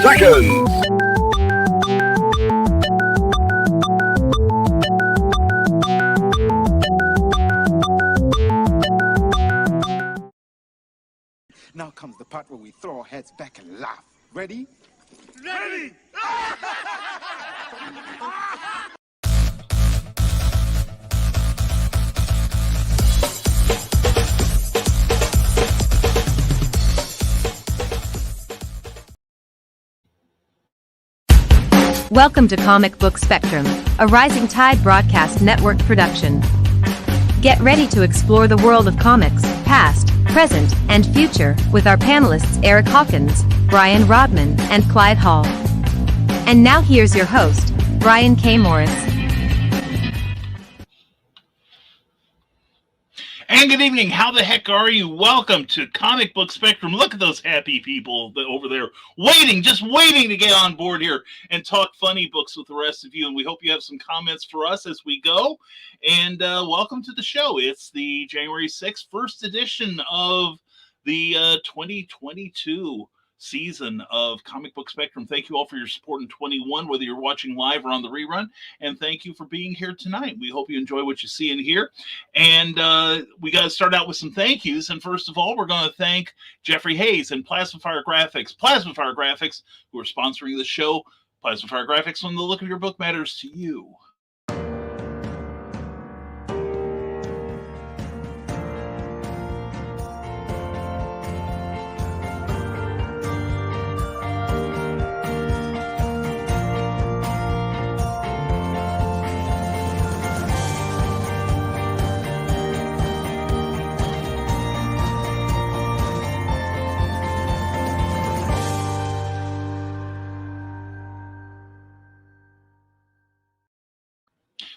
seconds. Now comes the part where we throw our heads back and laugh. Ready? Ready! Welcome to Comic Book Spectrum, a Rising Tide Broadcast Network production. Get ready to explore the world of comics, past, present, and future, with our panelists Eric Hawkins, Brian Rodman, and Clyde Hall. And now here's your host, Brian K. Morris. And good evening. How the heck are you? Welcome to Comic Book Spectrum. Look at those happy people over there just waiting to get on board here and talk funny books with the rest of you. And we hope you have some comments for us as we go. And welcome to the show. It's the January 6th, first edition of the 2022 season of Comic Book Spectrum. Thank you all for your support in 21, whether you're watching live or on the rerun, and thank you for being here tonight. We hope you enjoy what you see and hear, and we got to start out with some thank yous. And first of all, we're going to thank Jeffrey Hayes and Plasmafire Graphics, who are sponsoring the show. Plasmafire Graphics, when the look of your book matters to you.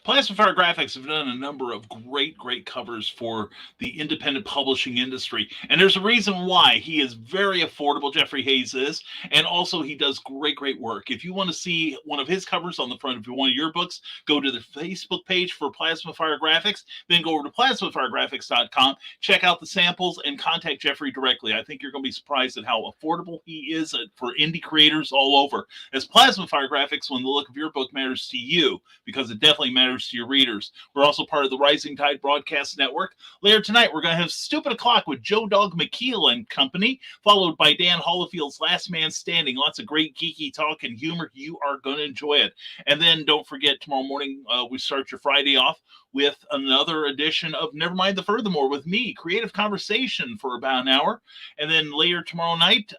Plasmafire Graphics have done a number of great covers for the independent publishing industry. And there's a reason why. He is very affordable, Jeffrey Hayes is, and also he does great work. If you want to see one of his covers on the front of one of your books, go to the Facebook page for Plasmafire Graphics, then go over to plasmafiregraphics.com, check out the samples, and contact Jeffrey directly. I think you're going to be surprised at how affordable he is for indie creators all over. As Plasmafire Graphics, when the look of your book matters to you, because it definitely matters to your readers. We're also part of the Rising Tide Broadcast Network. Later tonight, we're going to have Stupid O'Clock with Joe Dog McKeel and company, followed by Dan Hollifield's Last Man Standing. Lots of great geeky talk and humor. You are going to enjoy it. And then don't forget, tomorrow morning, we start your Friday off with another edition of Nevermind the Furthermore with me, Creative Conversation, for about an hour. And then later tomorrow night,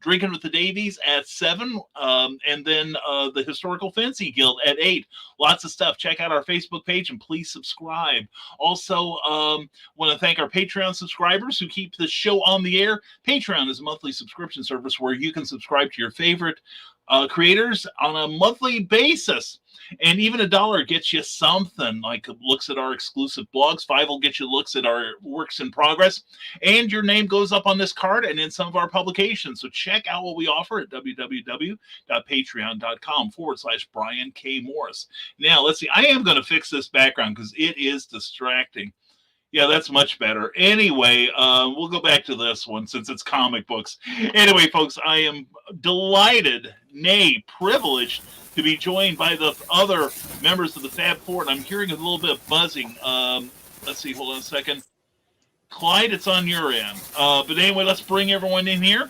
Drinking with the Davies at 7, and then the Historical Fantasy Guild at 8. Lots of stuff. Check out our Facebook page and please subscribe. Also, want to thank our Patreon subscribers who keep the show on the air. Patreon is a monthly subscription service where you can subscribe to your favorite creators on a monthly basis. And even $1 gets you something, like looks at our exclusive blogs. $5 will get you looks at our works in progress. And your name goes up on this card and in some of our publications. So check out what we offer at www.patreon.com/Brian K. Morris. Now, let's see. I am going to fix this background because it is distracting. Yeah, that's much better. Anyway, we'll go back to this one since it's comic books. Anyway, folks, I am delighted, nay, privileged, to be joined by the other members of the Fab Four, and I'm hearing a little bit of buzzing. Let's see, hold on a second. Clyde, it's on your end. But anyway, let's bring everyone in here.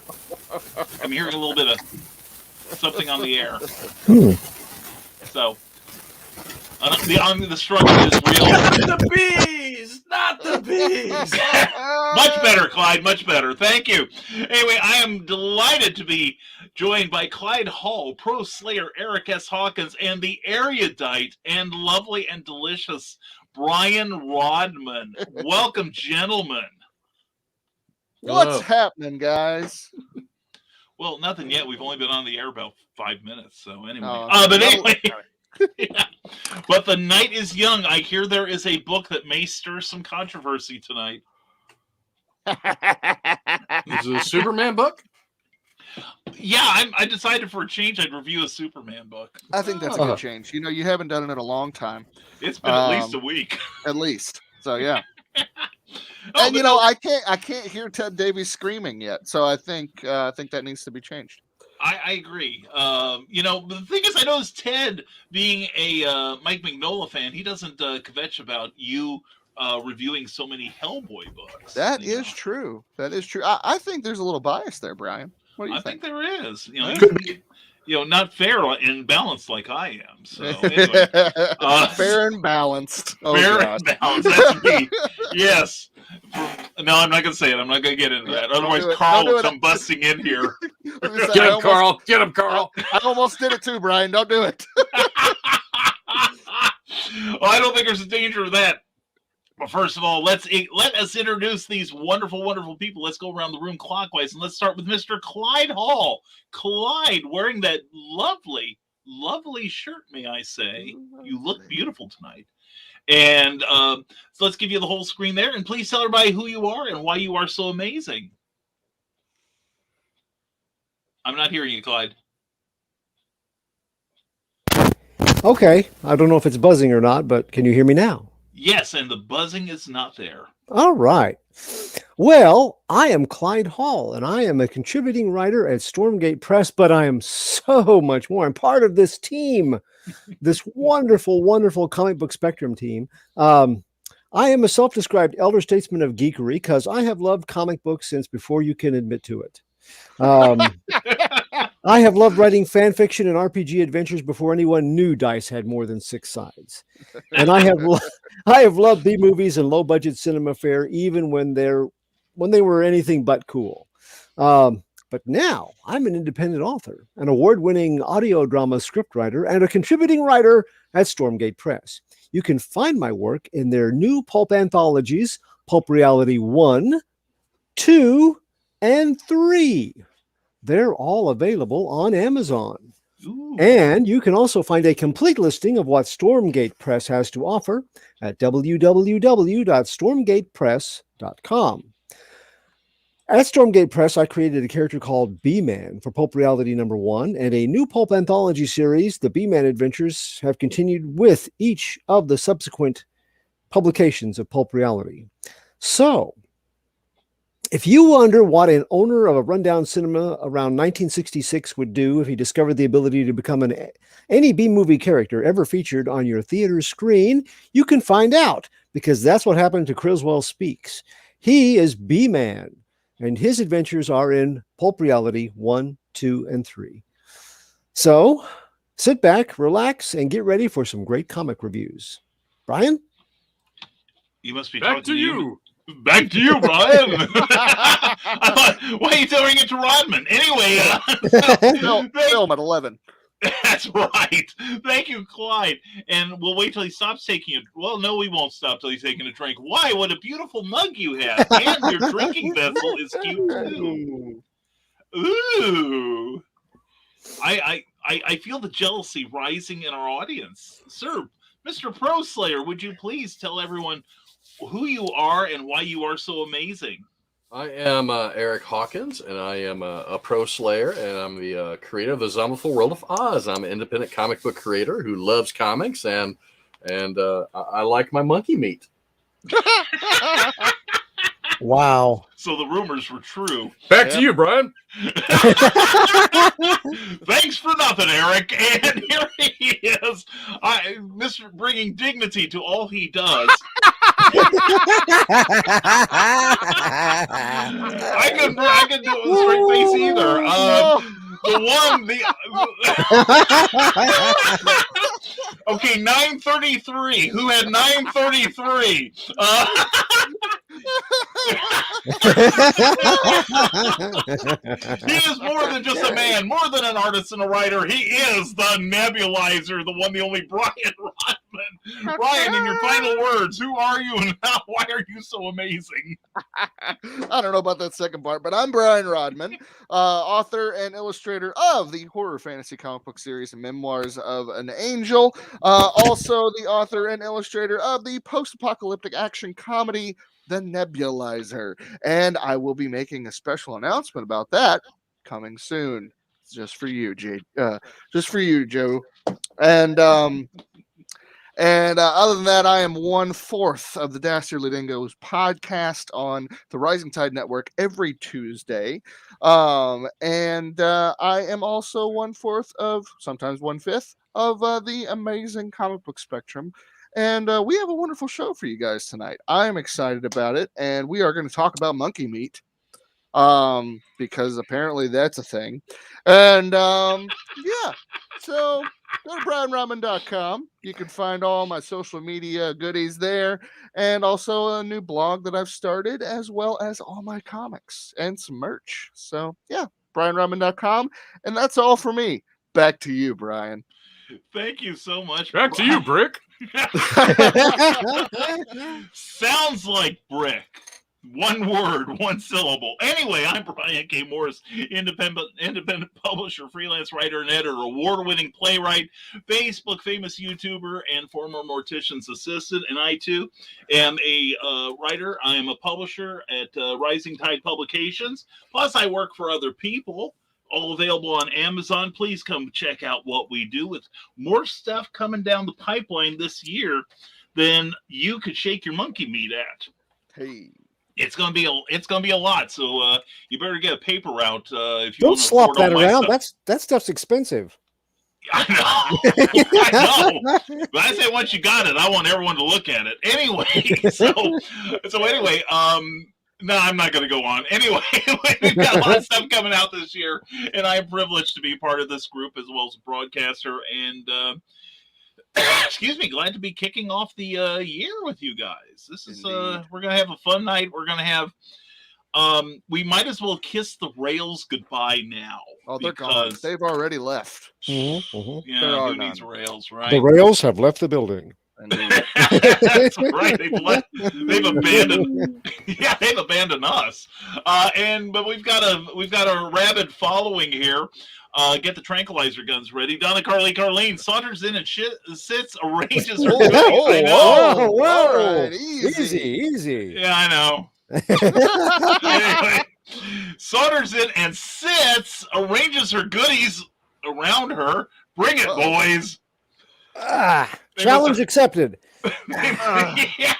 I'm hearing a little bit of something on the air. So, the struggle is real. Not the bees! Much better, Clyde, much better. Thank you. Anyway, I am delighted to be joined by Clyde Hall, Pro Slayer Eric S. Hawkins, and the erudite and lovely and delicious Brian Rodman. Welcome, gentlemen. What's happening, guys? Well, nothing yet. We've only been on the air about 5 minutes, so anyway. But anyway. Yeah. But the night is young. I hear there is a book that may stir some controversy tonight. Is it a Superman book? Yeah, I decided for a change I'd review a Superman book. I think that's a good change. You know, you haven't done it in a long time. It's been at least a week. At least. So yeah. And you know, I can't hear Ted Davies screaming yet. So I think that needs to be changed. I agree. But the thing is, I noticed Ted, being a Mike Mignola fan, he doesn't kvetch about you reviewing so many Hellboy books. That is true. That is true. I think there's a little bias there, Brian. What do you I think there is. Not fair and balanced like I am. So anyway, fair and balanced. Oh, fair God. and balanced. That's me. Yes. No, I'm not going to say it. I'm not going to get into that. Otherwise, Carl will come busting in here. Get him, Carl. Get him, Carl. I almost did it too, Brian. Don't do it. Well, I don't think there's a danger of that. But first of all, let us introduce these wonderful, wonderful people. Let's go around the room clockwise, and let's start with Mr. Clyde Hall. Clyde, wearing that lovely, lovely shirt, may I say. You look beautiful tonight. And so let's give you the whole screen there, and please tell everybody who you are and why you are so amazing. I'm not hearing you, Clyde. Okay, I don't know if it's buzzing or not, but can you hear me now? Yes, and the buzzing is not there. All right. Well, I am Clyde Hall, and I am a contributing writer at Stormgate Press, but I am so much more. I'm part of this team, this wonderful, wonderful comic book spectrum team. I am a self-described elder statesman of geekery because I have loved comic books since before you can admit to it. I have loved writing fan fiction and RPG adventures before anyone knew dice had more than 6 sides. And I have loved B movies and low budget cinema fare, even when they were anything but cool. But now I'm an independent author, an award-winning audio drama scriptwriter, and a contributing writer at Stormgate Press. You can find my work in their new pulp anthologies, Pulp Reality 1, 2, and 3. They're all available on Amazon. Ooh. And you can also find a complete listing of what Stormgate Press has to offer at www.stormgatepress.com. At Stormgate Press, I created a character called B-Man for Pulp Reality #1, and a new pulp anthology series, The B-Man Adventures, have continued with each of the subsequent publications of Pulp Reality. So, if you wonder what an owner of a rundown cinema around 1966 would do if he discovered the ability to become any B-movie character ever featured on your theater screen, you can find out, because that's what happened to Criswell Speaks. He is B-Man, and his adventures are in Pulp Reality 1, 2, and 3. So, sit back, relax, and get ready for some great comic reviews. Brian? You must be Back talking to you. Back to you, Brian. I thought, why are you throwing it to Rodman? Anyway, Film at 11. That's right. Thank you, Clyde. And we'll wait till he stops taking it. Well, no, we won't stop till he's taking a drink. Why? What a beautiful mug you have. And your drinking vessel is cute, too. Ooh. I feel the jealousy rising in our audience. Sir, Mr. Pro Slayer, would you please tell everyone who you are and why you are so amazing? I am Eric Hawkins, and I am a pro slayer, and I'm the creator of the Zombieful World of Oz. I'm an independent comic book creator who loves comics, and I like my monkey meat. Wow. So the rumors were true. Back to you, Brian. Thanks for nothing, Eric. And here he is, Mr. bringing dignity to all he does. I couldn't do it with a straight face either. Okay, 933. Who had 933? He is more than just a man, more than an artist and a writer. He is the nebulizer, the one, the only Brian Rodman. Brian, in your final words, who are you and why are you so amazing? I don't know about that second part, but I'm Brian Rodman, author and illustrator of the horror fantasy comic book series Memoirs of an Angel. Also the author and illustrator of the post-apocalyptic action comedy The Nebulizer. And I will be making a special announcement about that coming soon. Just for you, Joe. And And other than that, I am 1/4 of the Dastardly Dingoes podcast on the Rising Tide Network every Tuesday. And I am also 1/4 of, sometimes 1/5 of the amazing comic book spectrum. And we have a wonderful show for you guys tonight. I'm excited about it. And we are going to talk about monkey meat, because apparently that's a thing. And yeah, so go to brianrodman.com. You can find all my social media goodies there, and also a new blog that I've started, as well as all my comics and some merch. So yeah, brianrodman.com. And that's all for me. Back to you, Brian. Thank you so much. Back to you, Brick. Sounds like Brick. One word, one syllable. Anyway, I'm Brian K. Morris, independent publisher, freelance writer and editor, award-winning playwright, Facebook famous YouTuber, and former mortician's assistant. And I, too, am a writer. I am a publisher at Rising Tide Publications. Plus, I work for other people. All available on Amazon. Please come check out what we do, with more stuff coming down the pipeline this year than you could shake your monkey meat at. Hey. It's gonna be a lot, so you better get a paper route if you Don't want to slop afford all that my around. stuff. That stuff's expensive. I know. But I say once you got it, I want everyone to look at it. Anyway, so anyway, no, I'm not going to go on. Anyway, we've got a lot of stuff coming out this year, and I'm privileged to be part of this group as well as a broadcaster. And excuse me, glad to be kicking off the year with you guys. This is we're going to have a fun night. We're going to have we might as well kiss the rails goodbye now. Oh, they're gone. They've already left. Mm-hmm, mm-hmm. Yeah, who needs rails, right? The rails have left the building. That's right. They've abandoned. Yeah, they've abandoned us. But we've got a rabid following here. Get the tranquilizer guns ready. Donna Carlene saunters in and sits, arranges her goodies. I know. Whoa. Right, Easy. Yeah, I know. Anyway, saunters in and sits, arranges her goodies around her. Bring it, boys. Challenge accepted. Yeah.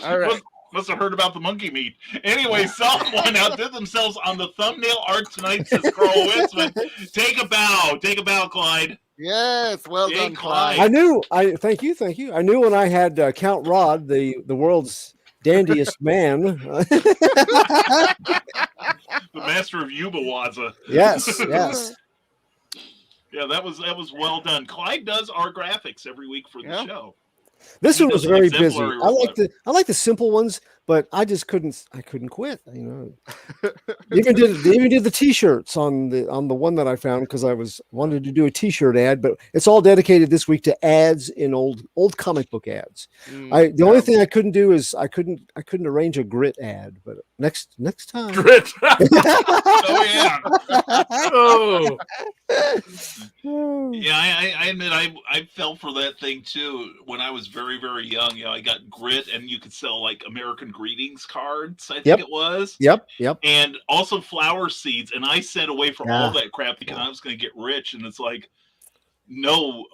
All right. Must have heard about the monkey meat. Anyway, someone outdid themselves on the thumbnail art tonight, says Carl Witzman. Take a bow, Clyde. Yes, well done, Clyde. Thank you. I knew when I had Count Rod, the world's dandiest man. The master of Yubawaza. Yes. Yeah, that was well done. Clyde does our graphics every week for the show. This one was very busy. I like the simple ones, but I just couldn't quit. You know, even did the T-shirts on the one that I found, because I wanted to do a T-shirt ad, but it's all dedicated this week to ads in old comic book ads. The only thing I couldn't do is I couldn't arrange a grit ad, but next time. Grit. Oh yeah. Oh. Yeah, I admit I fell for that thing too when I was very, very young. You know, I got grit, and you could sell like American greetings cards, I think it was. Yep. And also flower seeds, and I sent away for all that crap because I was going to get rich, and it's like no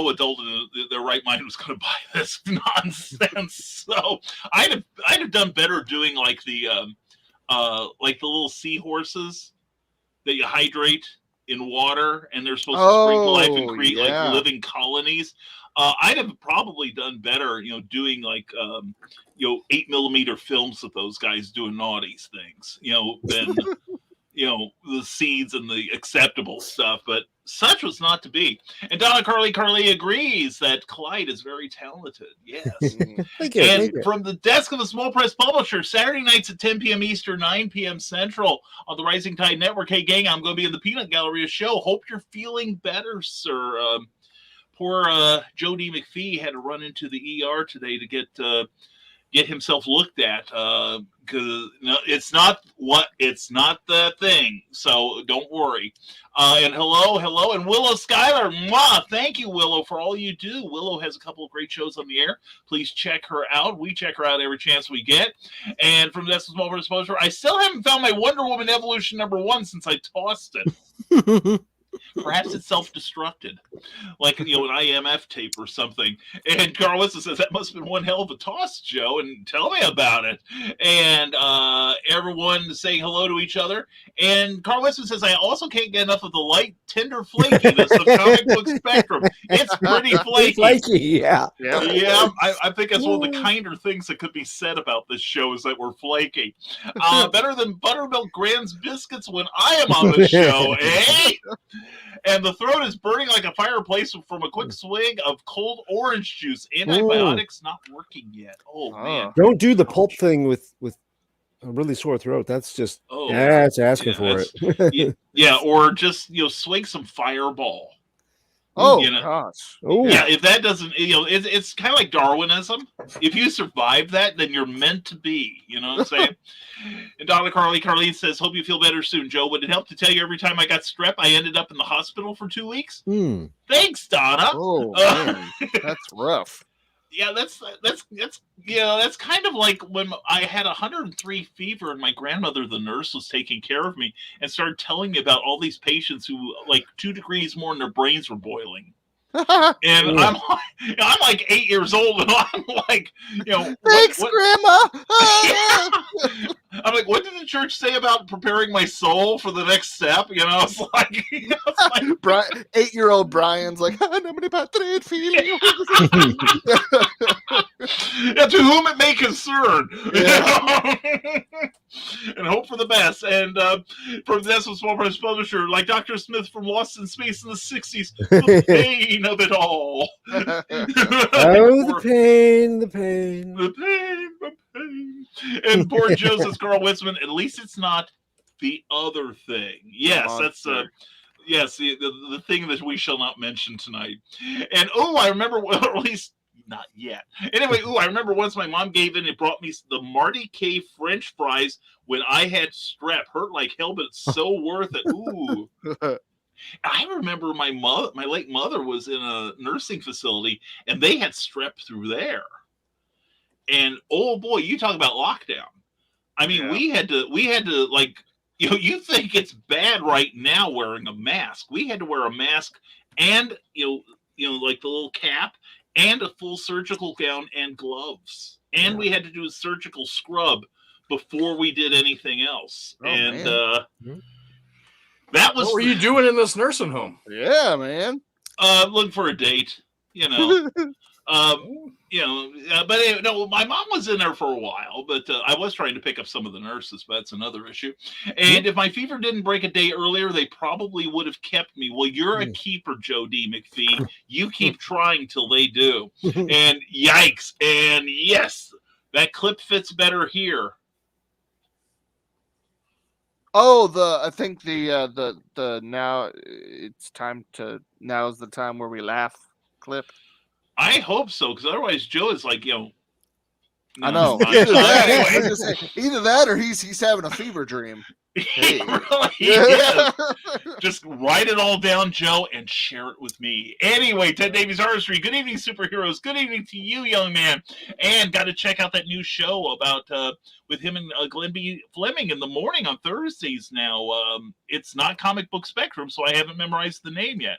adult in their right mind was going to buy this nonsense. So I'd have done better doing like the little seahorses that you hydrate in water, and they're supposed to spring to life and create like living colonies. I'd have probably done better, you know, doing like 8mm films of those guys doing naughties things, you know, than the seeds and the acceptable stuff. But such was not to be. And Donna Carly agrees that Clyde is very talented. Yes. Thank you. And from the desk of a small press publisher, Saturday nights at 10 p.m. Eastern, 9 p.m. Central on the Rising Tide Network. Hey, gang, I'm going to be in the Peanut Galleria show. Hope you're feeling better, sir. Poor Joe D. McPhee had to run into the ER today to get himself looked at, because it's not the thing. So don't worry. And hello, and Willow Schuyler. Mwah, thank you, Willow, for all you do. Willow has a couple of great shows on the air. Please check her out. We check her out every chance we get. And from That's Small Exposure, I still haven't found my Wonder Woman Evolution #1 since I tossed it. Perhaps it's self-destructed, like an IMF tape or something. And Carl Winston says that must have been one hell of a toss, Joe, and tell me about it. And everyone saying hello to each other. And Carl Winston says, I also can't get enough of the light, tender flakiness of comic book spectrum. It's pretty flaky. Flaky, yeah. Yeah, I think that's one of the kinder things that could be said about this show is that we're flaky. Better than buttermilk Grand's biscuits when I am on the show, eh? And the throat is burning like a fireplace from a quick swig of cold orange juice. Antibiotics not working yet. Oh, man. Don't do the pulp thing with a really sore throat. That's just that's asking for it. Or just swing some Fireball. Oh, gosh. Yeah, if that doesn't, it's kind of like Darwinism. If you survive that, then you're meant to be. You know what I'm saying? And Donna Carly says, hope you feel better soon, Joe. Would it help to tell you every time I got strep, I ended up in the hospital for 2 weeks? Thanks, Donna. Oh, man. That's rough. Yeah, that's kind of like when I had 103 fever and my grandmother, the nurse, was taking care of me and started telling me about all these patients who, like, 2 degrees more and their brains were boiling. And I'm like 8 years old, and I'm like, thanks, Grandma. I'm like, what did the church say about preparing my soul for the next step? It's like, 8-year-old Brian's like, to whom it may concern, and hope for the best. And from this small press publisher, like Dr. Smith from Lost in Space in the 60s, the pain of it all. The pain. And poor Joseph Carl Witzman, at least it's not the other thing. Yes, that's yes, the thing that we shall not mention tonight. And I remember, well, at least not yet. Anyway, I remember once my mom gave in and brought me the Marty K French fries when I had strep. Hurt like hell, but it's so worth it. Ooh. I remember my late mother was in a nursing facility, and they had strep through there. And oh boy, you talk about lockdown. I mean, we had to like, you think it's bad right now wearing a mask. We had to wear a mask and like the little cap and a full surgical gown and gloves. And we had to do a surgical scrub before we did anything else. That was. What were you doing in this nursing home? Yeah, man. Looking for a date, but no, my mom was in there for a while, but I was trying to pick up some of the nurses, but that's another issue. And if my fever didn't break a day earlier, they probably would have kept me. Well, you're a keeper, Joe D. McPhee. You keep trying till they do. And yikes. And yes, that clip fits better here. I think the now it's time to, now's the time where we laugh clip. I hope so, because otherwise Joe is like, I know. Either that or he's having a fever dream. He really is. Just write it all down, Joe, and share it with me. Anyway, Ted Davies Artistry, good evening, superheroes. Good evening to you, young man. And got to check out that new show about with him and Glenn B. Fleming in the morning on Thursdays now. It's not Comic Book Spectrum, so I haven't memorized the name yet.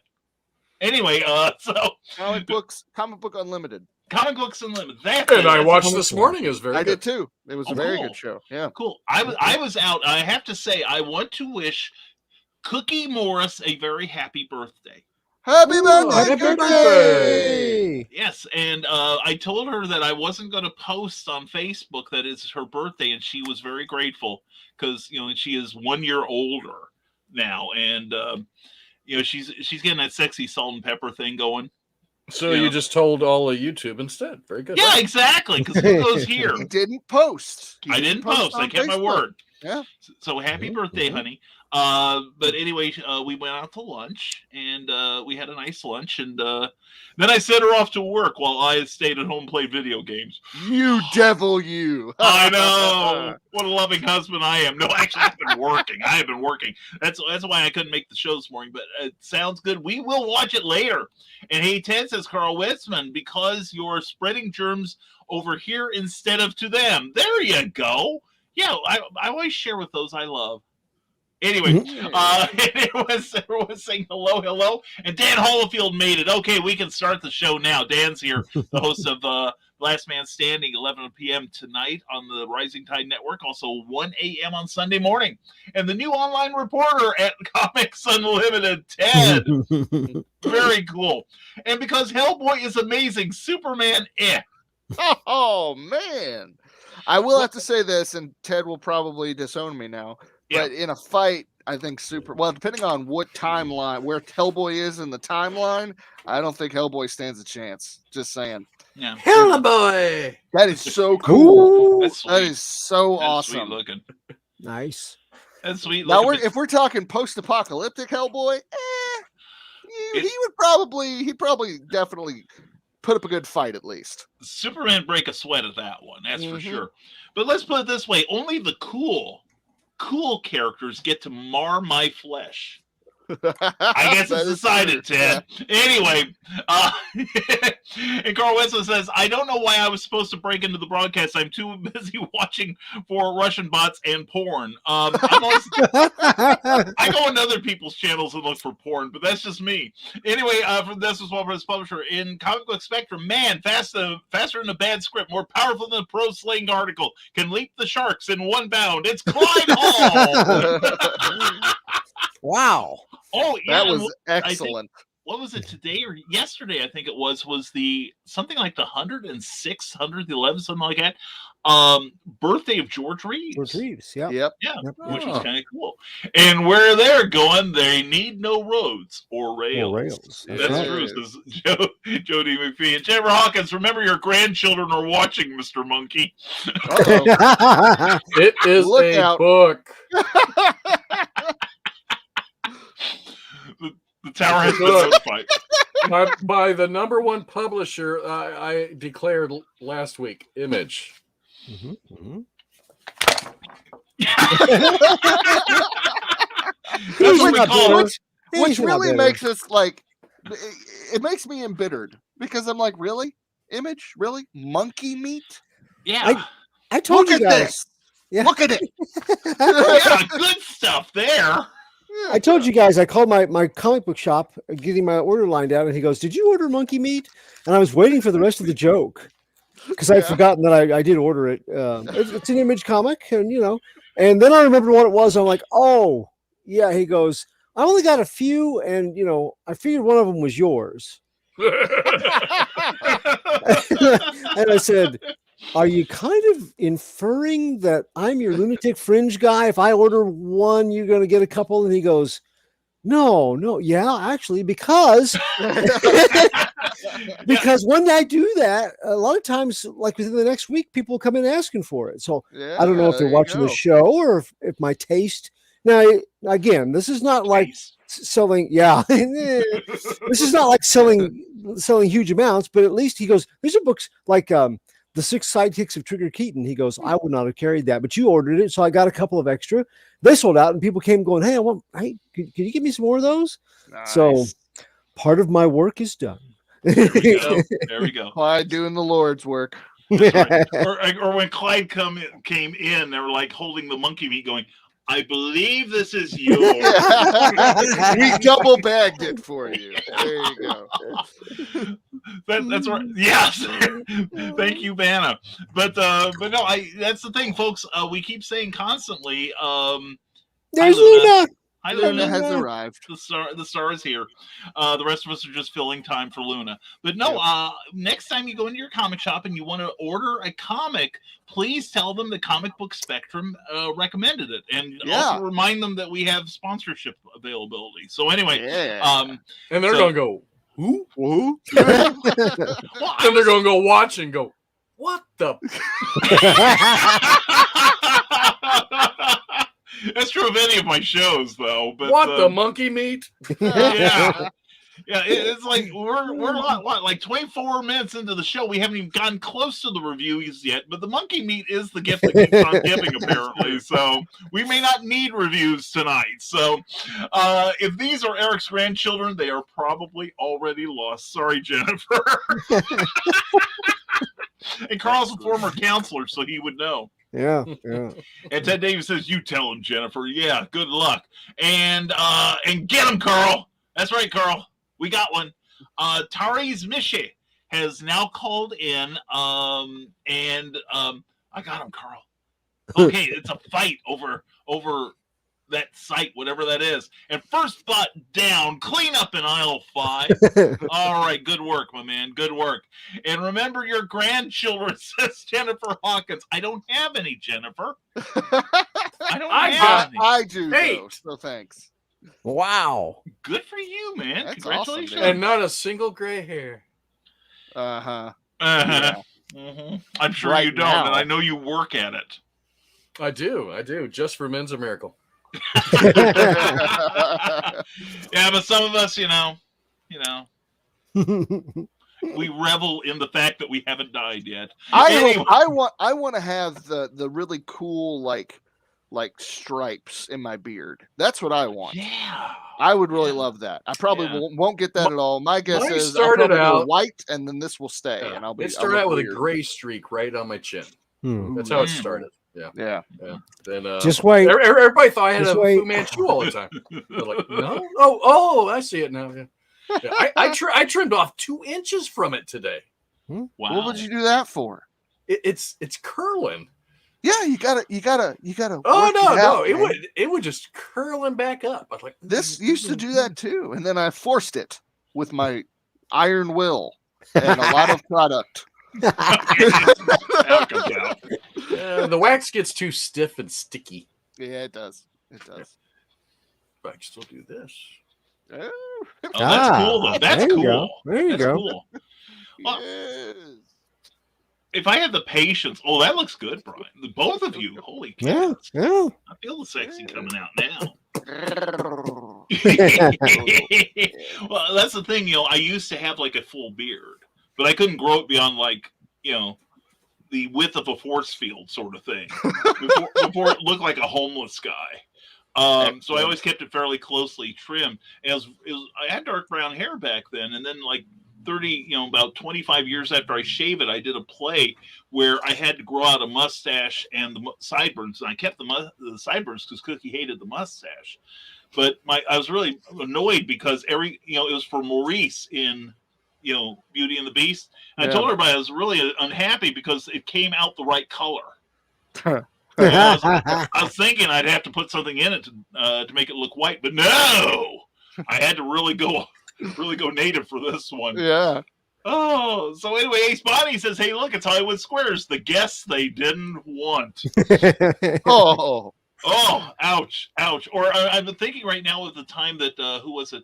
Anyway, so Comic Book Unlimited. Comic Books Unlimited. And I watched this morning. It was very good. I did too. It was a very good show. Yeah. Cool. I was out. I have to say, I want to wish Cookie Morris a very happy birthday. Happy birthday! Yes, and I told her that I wasn't going to post on Facebook that it's her birthday, and she was very grateful because she is 1 year older now, and she's getting that sexy salt and pepper thing going. So you just told all of YouTube instead. Very good. Yeah, exactly. Because who goes here? He didn't post. I didn't post. I kept my word. Yeah. So happy birthday, honey. But anyway, we went out to lunch, and we had a nice lunch, and then I sent her off to work while I stayed at home and played video games. You devil, you! I know. What a loving husband I am. No, actually, I've been working. I have been working. That's why I couldn't make the show this morning. But it sounds good. We will watch it later. And hey, Ted says, Carl Witzman, because you're spreading germs over here instead of to them. There you go. Yeah, I always share with those I love. Anyway, everyone was saying hello, and Dan Holofield made it. Okay, we can start the show now. Dan's here, the host of Last Man Standing, 11 p.m. tonight on the Rising Tide Network, also 1 a.m. on Sunday morning. And the new online reporter at Comics Unlimited, Ted. Very cool. And because Hellboy is amazing, Superman, Oh, man. I will have to say this, and Ted will probably disown me now. But in a fight, I think depending on what timeline, where Hellboy is in the timeline, I don't think Hellboy stands a chance. Just saying. Yeah. Hellboy! That is so cool. That's sweet. That is so That's awesome. sweet looking. Nice. That's sweet Now, looking. if we're talking post-apocalyptic Hellboy, he'd probably definitely put up a good fight at least. Superman break a sweat at that one, that's for sure. But let's put it this way: only the cool characters get to mar my flesh. I guess it's decided, Ted. Yeah. Anyway, and Carl Wesley says, I don't know why I was supposed to break into the broadcast. I'm too busy watching for Russian bots and porn. I go on other people's channels and look for porn, but that's just me. Anyway, from This Was Walter's publisher, in Comic Book Spectrum, man, faster than a bad script, more powerful than a pro slaying article, can leap the sharks in one bound. It's Clyde Hall. Wow. Oh, yeah. That was excellent. What was it, today or yesterday? I think it was the something like the 106th, 111th, something like that. Birthday of George Reeves. George Reeves, yeah. Yep. Which was kind of cool. And where they're going, they need no roads or rails. That's true, says Joe D. McPhee. And Jennifer Hawkins, remember your grandchildren are watching, Mr. Monkey. It is book. The tower has been notified. By the number one publisher, I declared last week, Image. That's what we call it. Which really makes us it makes me embittered because I'm like, really? Image? Really? Monkey meat? Yeah. I told you guys. This. Yeah. Look at it. Yeah, good stuff there. I told you guys, I called my comic book shop, getting my order lined out, and he goes, did you order monkey meat? And I was waiting for the rest of the joke because I'd forgotten that I did order it. It's an Image comic, and and then I remembered what it was. I'm like, oh, yeah. He goes, I only got a few, and, I figured one of them was yours. And I said, are you kind of inferring that I'm your lunatic fringe guy? If I order one, you're going to get a couple? And he goes, no, yeah, actually, because when I do that, a lot of times, like within the next week, people come in asking for it. So I don't know if they're watching the show or if my taste. Now, again, this is not like selling. Yeah, this is not like selling huge amounts, but at least he goes, these are books like The Six Sidekicks of Trigger Keaton. He goes, I would not have carried that, but you ordered it, so I got a couple of extra. They sold out, and people came going, hey, can you give me some more of those? Nice. So part of my work is done. There we go. Clyde doing the Lord's work. Right. Or when Clyde came in, they were like holding the monkey meat going, I believe this is yours. We double bagged it for you. There you go. That's right. Yes. Thank you, Vanna. But no, that's the thing, folks. We keep saying constantly. There's Luna. Luna has arrived. The star is here. The rest of us are just filling time for Luna. But no, next time you go into your comic shop and you want to order a comic, please tell them the Comic Book Spectrum recommended it, and also remind them that we have sponsorship availability. So anyway, and they're gonna go, who? Well, and they're gonna go watch and go, what the? That's true of any of my shows, though. But what the monkey meat? Yeah, it's like we're like 24 minutes into the show. We haven't even gotten close to the reviews yet. But the monkey meat is the gift that keeps on giving, apparently. So we may not need reviews tonight. So if these are Eric's grandchildren, they are probably already lost. Sorry, Jennifer. And Carl's a former counselor, so he would know. Yeah, yeah. And Ted Davis says, "You tell him, Jennifer. Yeah, good luck. And get him, Carl. That's right, Carl. We got one. Tari's Mishi has now called in. I got him, Carl. Okay, it's a fight over that site, whatever that is. And first butt down, clean up in aisle 5. All right, good work, my man. Good work. And remember your grandchildren, says Jennifer Hawkins. I don't have any, Jennifer. I don't have any. I do, Hey. though, so thanks. Wow. Good for you, man. That's Congratulations. awesome, And not a single gray hair. Uh-huh. Uh-huh. Mm-hmm. I'm sure Right you don't, now. and I know you work at it. I do. Just for Men's a Miracle. Yeah, but some of us, you know, we revel in the fact that we haven't died yet. Anyway. I want to have the really cool like stripes in my beard. That's what I want. Yeah. I would really love that. I probably Yeah. won't get that at all. My guess Mine is I'll started probably go out- white, and then this will stay, and I'll be. It started I'll out look with a weird. gray streak right on my chin. Hmm. That's how it Mm. started. Yeah. Yeah. Then Just wait. everybody thought I had Just a wait. Fu Manchu all the time. They're like, no. Oh, I see it now. Yeah. I trimmed off 2 inches from it today. Wow. What would you do that for? It's curling. Yeah, you gotta. Oh work no, it out, it man. would just curling back up. I was like, This used to do that too, and then I forced it with my iron will and a lot of product. Now it comes out. The wax gets too stiff and sticky. Yeah, it does. It does. But I can still do this. Oh, Oh, that's cool, though. That's there you cool. go. There you That's go. cool. Well, yes. if I had the patience, that looks good, Brian. The both of you, holy Yeah, cats. yeah. I feel the sexy coming out now. Well, that's the thing, I used to have like a full beard, but I couldn't grow it beyond like, the width of a force field sort of thing before it looked like a homeless guy. So I always kept it fairly closely trimmed. And I had dark brown hair back then, and then like 30, about 25 years after I shave it, I did a play where I had to grow out a mustache and the sideburns, and I kept the sideburns because Cookie hated the mustache. But I was really annoyed because it was for Maurice in Beauty and the Beast. And I told everybody I was really unhappy because it came out the right color. I was thinking I'd have to put something in it to make it look white, but no, I had to really go native for this one. Yeah. Oh, so anyway, Ace Bonnie says, "Hey, look, it's Hollywood Squares, the guests they didn't want." Oh. Oh, ouch. Or I've been thinking right now at the time that who was it?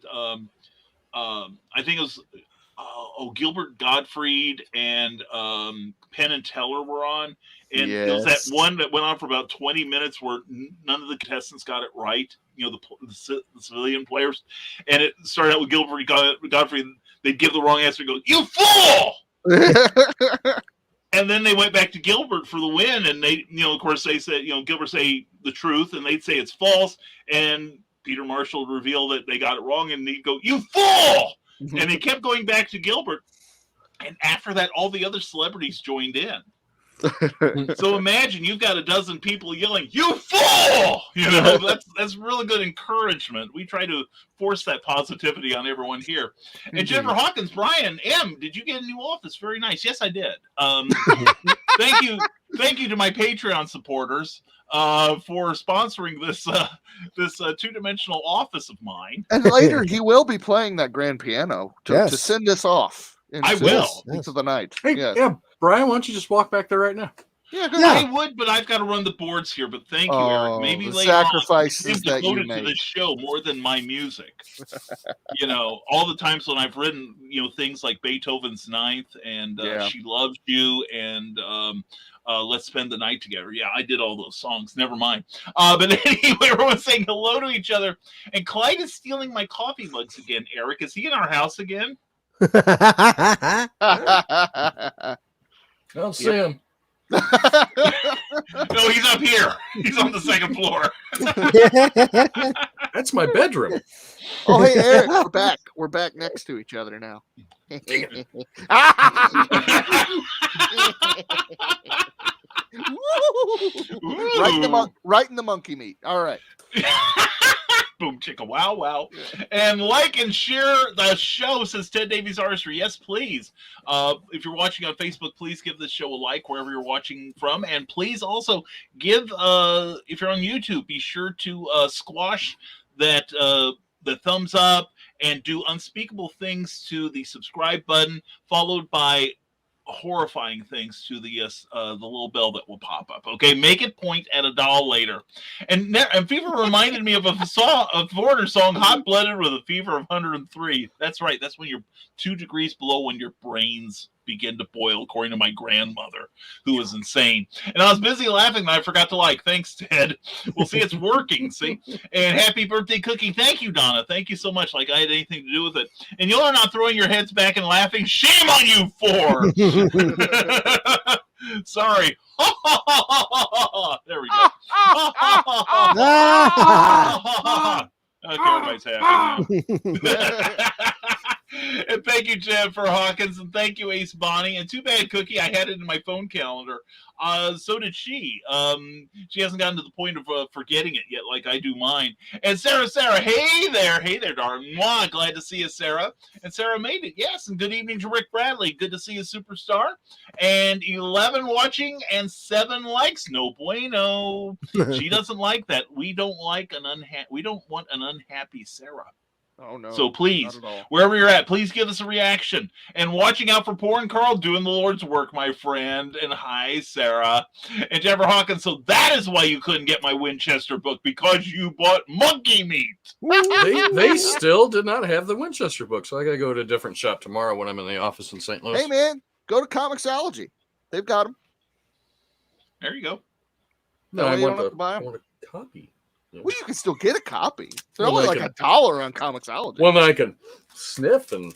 I think it was Gilbert Gottfried and Penn and Teller were on, and it was that one that went on for about 20 minutes where none of the contestants got it right. The civilian players, and it started out with Gilbert Gottfried. They'd give the wrong answer and go, "You fool!" And then they went back to Gilbert for the win, and they, of course, they said, Gilbert say the truth, and they'd say it's false, and Peter Marshall would reveal that they got it wrong, and he'd go, "You fool!" And they kept going back to Gilbert, and after that, all the other celebrities joined in. So imagine you've got a dozen people yelling, "You fool!" That's really good encouragement. We try to force that positivity on everyone here. And Jennifer Hawkins, Brian M., did you get a new office? Very nice. Yes, I did. Thank you to my Patreon supporters for sponsoring this two-dimensional office of mine. And later he will be playing that grand piano to send us off. I will. Into the night. Hey, yeah, Brian, why don't you just walk back there right now? Yeah, I would, but I've got to run the boards here. But thank you, Eric. Maybe the later sacrifices on, that you devoted to make. this show more than my music. All the times when I've written, things like Beethoven's Ninth and She Loves You and Let's Spend the Night Together. Yeah, I did all those songs. Never mind. But anyway, everyone's saying hello to each other. And Clyde is stealing my coffee mugs again. Eric, is he in our house again? I don't see him. No, he's up here. He's on the second floor. That's my bedroom. Oh, hey, Eric, we're back. We're back next to each other now. Right in the monkey meat. All right. Boom, chicka, wow, wow. And like and share the show, says Ted Davies Artistry. Yes, please. If you're watching on Facebook, please give this show a like wherever you're watching from. And please also give, if you're on YouTube, be sure to squash that the thumbs up and do unspeakable things to the subscribe button, followed by horrifying things to the little bell that will pop up. Okay, make it point at $1 later. And Fever reminded me of a foreigner song, Hot Blooded with a Fever of 103. That's right. That's when you're 2 degrees below when your brains begin to boil, according to my grandmother, who was insane. And I was busy laughing and I forgot to like. Thanks, Ted. Well, see, it's working, see? And happy birthday, Cookie. Thank you, Donna. Thank you so much. Like I had anything to do with it. And y'all are not throwing your heads back and laughing. Shame on you four. Sorry. There we go. Okay, everybody's happy now. And thank you, Jennifer Hawkins, and thank you, Ace Bonnie. And too bad, Cookie, I had it in my phone calendar. So did she. She hasn't gotten to the point of forgetting it yet, like I do mine. And Sarah, hey there, darling. Mwah, glad to see you, Sarah. And Sarah made it, yes. And good evening to Rick Bradley. Good to see you, superstar. And 11 watching and 7 likes. No bueno. She doesn't like that. We don't want an unhappy Sarah. Oh, no. So please, wherever you're at, please give us a reaction. And watching out for Porn Carl doing the Lord's work, my friend. And hi, Sarah. And Jennifer Hawkins, so that is why you couldn't get my Winchester book, because you bought monkey meat. They still did not have the Winchester book, so I got to go to a different shop tomorrow when I'm in the office in St. Louis. Hey, man, go to Comixology. They've got them. There you go. No, I want a copy. Well, you can still get a copy. They're Well, only like $1 on Comixology. Well, then I can sniff and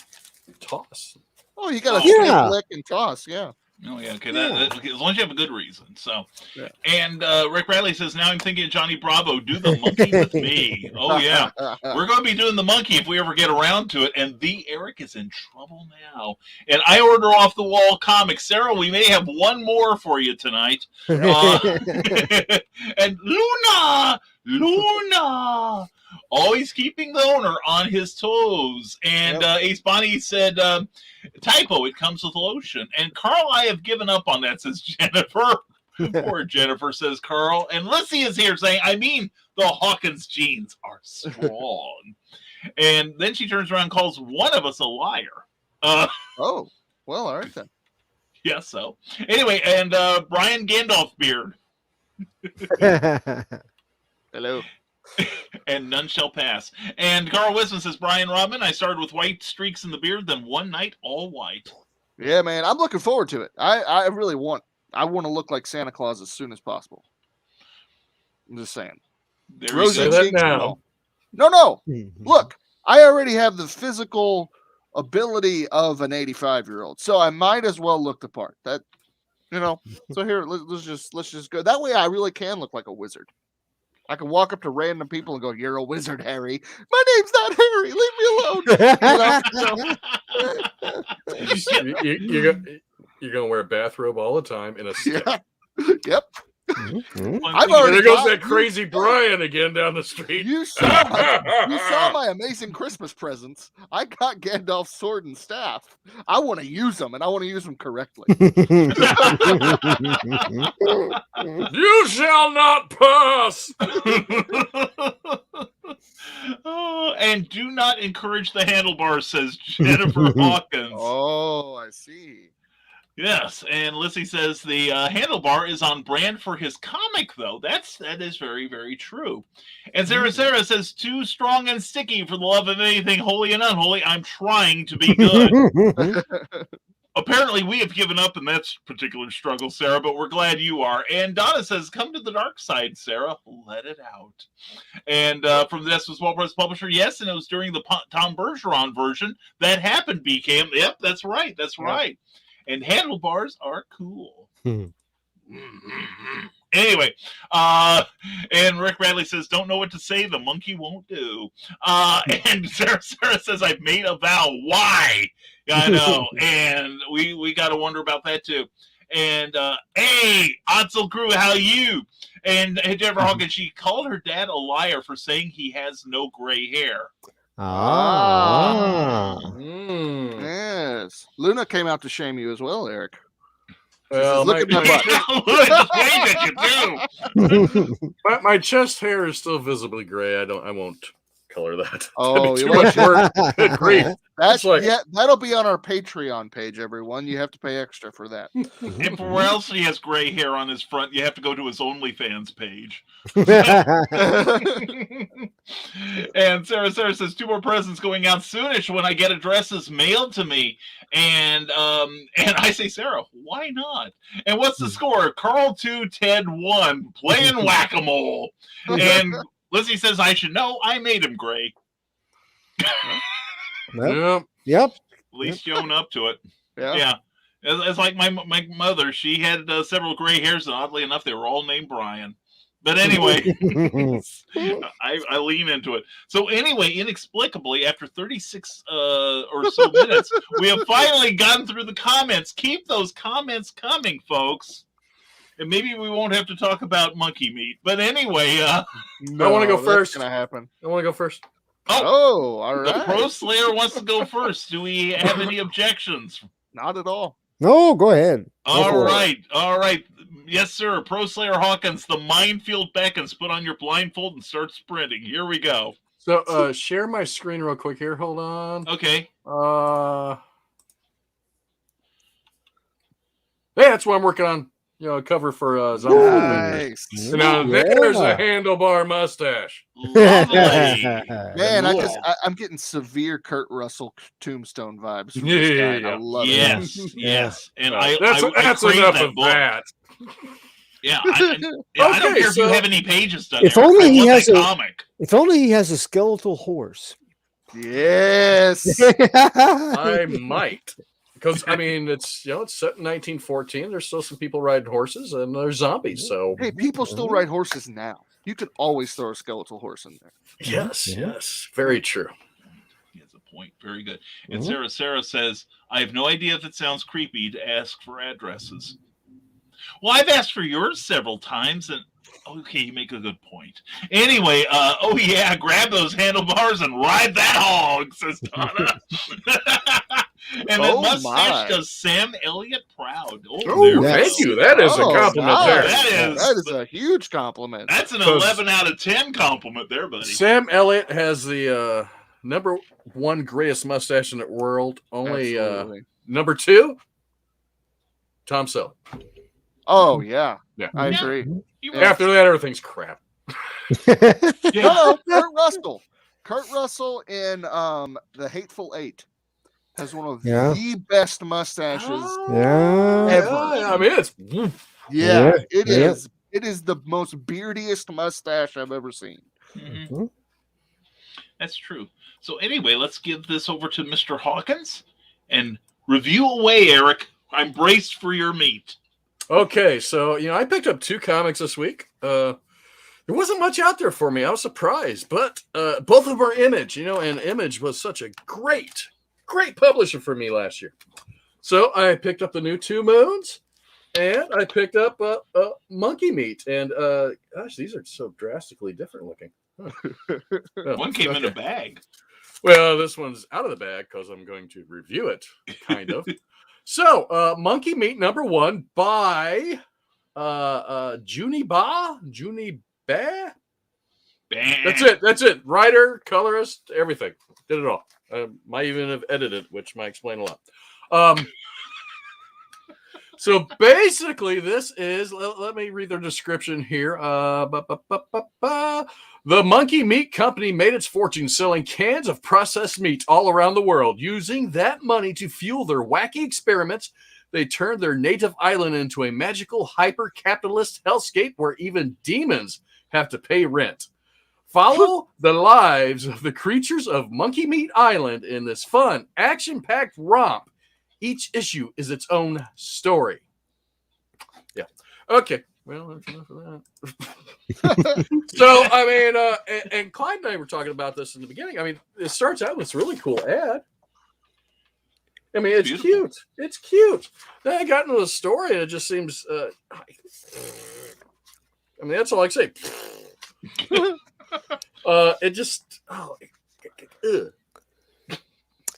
toss. Oh, you got to sniff, lick, and toss, yeah. Oh, yeah, okay. That, as long as you have a good reason. So, yeah. And Rick Bradley says, now I'm thinking of Johnny Bravo, do the monkey with me. Oh, yeah. We're going to be doing the monkey if we ever get around to it. And the Eric is in trouble now. And I order off the wall comics. Sarah, we may have one more for you tonight. And Luna, always keeping the owner on his toes. And Ace Bonnie said, typo, it comes with lotion. And Carl, I have given up on that, says Jennifer. Poor Jennifer, says Carl. And Lissy is here saying, I mean, the Hawkins genes are strong. And then she turns around and calls one of us a liar. Oh, well, all right then. Yeah, so. Anyway, and Brian Gandalf beard. Hello. And none shall pass. And Carl Wisman says, Brian Rodman, I started with white streaks in the beard, then one night all white. Yeah, man, I'm looking forward to it. I want to look like Santa Claus as soon as possible. I'm just saying. Rosy cheeks now. No. Look, I already have the physical ability of an 85-year-old, so I might as well look the part. That, So here, let's just go. That way, I really can look like a wizard. I can walk up to random people and go, "You're a wizard, Harry." My name's not Harry. Leave me alone. You're gonna wear a bathrobe all the time in a stick. Yeah. Yep. There goes that crazy Brian again down the street. You saw my amazing Christmas presents. I got Gandalf's sword and staff. I want to use them, and I want to use them correctly. You shall not pass. Oh, and do not encourage the handlebars, says Jennifer Hawkins. Oh, I see. Yes, and Lissy says the handlebar is on brand for his comic, though. That is very, very true. And Sarah says, too strong and sticky for the love of anything holy and unholy. I'm trying to be good. Apparently, we have given up in that particular struggle, Sarah, but we're glad you are. And Donna says, come to the dark side, Sarah. Let it out. And from the Death of Small Press Publisher, yes, and it was during the Tom Bergeron version that happened, BKM. Yep, that's right. That's right. And handlebars are cool. Anyway, and Rick Bradley says, don't know what to say. The monkey won't do. And Sarah says, I've made a vow. Why? I know. And we got to wonder about that too. And hey, Otzel crew, how you? And Jennifer Hawkins, she called her dad a liar for saying he has no gray hair. Yes. Luna came out to shame you as well, Eric. Well, Look at my butt. Just waved at you too. my chest hair is still visibly gray. I won't color that. Oh, That'd you be too like much work. Good grief. That's like- yeah, that'll be on our Patreon page, everyone. You have to pay extra for that. If where else he has gray hair on his front, you have to go to his OnlyFans page. And Sarah says 2 more presents going out soonish when I get addresses mailed to me. And I say, Sarah, why not? And what's the score? Carl 2, Ted 1, playing whack-a-mole. And Lizzie says I should know. I made him gray. Yep. At least you own up to it. Yeah. It's like my mother. She had several gray hairs, and oddly enough, they were all named Brian. But anyway, I lean into it. So anyway, inexplicably, after 36 or so minutes, we have finally gotten through the comments. Keep those comments coming, folks. And maybe we won't have to talk about monkey meat. But anyway, No, I want to go first. That's gonna happen. I want to go first. Oh, all the right. Pro Slayer wants to go first. Do we have any objections? Not at all. No, go ahead. All right. Yes, sir. Pro Slayer Hawkins, the minefield beckons. Put on your blindfold and start sprinting. Here we go. So share my screen real quick here. Hold on. Okay. Hey, that's what I'm working on. A cover for Zombie. Nice. So now there's a handlebar mustache. Lovely. Man, Cool. I'm getting severe Kurt Russell Tombstone vibes from this guy, and I love it. Yes. And That's crave enough that of book. that. Yeah. I don't Okay, care if you so- have any pages done. If Eric. only I he want has that a- comic. If only he has a skeletal horse. Yes. I might. Because it's set in 1914. There's still some people riding horses, and there's zombies. So Hey, people still ride horses now. You could always throw a skeletal horse in there. yes, very true. He has a point. Very good. And Sarah says, I have no idea if it sounds creepy to ask for addresses. Well, I've asked for yours several times, and okay, you make a good point. Anyway, grab those handlebars and ride that hog, says Donna. And that mustache does Sam Elliott proud. Thank you. That is a compliment there. That is a huge compliment. That's an 11 out of 10 compliment there, buddy. Sam Elliott has the number 1 greatest mustache in the world. Only number 2, Tom Selleck. Oh, yeah. Yeah. I agree. After that, everything's crap. No, Kurt Russell in The Hateful Eight has one of the best mustaches ever. It's It is. It is the most beardiest mustache I've ever seen. Mm-hmm. That's true. So anyway, let's give this over to Mr. Hawkins and review away, Eric. I'm braced for your meat. Okay, so I picked up 2 comics this week. There wasn't much out there for me. I was surprised, but both of them are Image, and Image was such a great publisher for me last year. So I picked up the new 2 Moons, and I picked up Monkey Meat. And gosh, these are so drastically different looking. Huh. One came in a bag. Well, this one's out of the bag because I'm going to review it, kind of. So, Monkey Meat number 1 by Junie Ba. That's it. Writer, colorist, everything. Did it all. Might even have edited, which might explain a lot. So basically, this is. Let me read their description here. The Monkey Meat Company made its fortune selling cans of processed meat all around the world. Using that money to fuel their wacky experiments, they turned their native island into a magical hyper-capitalist hellscape where even demons have to pay rent. Follow the lives of the creatures of Monkey Meat Island in this fun, action-packed romp. Each issue is its own story. Yeah. Okay. Well, that's enough of that. So, and Clyde and I were talking about this in the beginning. It starts out with this really cool ad. I mean, it's Beautiful. cute. It's cute. Then I got into the story, and it just seems. I mean, that's all I can say. It just. Oh,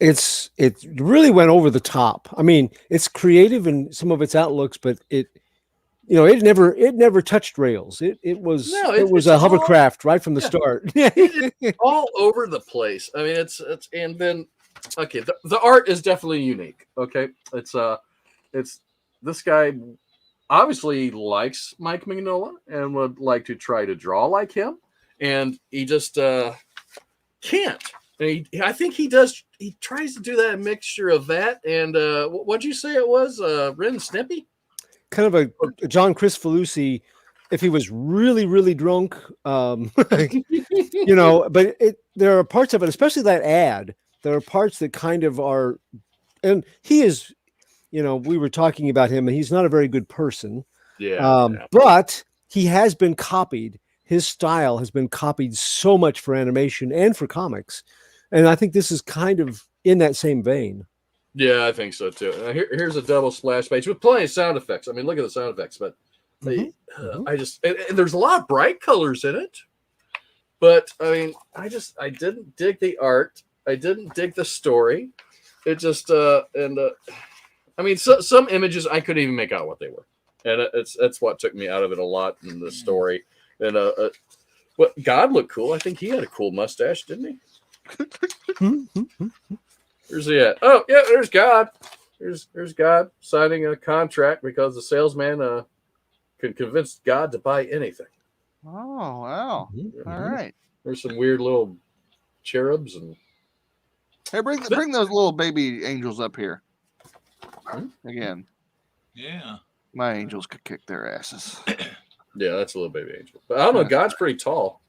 It really went over the top. I mean, it's creative in some of its outlooks, but it never touched rails. It was it's a all- hovercraft right from the start. all over the place. I mean, it's and then okay, the art is definitely unique. Okay, it's this guy obviously likes Mike Mignola and would like to try to draw like him, and he just can't. And I think he does. He tries to do that mixture of that and what'd you say it was? Ren and Snippy? Kind of a John Cristofalusi if he was really, really drunk. But there are parts of it, especially that ad. There are parts that kind of are, and he is, we were talking about him, and he's not a very good person. Yeah. But he has been copied. His style has been copied so much for animation and for comics. And I think this is kind of in that same vein. Yeah, I think so too. Here's a double splash page with plenty of sound effects. I mean, look at the sound effects, but I just and there's a lot of bright colors in it. But I mean, I didn't dig the art. I didn't dig the story. It just I mean, some images I couldn't even make out what they were, and that's what took me out of it a lot in the story. And what God looked cool. I think he had a cool mustache, didn't he? Where's he at? Oh, yeah, there's God. There's God signing a contract because the salesman can convince God to buy anything. Oh, wow. All right. There's some weird little cherubs and. Hey, bring those little baby angels up here. Again. Yeah. My angels could kick their asses. Yeah, that's a little baby angel. But I don't know. God's pretty tall.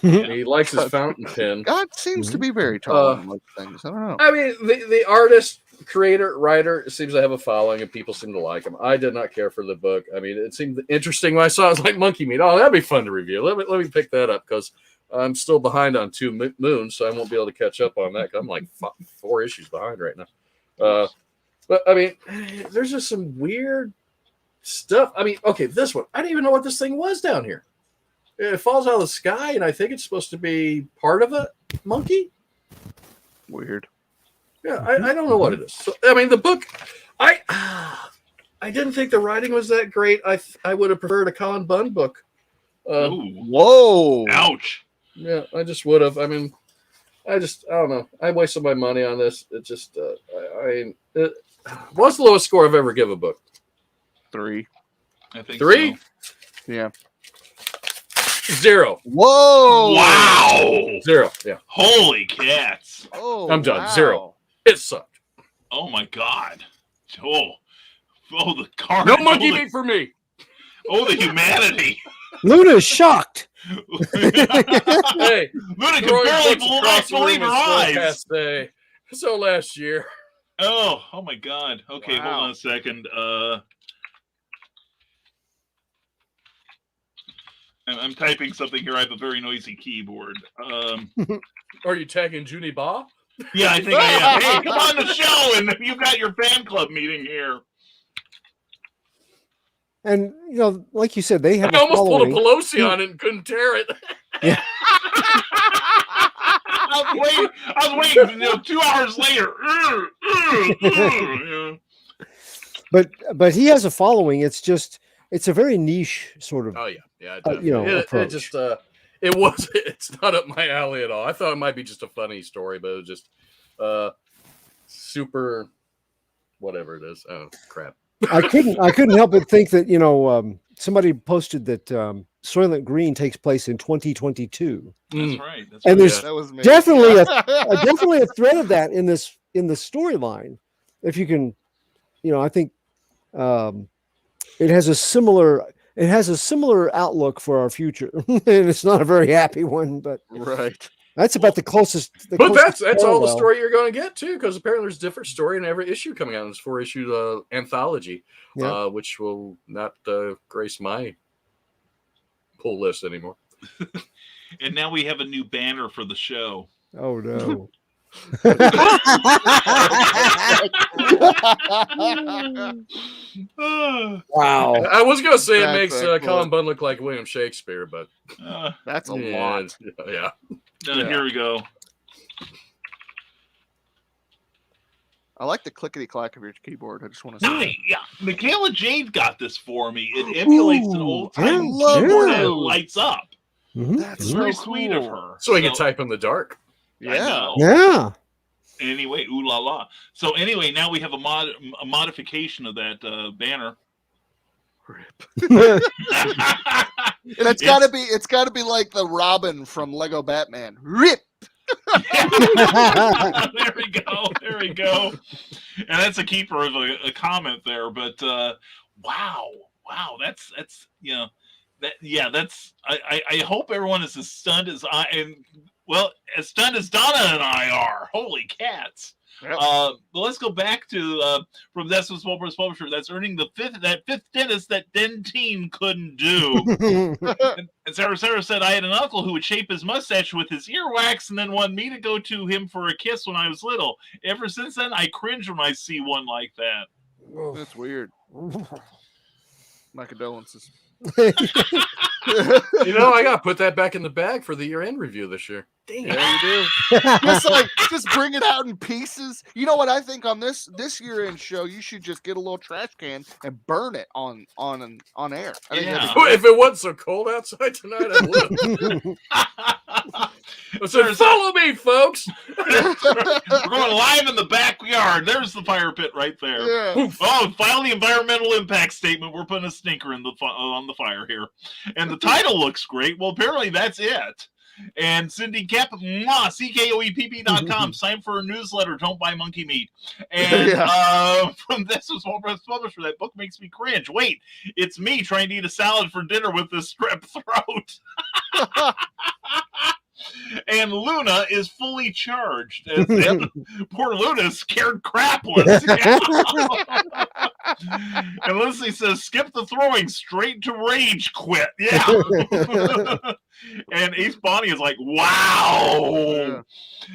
He likes his fountain pen. God seems to be very tall in most things. I don't know. I mean, the artist, creator, writer seems to have a following, and people seem to like him. I did not care for the book. I mean, it seemed interesting when I saw it. I was like Monkey Meat. Oh, that'd be fun to review. Let me pick that up because I'm still behind on 2 Moons, so I won't be able to catch up on that. I'm like 4 issues behind right now. But I mean, there's just some weird stuff. I mean, okay, this one. I didn't even know what this thing was down here. It falls out of the sky, and I think it's supposed to be part of a monkey. Weird. Yeah, I don't know what it is. So, I mean, the book, I didn't think the writing was that great. I would have preferred a Colin Bunn book. Whoa! Ouch! Yeah, I just would have. I mean, I don't know. I wasted my money on this. It just, what's the lowest score I've ever given a book? 3. I think 3? so. Yeah. 0. Whoa! Wow! 0. Yeah. Holy cats! Oh, I'm done. wow. 0. It sucked. Oh my God! Oh, the carnage! No monkey meat for me. Oh, the humanity! Luna is shocked. Hey, Luna can barely believe her eyes. So last year. Oh my God! Okay, Wow. hold on a second. I'm typing something here. I have a very noisy keyboard. Are you tagging Junie Ba? Yeah, I think I am. Hey, come on the show, and you've got your fan club meeting here. And like you said, they have I a almost pulled a following. Pelosi on it and couldn't tear it. Yeah. I was waiting 2 hours later. But he has a following. It's a very niche sort of. Oh yeah, approach. It's not up my alley at all. I thought it might be just a funny story, but it was just super whatever it is. Oh crap. I couldn't help but think that somebody posted that Soylent Green takes place in 2022. That's right. And there's That was me. definitely a thread of that in the storyline. If you can, I think it has a similar outlook for our future, and it's not a very happy one. But Right. that's about the closest. But that's all the parallel. story you're going to get too, because apparently there's a different story in every issue coming out in this 4-issue anthology, Yeah. which will not grace my pull list anymore. And now we have a new banner for the show. Oh no! Wow. I was gonna say it That's makes excellent. Colin Bunn look like William Shakespeare, but That's a yeah, lot. Yeah. Here we go. I like the clickety clack of your keyboard. I just want to say. Yeah, Michaela Jade got this for me. It emulates an old time yeah, keyboard yeah. and it lights up. Mhm. That's It's so very cool. sweet of her. So he can type in the dark. I Yeah. know. Yeah. Anyway, ooh la la. So anyway, now we have a modification of that banner. And it's gotta be like the Robin from Lego Batman. Rip. There we go. There we go. And that's a keeper of a comment there. But wow. That's that's I hope everyone is as stunned as as stunned as Donna and I are. Holy cats. Yep. But let's go back to from Decimus Small Publisher. That's earning the fifth dentist that Dentine couldn't do. And Sarah said, I had an uncle who would shape his mustache with his earwax and then wanted me to go to him for a kiss when I was little. Ever since then, I cringe when I see one like that. That's weird. My condolences. I gotta put that back in the bag for the year-end review this year. Dang. Yeah, you do. just bring it out in pieces. You know what I think on this year-end show? You should just get a little trash can and burn it on air. I think that'd be If it wasn't so cold outside tonight, I would. So follow me, folks. We're going live in the backyard. There's the fire pit right there. Yeah. Oh, file the environmental impact statement. We're putting a stinker in on the fire here. And the title looks great. Well, apparently that's it. And Cindy Cap, CKOEPP.com. Sign for a newsletter. Don't buy monkey meat. And from This Was Small Press Publisher, that book makes me cringe. Wait, it's me trying to eat a salad for dinner with this strep throat. And Luna is fully charged. And poor Luna is scared crapless. And Leslie says, skip the throwing, straight to rage quit. Yeah. And Ace Bonnie is like, wow. Yeah.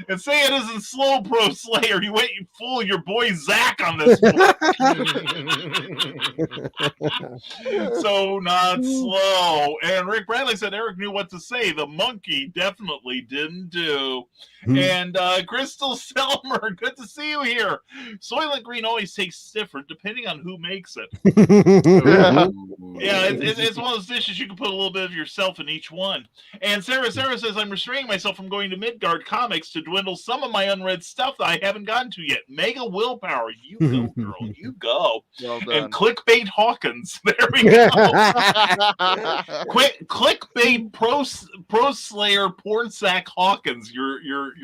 And say it isn't slow, Pro Slayer. You wait, you fool your boy Zach on this book. So not slow. And Rick Bradley said Eric knew what to say. The monkey definitely didn't do. And Crystal Selmer, good to see you here. Soylent Green always tastes different depending on who makes it. Yeah, it's one of those dishes you can put a little bit of yourself in each one. And Sarah says, I'm restraining myself from going to Midgard Comics to dwindle some of my unread stuff that I haven't gotten to yet. Mega willpower. You go, girl. You go. Well done. And clickbait Hawkins. There we go. Clickbait pro slayer porn sack Hawkins. Your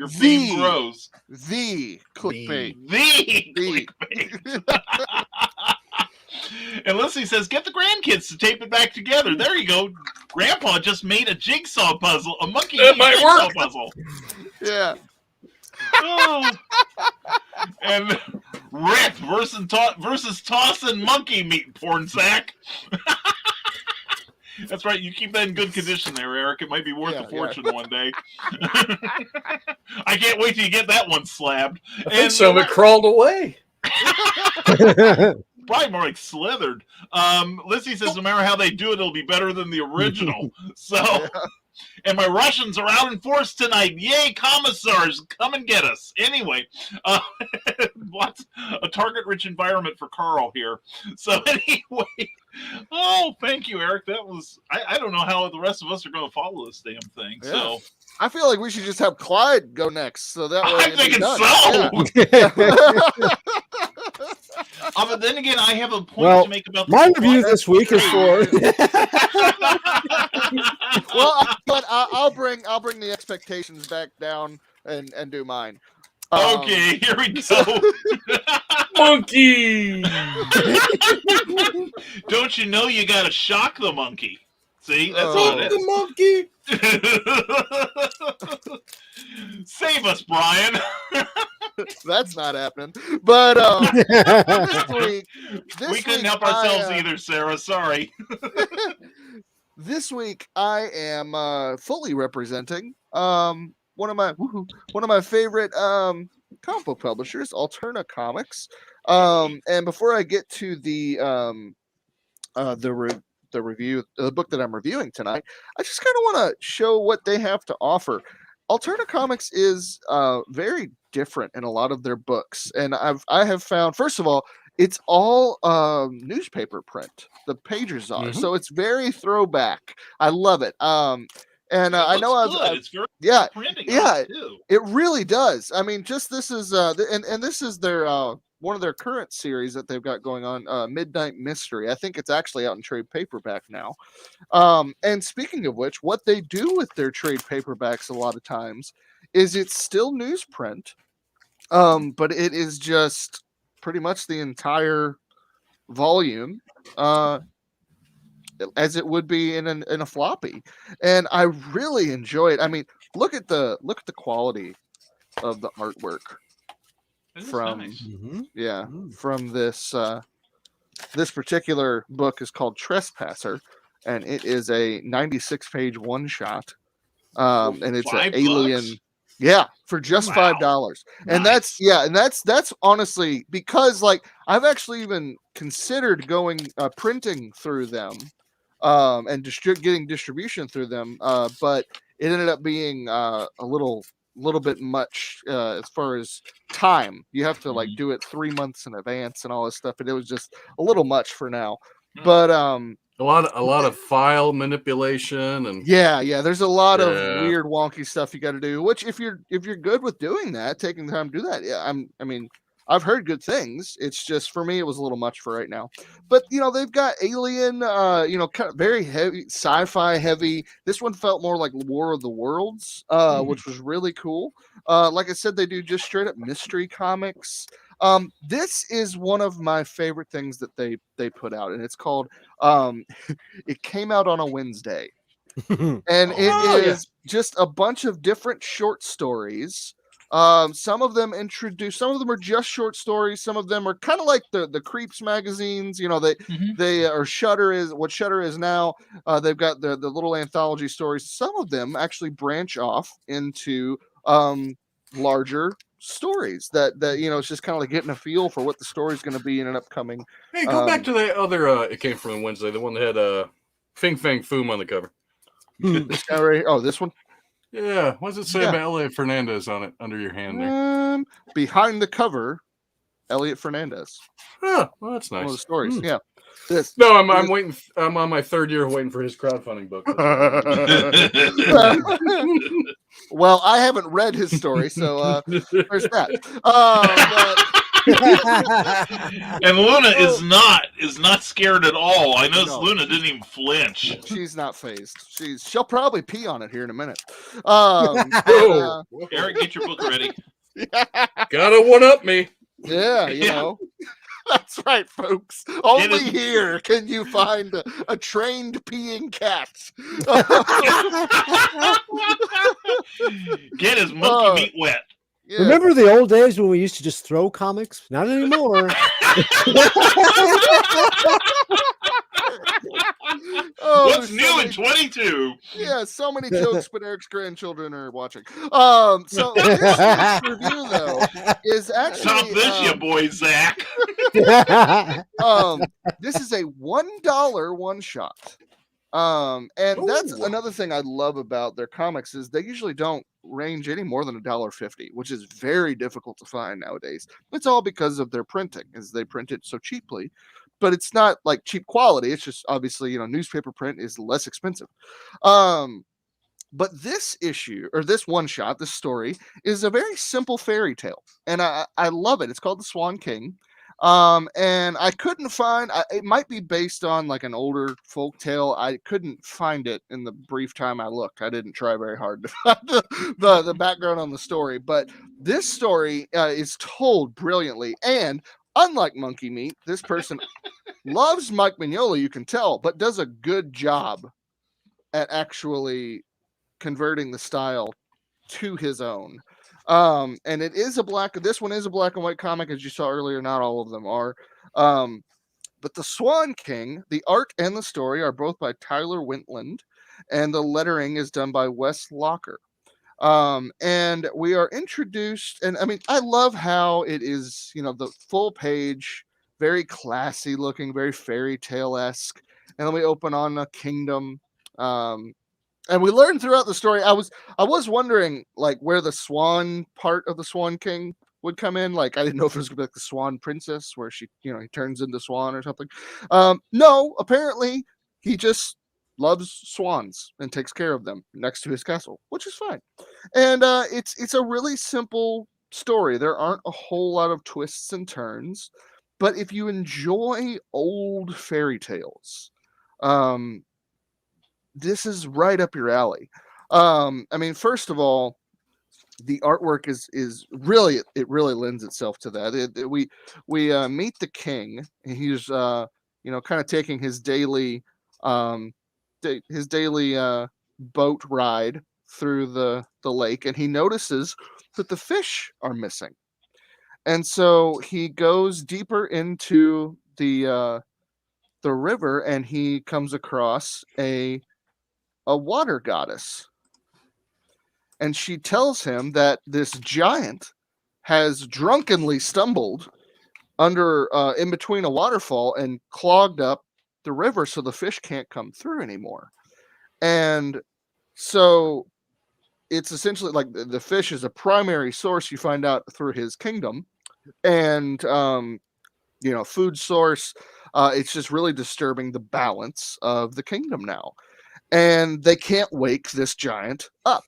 fame grows. The clickbait. The clickbait. And Leslie says, get the grandkids to tape it back together. There you go. Grandpa just made a jigsaw puzzle, a monkey jigsaw puzzle. Yeah. Oh. And Rick versus tossing monkey meat porn sack. That's right. You keep that in good condition there, Eric. It might be worth a fortune one day. I can't wait till you get that one slabbed. I think so. It crawled away. Probably more like slithered. Lizzie says no matter how they do it, it'll be better than the original. So, and my Russians are out in force tonight. Yay, commissars, come and get us. Anyway, a target-rich environment for Carl here. So anyway, oh, thank you, Eric. That was I don't know how the rest of us are going to follow this damn thing. Yeah. So. I feel like we should just have Clyde go next, so that way I'm thinking so. But then again, I have a point to make about my review this week is for. Well, but I'll bring the expectations back down and do mine. Okay, here we go. Monkey. Don't you know you got to shock the monkey? See, that's all it is. The monkey. Save us, Brian. That's not happening. But this week, we couldn't help ourselves either, Sarah. Sorry. This week I am fully representing one of my favorite comic book publishers, Alterna Comics. And before I get to the review, the book that I'm reviewing tonight, I just kind of want to show what they have to offer. Alterna Comics is very different in a lot of their books, and I have found, first of all, it's all newspaper print. The pages are, so it's very throwback. I love it. And I know it's very yeah, printing yeah, too. it really does. I mean, just this is and this is their one of their current series that they've got going on, Midnight Mystery. I think it's actually out in trade paperback now. And speaking of which, what they do with their trade paperbacks a lot of times is it's still newsprint, but it is just pretty much the entire volume, as it would be in a floppy, and I really enjoy it. I mean, look at the quality of the artwork from nice. from this this particular book is called Trespasser, and it is a 96-page one shot, and it's an alien. Yeah, for just $5. And Nice. that's honestly, because like I've actually even considered going printing through them, and getting distribution through them, but it ended up being a little bit much as far as time. You have to like do it 3 months in advance and all this stuff, and it was just a little much for now. But a lot of file manipulation and there's a lot of weird wonky stuff you got to do, which if you're good with doing that, taking the time to do that, I mean I've heard good things. It's just, for me, it was a little much for right now. But they've got alien, kind of very heavy, sci-fi heavy. This one felt more like War of the Worlds, which was really cool. Like I said, they do just straight up mystery comics. This is one of my favorite things that they put out, and it's called it came out on a Wednesday. And it is just a bunch of different short stories. Some of them are just short stories. Some of them are kind of like the Creeps magazines. They are Shudder is what Shudder is now. They've got the little anthology stories. Some of them actually branch off into larger stories that it's just kind of like getting a feel for what the story's going to be in an upcoming. Hey, go back to the other it came from Wednesday, the one that had Fing Fang Foom on the cover. This guy right here. Oh, this one. Yeah, what does it say about Elliot Fernandez on it under your hand there? Behind the cover, Elliot Fernandez. Oh, well, that's nice. One of the stories. Yeah. I'm waiting. I'm on my third year waiting for his crowdfunding book. Well, I haven't read his story, so there's that. And Luna is not scared at all. I noticed Luna didn't even flinch. She's not phased. She'll probably pee on it here in a minute. Eric, get your book ready. Gotta one up me. Yeah, That's right, folks. Only here can you find a trained peeing cat. Get his monkey meat wet. Yeah. Remember the old days when we used to just throw comics? Not anymore. What's new in 22? Yeah, so many jokes, but Eric's grandchildren are watching. So this week's review, though, is actually Stop this, you boy, Zach. This is a $1 one shot. And that's another thing I love about their comics is they usually don't range any more than $1.50, which is very difficult to find nowadays. It's all because of their printing, as they print it so cheaply. But it's not like cheap quality. It's just obviously, newspaper print is less expensive. But this issue, or this one shot, this story, is a very simple fairy tale. And I love it. It's called The Swan King. And I couldn't find, it might be based on like an older folk tale. I couldn't find it in the brief time I looked. I didn't try very hard to find the background on the story, but this story is told brilliantly. And unlike Monkey Meat, this person loves Mike Mignola, you can tell, but does a good job at actually converting the style to his own. And it is this one is a black and white comic, as you saw earlier. Not all of them are. But The Swan King, the art and the story are both by Tyler Wintland, and the lettering is done by Wes Locker. And we are introduced, and I mean, I love how it is, the full page, very classy looking, very fairy tale-esque. And then we open on a kingdom. And we learn throughout the story. I was wondering like where the swan part of the Swan King would come in. Like I didn't know if it was gonna be like the Swan Princess where she, he turns into swan or something. No, apparently he just loves swans and takes care of them next to his castle, which is fine. And it's a really simple story. There aren't a whole lot of twists and turns, but if you enjoy old fairy tales, um, this is right up your alley. I mean, first of all, the artwork is really, it really lends itself to that. We meet the king, and he's kind of taking his daily um, boat ride through the lake, and he notices that the fish are missing, and so he goes deeper into the river, and he comes across a water goddess, and she tells him that this giant has drunkenly stumbled under in between a waterfall and clogged up the river so the fish can't come through anymore. And so it's essentially like the fish is a primary source, you find out, through his kingdom. And food source, it's just really disturbing the balance of the kingdom now, and they can't wake this giant up.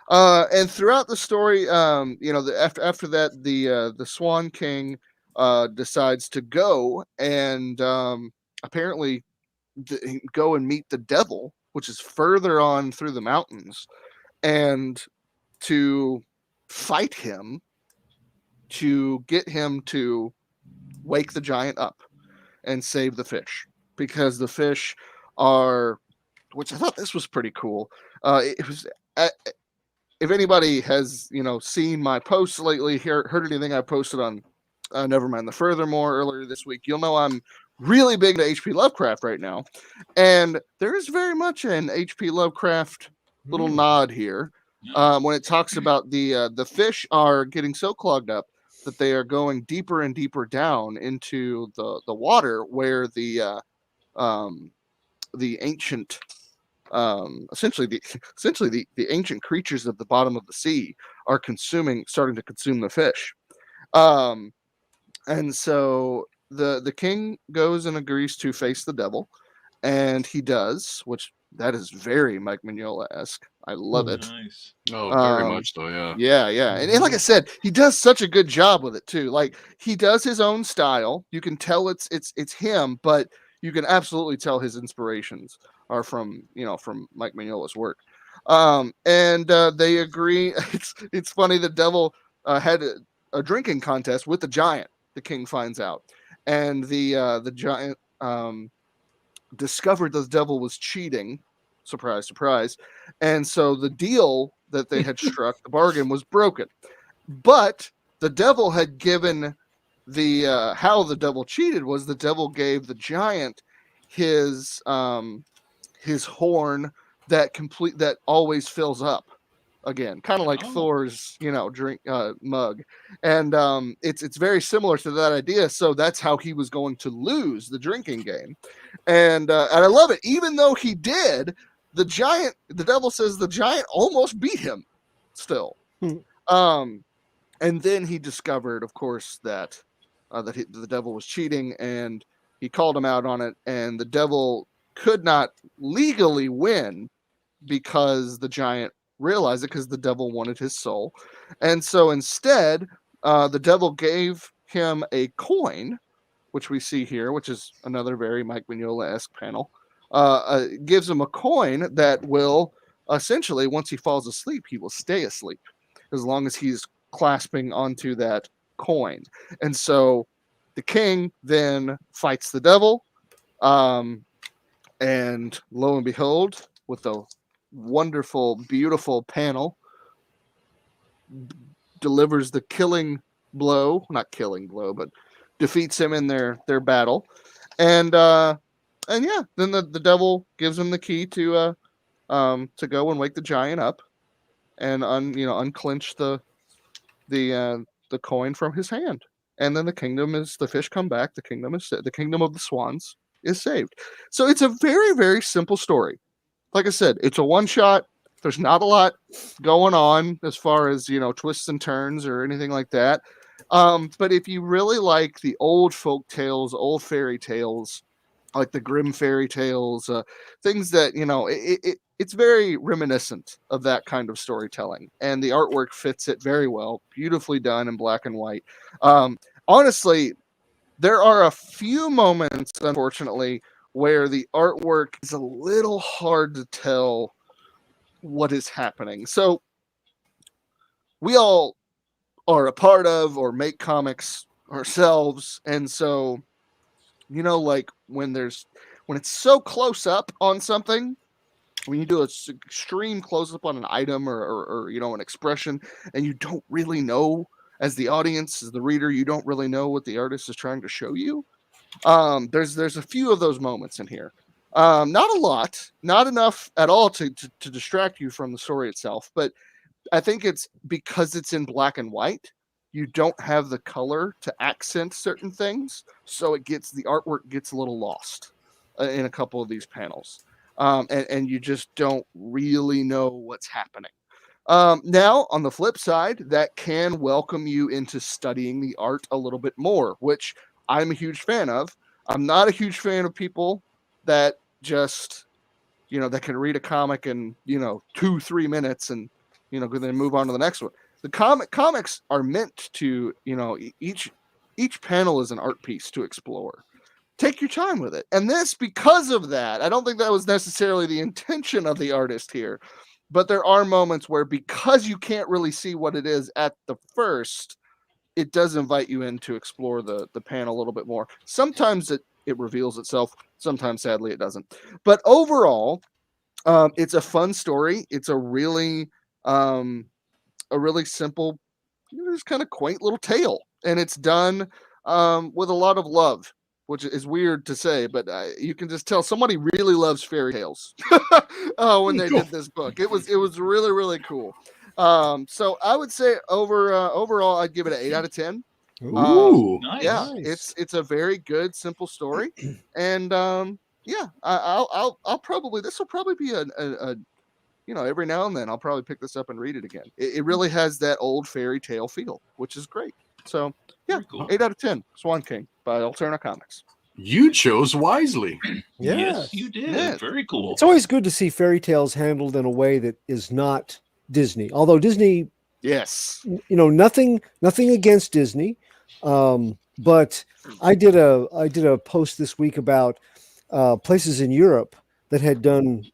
And throughout the story, after that, the Swan King decides to go and apparently go and meet the devil, which is further on through the mountains, and to fight him to get him to wake the giant up and save the fish, because the fish are, which I thought this was pretty cool. It was, if anybody has seen my posts lately, heard anything I posted on Nevermind the Furthermore earlier this week, you'll know I'm really big into H.P. Lovecraft right now, and there is very much an H.P. Lovecraft little nod here when it talks about the fish are getting so clogged up that they are going deeper and deeper down into the water, where the ancient essentially the ancient creatures at the bottom of the sea are starting to consume the fish. And so the king goes and agrees to face the devil, and he does, which that is very Mike Mignola-esque. I love it. Nice. Oh, very much so, yeah. Yeah. And like I said, he does such a good job with it too. Like he does his own style. You can tell it's him, but you can absolutely tell his inspirations are from Mike Mignola's work. And they agree. It's funny. The devil had a drinking contest with the giant. The king finds out, and the giant discovered the devil was cheating. Surprise, surprise. And so the deal that they had struck, the bargain, was broken. But the devil had given how the devil cheated was the devil gave the giant his horn that always fills up again, kind of like Thor's drink mug. And it's very similar to that idea. So that's how he was going to lose the drinking game. And I love it. Even though he did, the devil says the giant almost beat him still. And then he discovered, of course, that the devil was cheating, and he called him out on it, and the devil could not legally win because the giant realized it, because the devil wanted his soul. And so instead, the devil gave him a coin, which we see here, which is another very Mike Mignola-esque panel. Gives him a coin that will essentially, once he falls asleep, he will stay asleep as long as he's clasping onto that coin. And so the king then fights the devil, and lo and behold, with a wonderful, beautiful panel, delivers the killing blow, not killing blow, but defeats him in their battle. And yeah, then the devil gives him the key to go and wake the giant up. and unclench the coin from his hand, and then the fish come back. The kingdom of the swans is saved. So it's a very, very simple story. Like I said, it's a one shot. There's not a lot going on as far as twists and turns or anything like that. But if you really like the old folk tales, old fairy tales, like the Grimm fairy tales, things that it's very reminiscent of that kind of storytelling, and the artwork fits it very well. Beautifully done in black and white. Honestly, there are a few moments, unfortunately, where the artwork is a little hard to tell what is happening. So we all are a part of or make comics ourselves, and so like when it's so close up on something, when you do an extreme close up on an item or an expression, and you don't really know, as the audience, as the reader, you don't really know what the artist is trying to show you. There's a few of those moments in here. Not a lot, not enough at all to distract you from the story itself, but I think it's because it's in black and white. You don't have the color to accent certain things, so the artwork gets a little lost in a couple of these panels, and you just don't really know what's happening. Now, on the flip side, that can welcome you into studying the art a little bit more, which I'm a huge fan of. I'm not a huge fan of people that just, that can read a comic in, 2-3 minutes and, then move on to the next one. The comics are meant to, each panel is an art piece to explore. Take your time with it. And this, because of that, I don't think that was necessarily the intention of the artist here, but there are moments where, because you can't really see what it is at the first, it does invite you in to explore the panel a little bit more. Sometimes it reveals itself. Sometimes, sadly, it doesn't. But overall, it's a fun story. It's a really simple, just kind of quaint little tale, and it's done with a lot of love, which is weird to say, but you can just tell somebody really loves fairy tales when they did this book. It was really, really cool. So I would say overall, I'd give it an 8 out of 10. Ooh, Nice. Yeah, Nice. it's a very good, simple story, and I'll probably, this will probably be a every now and then I'll probably pick this up and read it again. It really has that old fairy tale feel, which is great. So yeah, Very cool. 8 out of 10. Swan King by Alterna Comics. you chose wisely. Yeah. Yes, you did. Yes. Very cool. It's always good to see fairy tales handled in a way that is not Disney. Although Disney, Yes. nothing against Disney, but I did a post this week about places in Europe that had done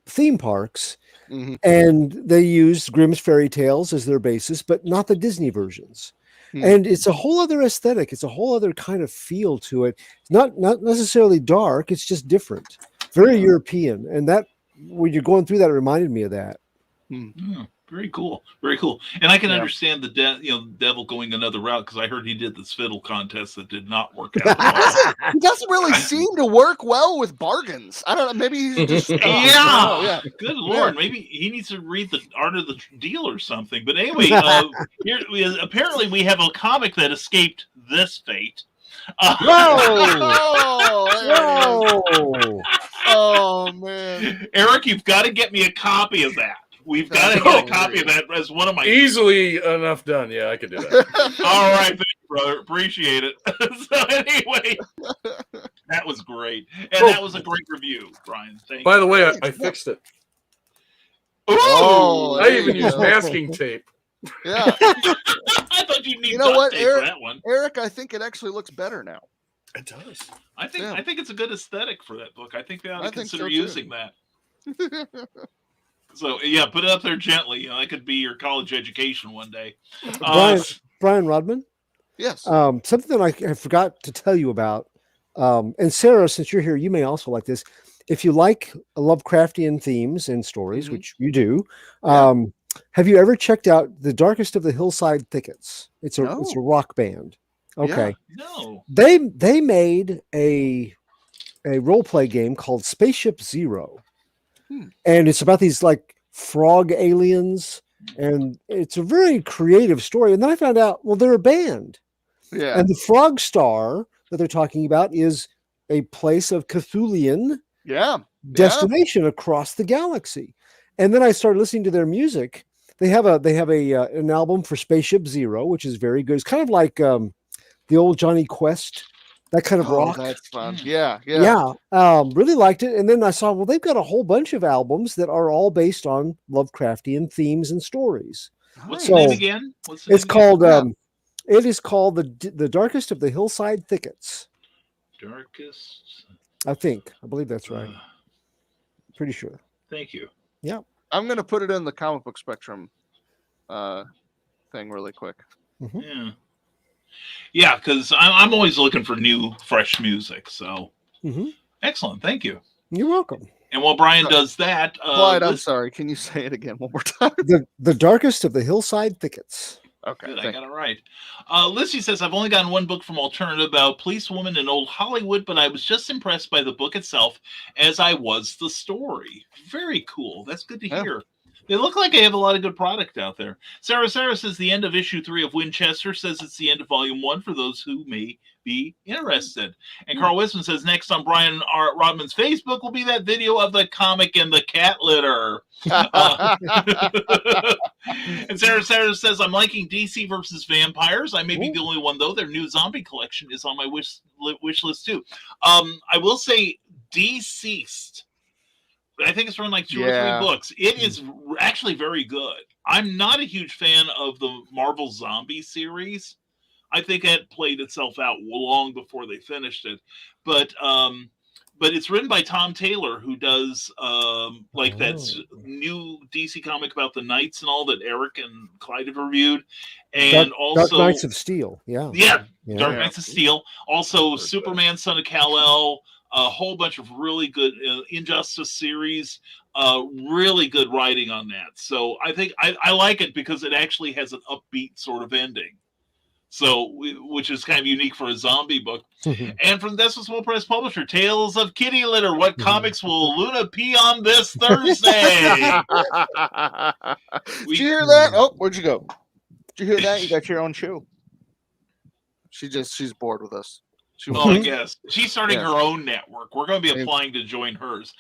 theme parks, Mhm. and they used Grimm's fairy tales as their basis, but not the Disney versions. And it's a whole other aesthetic. It's a whole other kind of feel to it. It's not necessarily dark. It's just different, very European. And that, when you're going through that, it reminded me of that. Yeah, very cool. Very cool. And I can Yeah. understand the devil going another route, because I heard he did the spittle contest that did not work out at all. He doesn't really seem to work well with bargains. I don't know. Maybe he's just Yeah. Good Lord. Maybe he needs to read the Art of the Deal or something. But anyway, apparently we have a comic that escaped this fate. Oh, Whoa! oh man. Eric, you've got to get me a copy of that. We've got to get a copy of that as one of my. Easily enough done. Yeah, I could do that. All right, thanks, brother. Appreciate it. So anyway, that was great, and that was a great review, Brian. Thank By you. the way, I fixed it. Ooh! Oh, I there even you used go. masking tape. Yeah. I thought you'd need You know duct what, tape Eric? for that one. Eric, I think it actually looks better now. It does. I think it's a good aesthetic for that book. I think they ought to I think consider so, too. using that. So yeah, put it up there gently. That could be your college education one day. Brian Rodman. Yes. Something that I forgot to tell you about, and Sarah, since you're here, you may also like this. If you like Lovecraftian themes and stories, which you do, have you ever checked out The Darkest of the Hillside Thickets? It's a rock band. Okay. Yeah. No. They made a role play game called Spaceship Zero. And it's about these like frog aliens, and it's a very creative story. And then I found out, well, they're a band. Yeah. And the Frog Star that they're talking about is a place of Cthulian destination across the galaxy. And then I started listening to their music. They have an album for Spaceship Zero, which is very good. It's kind of like the old Johnny Quest, that kind of rock. That's fun. Yeah. Really liked it. And then I saw, well, they've got a whole bunch of albums that are all based on Lovecraftian themes and stories. What's the name again? It's called it is called the Darkest of the Hillside Thickets. Darkest. I believe that's right. Pretty sure. Thank you. Yeah. I'm gonna put it in the comic book spectrum thing really quick. Mm-hmm. Yeah, because I'm always looking for new, fresh music. So excellent. Thank you. You're welcome. And while Brian does that, Clyde, I'm sorry. Can you say it again one more time? The Darkest of the Hillside Thickets. Okay, good, I got it right. Lizzie says, I've only gotten one book from Alternative about policewoman in old Hollywood, but I was just impressed by the book itself as I was the story. Very cool. That's good to hear. They look like they have a lot of good product out there. Sarah says the end of issue 3 of Winchester says it's the end of volume 1 for those who may be interested. And Carl Wisman says next on Brian Rodman's Facebook will be that video of the comic and the cat litter. And Sarah says, I'm liking DC versus Vampires. I may be the only one, though. Their new zombie collection is on my wish list, too. I will say Deceased. I think it's from like 2 or 3 books. It is actually very good. I'm not a huge fan of the Marvel Zombie series. I think that played itself out long before they finished it. But it's written by Tom Taylor, who does that new DC comic about the Knights and all that Eric and Clyde have reviewed. And Dark Knights of Steel. Dark Knights of Steel. Also Superman, Son of Kal-El. A whole bunch of really good Injustice series, really good writing on that. So I think I like it because it actually has an upbeat sort of ending. So, which is kind of unique for a zombie book. And from This Small Press Publisher, Tales of Kitty Litter. What comics will Luna pee on this Thursday? Did you hear that? Oh, where'd you go? Did you hear that? You got your own show. She's bored with us. I guess she's starting her own network. We're going to be applying to join hers.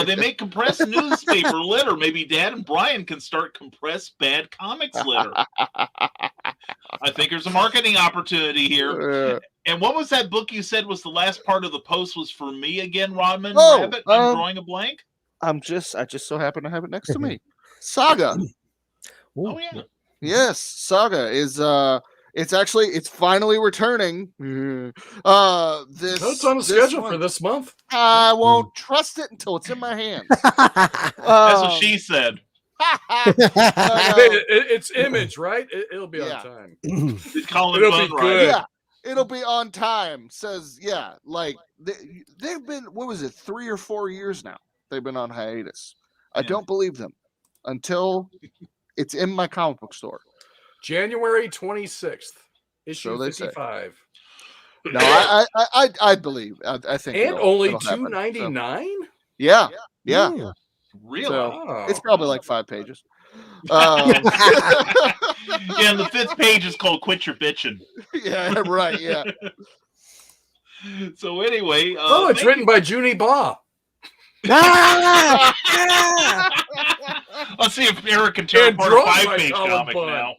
They make compressed newspaper litter. Maybe Dad and Brian can start compressed bad comics litter. I think there's a marketing opportunity here. And what was that book you said was the last part of the post was for me again, Rodman? Rabbit? I'm drawing a blank. I just so happen to have it next to me. Saga. Oh yeah. Yes, Saga is it's finally returning. It's on the schedule for this month. I won't trust it until it's in my hands. That's what she said. It's Image, right? It'll be on time. It'll be good. Yeah, it'll be on time. Says like they've been 3 or 4 years now. They've been on hiatus. I don't believe them until it's in my comic book store. January 26th, issue 55. No, I believe. I think. And only $2.99. Yeah. Really? So it's probably like 5 pages. And the 5th page is called "Quit Your Bitchin'." Yeah, right. Yeah. So anyway, it's written by Junie Baugh. Let's see if Eric can tear apart a 5-page comic now.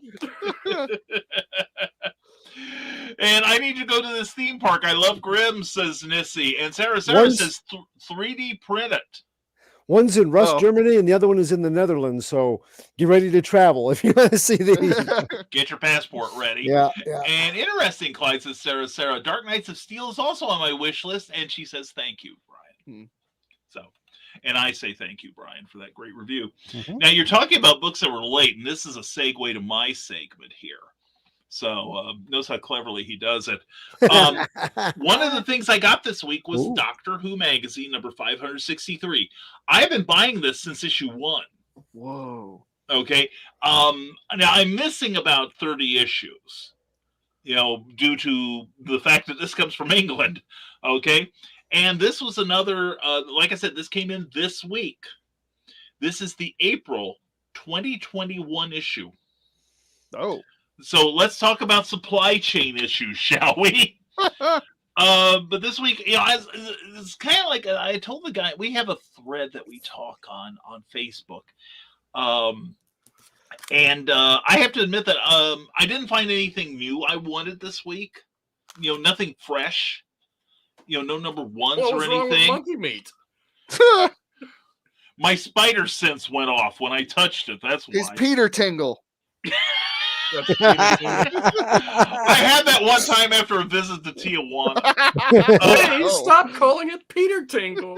And I need to go to this theme park. I love Grimm, says Nissy. And Sarah says 3D print it. One's in Rust, Germany, and the other one is in the Netherlands. So get ready to travel if you want to see these. Get your passport ready. Yeah. And interesting, Clyde, says Sarah. Dark Knights of Steel is also on my wish list. And she says, thank you, Brian. So, and I say thank you, Brian, for that great review. Now, you're talking about books that were late, and this is a segue to my segment here. So, knows how cleverly he does it. One of the things I got this week was Doctor Who magazine number 563. I've been buying this since issue 1. Whoa. Okay. Now I'm missing about 30 issues, due to the fact that this comes from England. Okay. And this was another, like I said, this came in this week. This is the April 2021 issue. Oh. So let's talk about supply chain issues, shall we? But this week, it's kind of like I told the guy, we have a thread that we talk on Facebook. And I have to admit that I didn't find anything new I wanted this week. Nothing fresh. No number ones What or was wrong with anything. monkey meat? My spider sense went off when I touched it. That's why. His Peter tingle. That's Peter Tingle. I had that one time after a visit to Tijuana. Hey, stop calling it Peter Tingle.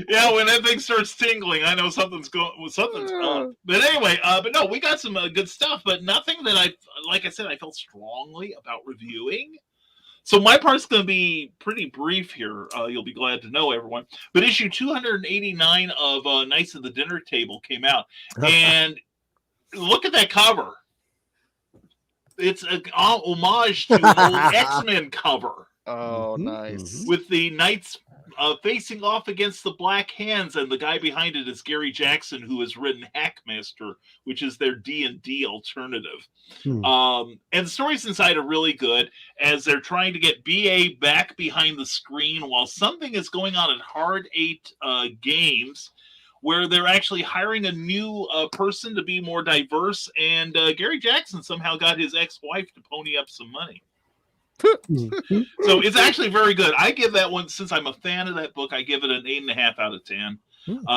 Yeah, when that thing starts tingling, I know something's up. But anyway, but no, we got some good stuff, but nothing that like I said, I felt strongly about reviewing. So my part's going to be pretty brief here. You'll be glad to know, everyone. But issue 289 of Knights of the Dinner Table came out. And look at that cover. It's an homage to an old X-Men cover. Oh, nice. With the Knights facing off against the Black Hands, and the guy behind it is Gary Jackson, who has written Hackmaster, which is their D&D alternative. And the stories inside are really good, as they're trying to get BA back behind the screen while something is going on at Hard 8 Games, where they're actually hiring a new person to be more diverse, and Gary Jackson somehow got his ex-wife to pony up some money. So it's actually very good. I give that one, since I'm a fan of that book, I give it an 8.5 out of 10.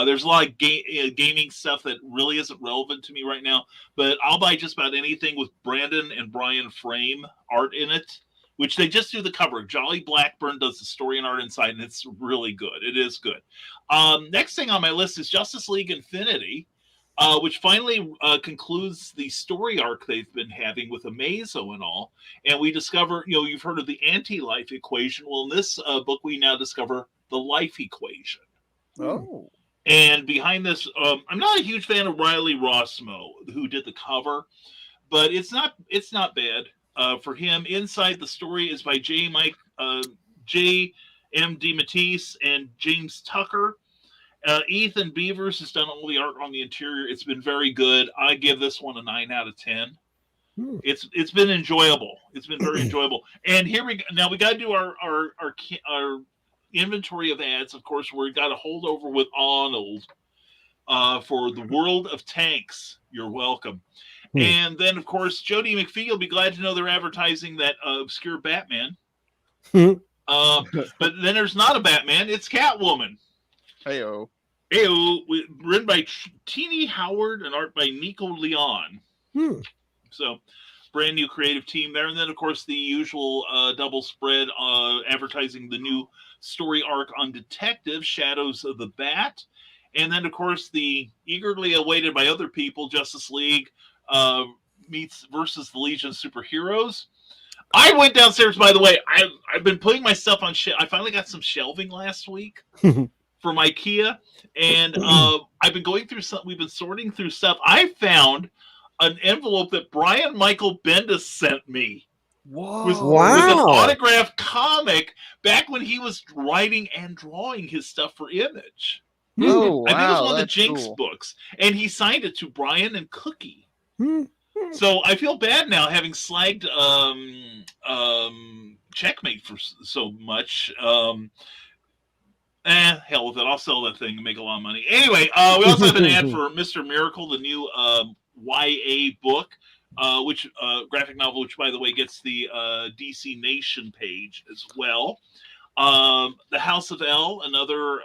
There's a lot of gaming stuff that really isn't relevant to me right now, but I'll buy just about anything with Brandon and Brian Frame art in it, which they just do the cover. Jolly Blackburn does the story and art inside, and it's really good. It is good. Next thing on my list is Justice League Infinity, which finally concludes the story arc they've been having with Amazo and all. And we discover, you've heard of the anti-life equation. Well, in this book, we now discover the life equation. Oh. And behind this, I'm not a huge fan of Riley Rossmo, who did the cover, but it's not bad for him. Inside the story is by J.M. DeMatteis and James Tucker. Ethan Beavers has done all the art on the interior. It's been very good. I give this one a 9 out of 10. It's been enjoyable. It's been very enjoyable. And here we go. Now we got to do our inventory of ads. Of course, we got a holdover with Arnold for the World of Tanks. You're welcome. And then, of course, Jody McPhee, you'll be glad to know they're advertising that obscure Batman. But then there's not a Batman. It's Catwoman. Heyo. Written by Teeny Howard and art by Nico Leon. So, brand new creative team there. And then, of course, the usual double spread advertising the new story arc on Detective, Shadows of the Bat. And then, of course, the eagerly awaited by other people, Justice League meets versus the Legion of Superheroes. I went downstairs, by the way. I've been putting my stuff on I finally got some shelving last week from IKEA. And I've been going through we've been sorting through stuff. I found an envelope that Brian Michael Bendis sent me. Whoa. With an autographed comic back when he was writing and drawing his stuff for Image. Oh, wow. I think it was one of the Jinx books. And he signed it to Brian and Cookie. So I feel bad now having slagged Checkmate for so much. Hell with it. I'll sell that thing and make a lot of money. Anyway, we also have an ad for Mr. Miracle, the new YA book, which graphic novel, which, by the way, gets the DC Nation page as well. The House of L, another.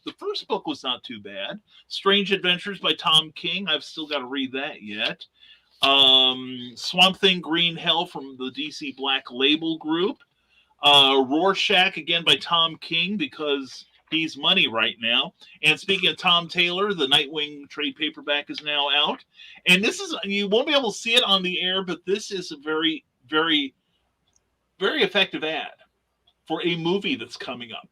The first book was not too bad. Strange Adventures by Tom King. I've still got to read that yet. Swamp Thing Green Hell from the DC Black Label Group. Rorschach, again by Tom King, because he's money right now. And speaking of Tom Taylor, the Nightwing trade paperback is now out. And this is, you won't be able to see it on the air, but this is a very, very, very effective ad for a movie that's coming up.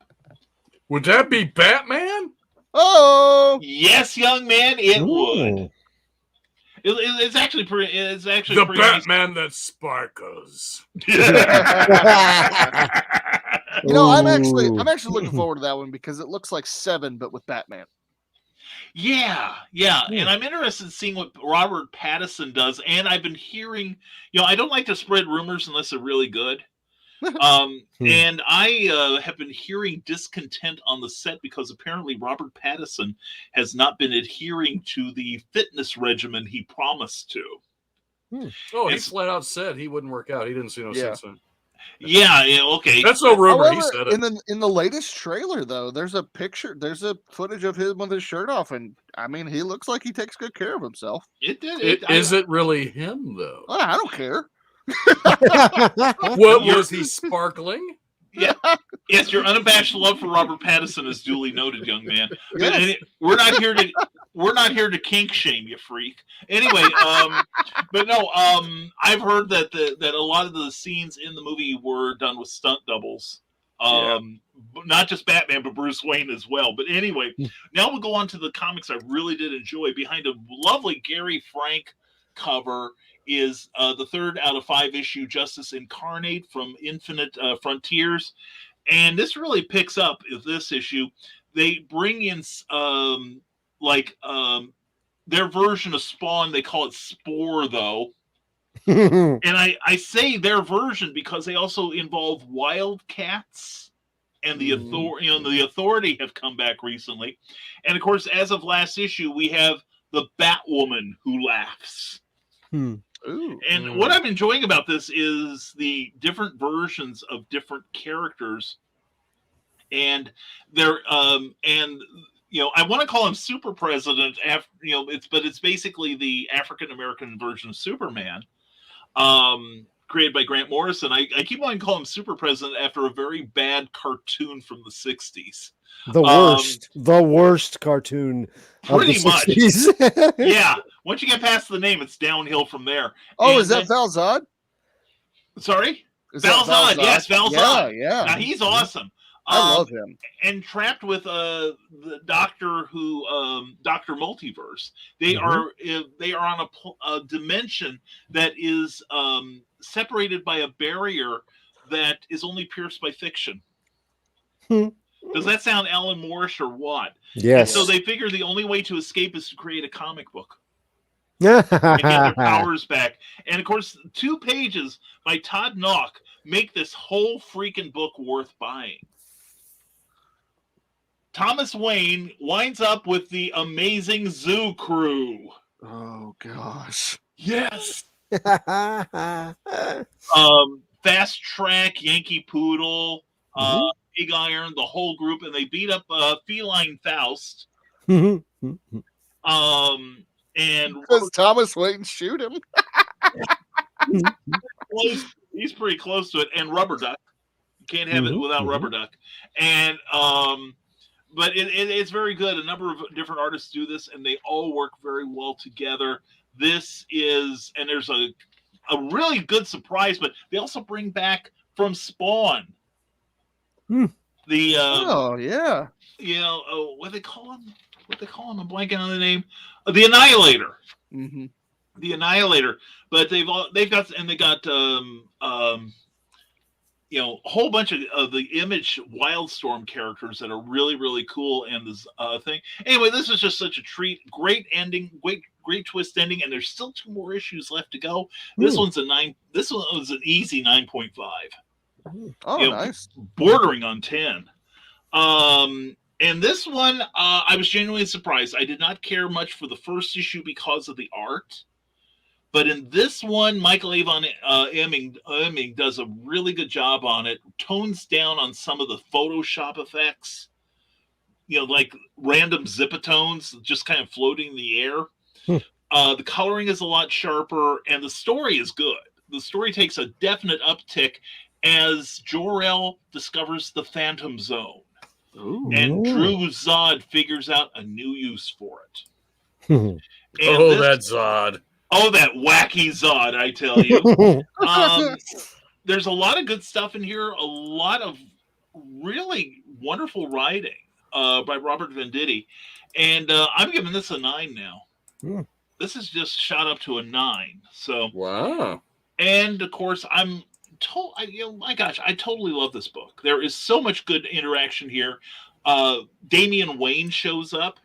Would that be Batman? Oh, yes, young man, it would. It's actually pretty. It's actually the pretty Batman that sparkles. You know, I'm actually Ooh. looking forward to that one because it looks like Seven, but with Batman. Yeah. And I'm interested in seeing what Robert Pattinson does. And I've been hearing, I don't like to spread rumors unless they're really good. And I have been hearing discontent on the set because apparently Robert Pattinson has not been adhering to the fitness regimen he promised to. Oh, he flat out said he wouldn't work out. He didn't see no sense in it. Yeah, okay. That's no rumor. However, He said it. in the latest trailer, though, there's a footage of him with his shirt off, and I mean, he looks like he takes good care of himself. Is it really him though? I don't care. What was he sparkling? Yeah. Yes, your unabashed love for Robert Pattinson is duly noted, young man. Yes. We're not here to kink shame you, freak. Anyway, but no, I've heard that that a lot of the scenes in the movie were done with stunt doubles. Not just Batman, but Bruce Wayne as well. But anyway, now we'll go on to the comics I really did enjoy. Behind a lovely Gary Frank cover is the 3rd out of 5 issue Justice Incarnate from Infinite Frontiers. And this really picks up this issue. They bring in their version of Spawn. They call it Spore, though. And I say their version because they also involve Wildcats and the authority. The Authority have come back recently, and of course, as of last issue, we have the Batwoman who laughs. And what I'm enjoying about this is the different versions of different characters, and they're I want to call him Super President after it's basically the African American version of Superman, created by Grant Morrison. I keep wanting to call him Super President after a very bad cartoon from the 60s. The worst cartoon pretty of the 60s. Yeah. Once you get past the name, it's downhill from there. Oh, is that Val Zod? Sorry? Is Val that Zod. Yes, Val Zod. Yeah. Now, he's awesome. I love him. And trapped with the Doctor Doctor Multiverse. They are on a dimension that is separated by a barrier that is only pierced by fiction. Does that sound Alan Moore-ish or what? Yes. And so they figure the only way to escape is to create a comic book. And get their powers back. And of course, 2 pages by Todd Nauck make this whole freaking book worth buying. Thomas Wayne winds up with the Amazing Zoo Crew. Oh gosh. Yes. Fast Track, Yankee Poodle, Big Iron, the whole group, and they beat up Feline Faust. And does Thomas Wayne shoot him? He's pretty close to it. And Rubber Duck. You can't have it without Rubber Duck. And but it's very good. A number of different artists do this, and they all work very well together. This is, and there's a really good surprise, but they also bring back from Spawn. The what they call him? I'm blanking on the name. The Annihilator. The Annihilator. But they got a whole bunch of the Image Wildstorm characters that are really, really cool. And this thing. Anyway, this is just such a treat. Great ending. Great twist ending. And there's still 2 more issues left to go. This one's a 9. This one was an easy 9.5. Oh, nice. Bordering on 10. And this one, I was genuinely surprised. I did not care much for the first issue because of the art. But in this one, Michael Avon Emming does a really good job on it. Tones down on some of the Photoshop effects. Like random zipatones just kind of floating in the air. The coloring is a lot sharper, and the story is good. The story takes a definite uptick as Jor-El discovers the Phantom Zone. And Drew Zod figures out a new use for it. That Zod. Oh, that wacky Zod, I tell you. There's a lot of good stuff in here. A lot of really wonderful writing by Robert Venditti. And I'm giving this a 9 now. This is just shot up to a 9. So wow. And, of course, I'm my gosh, I totally love this book. There is so much good interaction here. Damian Wayne shows up,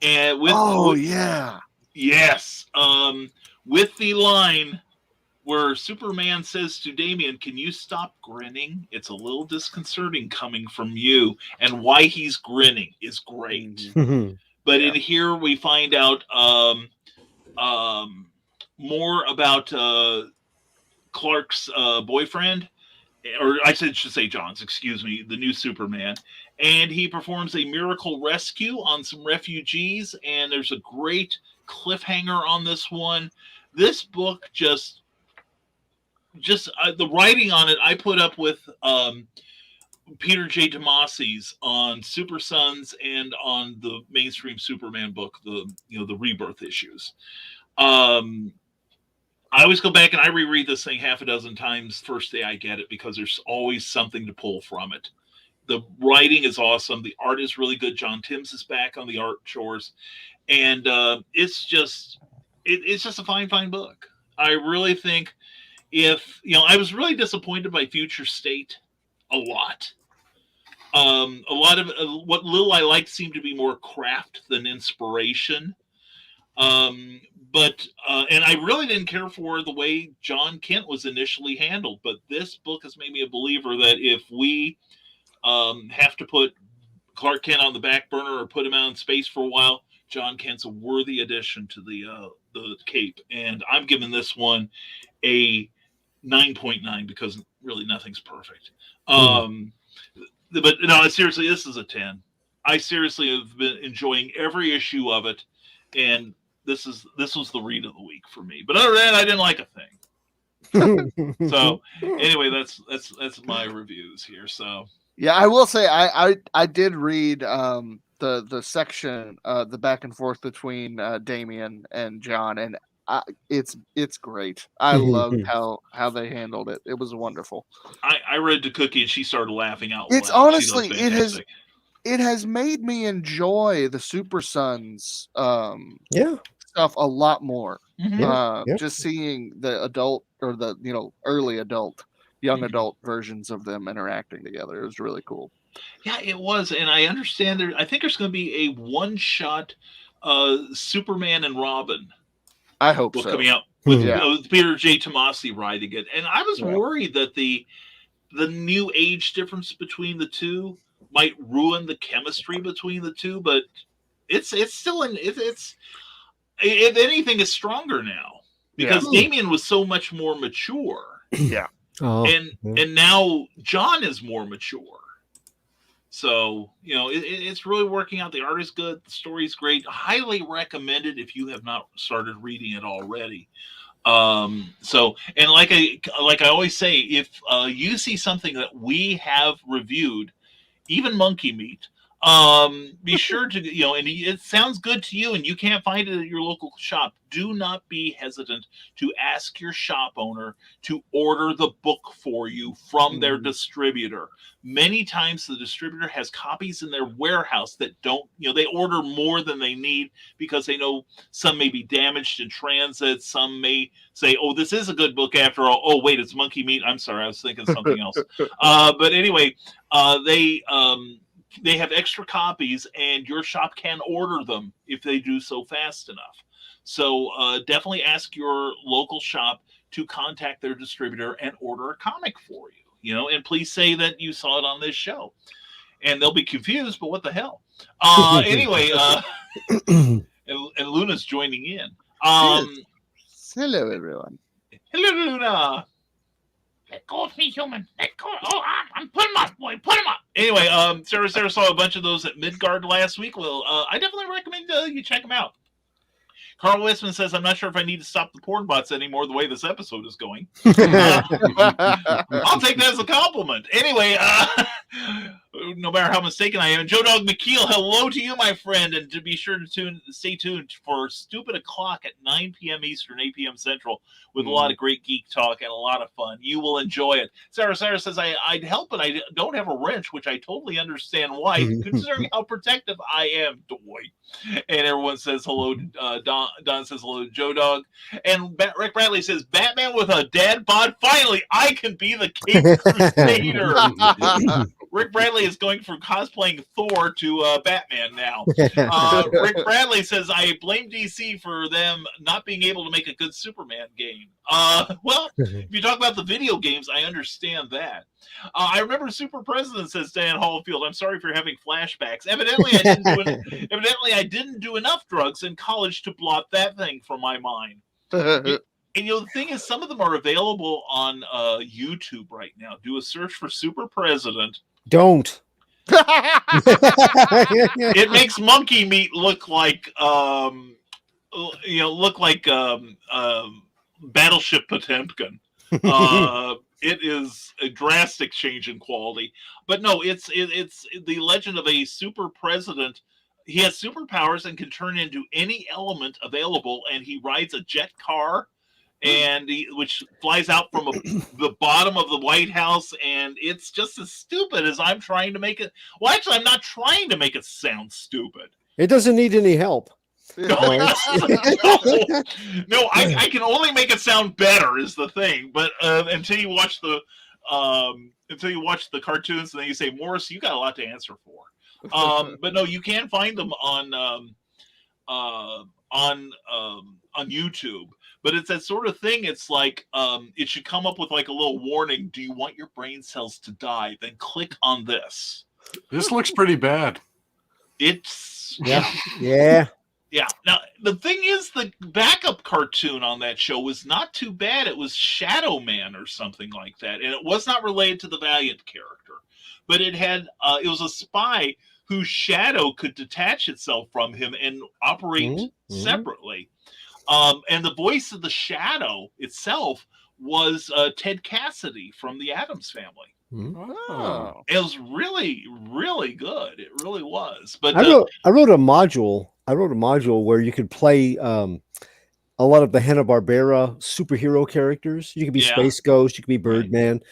and yeah, yes, with the line where Superman says to Damian, "Can you stop grinning? It's a little disconcerting coming from you." And why he's grinning is great. But in here we find out more about Clark's boyfriend, or I should say John's, excuse me, the new Superman. And he performs a miracle rescue on some refugees, and there's a great cliffhanger on this one. This book just the writing on it, I put up with Peter J. Tomasi's on Super Sons and on the mainstream Superman book, the Rebirth issues. I always go back and I reread this thing half a dozen times first day I get it, because there's always something to pull from it. The writing is awesome. The art is really good. John Timms is back on the art chores, and it's just a fine book. I really think I was really disappointed by Future State a lot. A lot of what little I liked seemed to be more craft than inspiration. But I really didn't care for the way John Kent was initially handled. But this book has made me a believer that if we have to put Clark Kent on the back burner or put him out in space for a while, John Kent's a worthy addition to the Cape. And I'm giving this one a 9.9 because really nothing's perfect. But no, seriously, this is a 10. I seriously have been enjoying every issue of it, and this was the read of the week for me. But other than that, I didn't like a thing. So anyway, that's my reviews here. So yeah, I will say I did read the section, the back and forth between Damian and John, and it's great. I loved how they handled it. It was wonderful. I read to Cookie and she started laughing out loud. It's honestly it has made me enjoy the Super Sons stuff a lot more. Just seeing the adult or the early adult, young adult versions of them interacting together. It was really cool. Yeah, it was, and I understand I think there's going to be a one-shot Superman and Robin. I hope so. Coming out with Peter J. Tomasi writing it, and I was worried that the new age difference between the two might ruin the chemistry between the two, but it's still it's if anything is stronger now because Damian was so much more mature. And now John is more mature. So, it's really working out. The art is good. The story's great. Highly recommended if you have not started reading it already. And like I always say, if you see something that we have reviewed, even Monkey Meat, be sure to, and it sounds good to you and you can't find it at your local shop, do not be hesitant to ask your shop owner to order the book for you from their distributor. Many times the distributor has copies in their warehouse that don't, they order more than they need because they know some may be damaged in transit. Some may say, oh, this is a good book after all. Oh, wait, it's Monkey Meat. I'm sorry, I was thinking something else. But anyway, they have extra copies and your shop can order them if they do so fast enough. So definitely ask your local shop to contact their distributor and order a comic for you, and please say that you saw it on this show. And they'll be confused, but what the hell? Anyway, and Luna's joining in. Hello, everyone. Hello, Luna. Let go of me, human. Let go. Oh, I'm put him up, boy. Put him up. Anyway, Sarah saw a bunch of those at Midgard last week. Well, I definitely recommend you check them out. Carl Westman says, I'm not sure if I need to stop the porn bots anymore the way this episode is going. I'll take that as a compliment. Anyway, no matter how mistaken I am. And Joe Dog McKeel, hello to you, my friend, and to be sure to stay tuned for Stupid O'Clock at 9 p.m. Eastern, 8 p.m. Central, with a lot of great geek talk and a lot of fun. You will enjoy it. Sarah says, I'd help, but I don't have a wrench, which I totally understand why, considering how protective I am, boy. And everyone says hello. Don says hello to Joe Dog. And Rick Bradley says, Batman with a dad bod? Finally, I can be the Cape Crusader. Rick Bradley is going from cosplaying Thor to Batman now. Rick Bradley says, I blame DC for them not being able to make a good Superman game. Well, if you talk about the video games, I understand that. I remember Super President, says Dan Hallfield. I'm sorry for having flashbacks. Evidently, I didn't do enough drugs in college to blot that thing from my mind. And the thing is, some of them are available on YouTube right now. Do a search for Super President. Don't. It makes monkey meat look like Battleship Potemkin. It is a drastic change in quality, but no, it's the legend of a super president. He has superpowers and can turn into any element available, and he rides a jet car, and which flies out from the bottom of the White House, and it's just as stupid as I'm trying to make it. Well, actually, I'm not trying to make it sound stupid. It doesn't need any help. No, I can only make it sound better is the thing. But until you watch the cartoons, and then you say, Morris, you got a lot to answer for. But no, you can find them on YouTube. But it's that sort of thing. It's like it should come up with like a little warning. Do you want your brain cells to die? Then click on this. This looks pretty bad. It's yeah. Yeah. Now, the thing is, the backup cartoon on that show was not too bad. It was Shadow Man or something like that. And it was not related to the Valiant character. But it had, it was a spy whose shadow could detach itself from him and operate separately. And the voice of the shadow itself was Ted Cassidy from the Addams Family. Oh. It was really, really good. It really was. But I wrote a module. Where you could play a lot of the Hanna-Barbera superhero characters. You could be Space Ghost. You could be Birdman.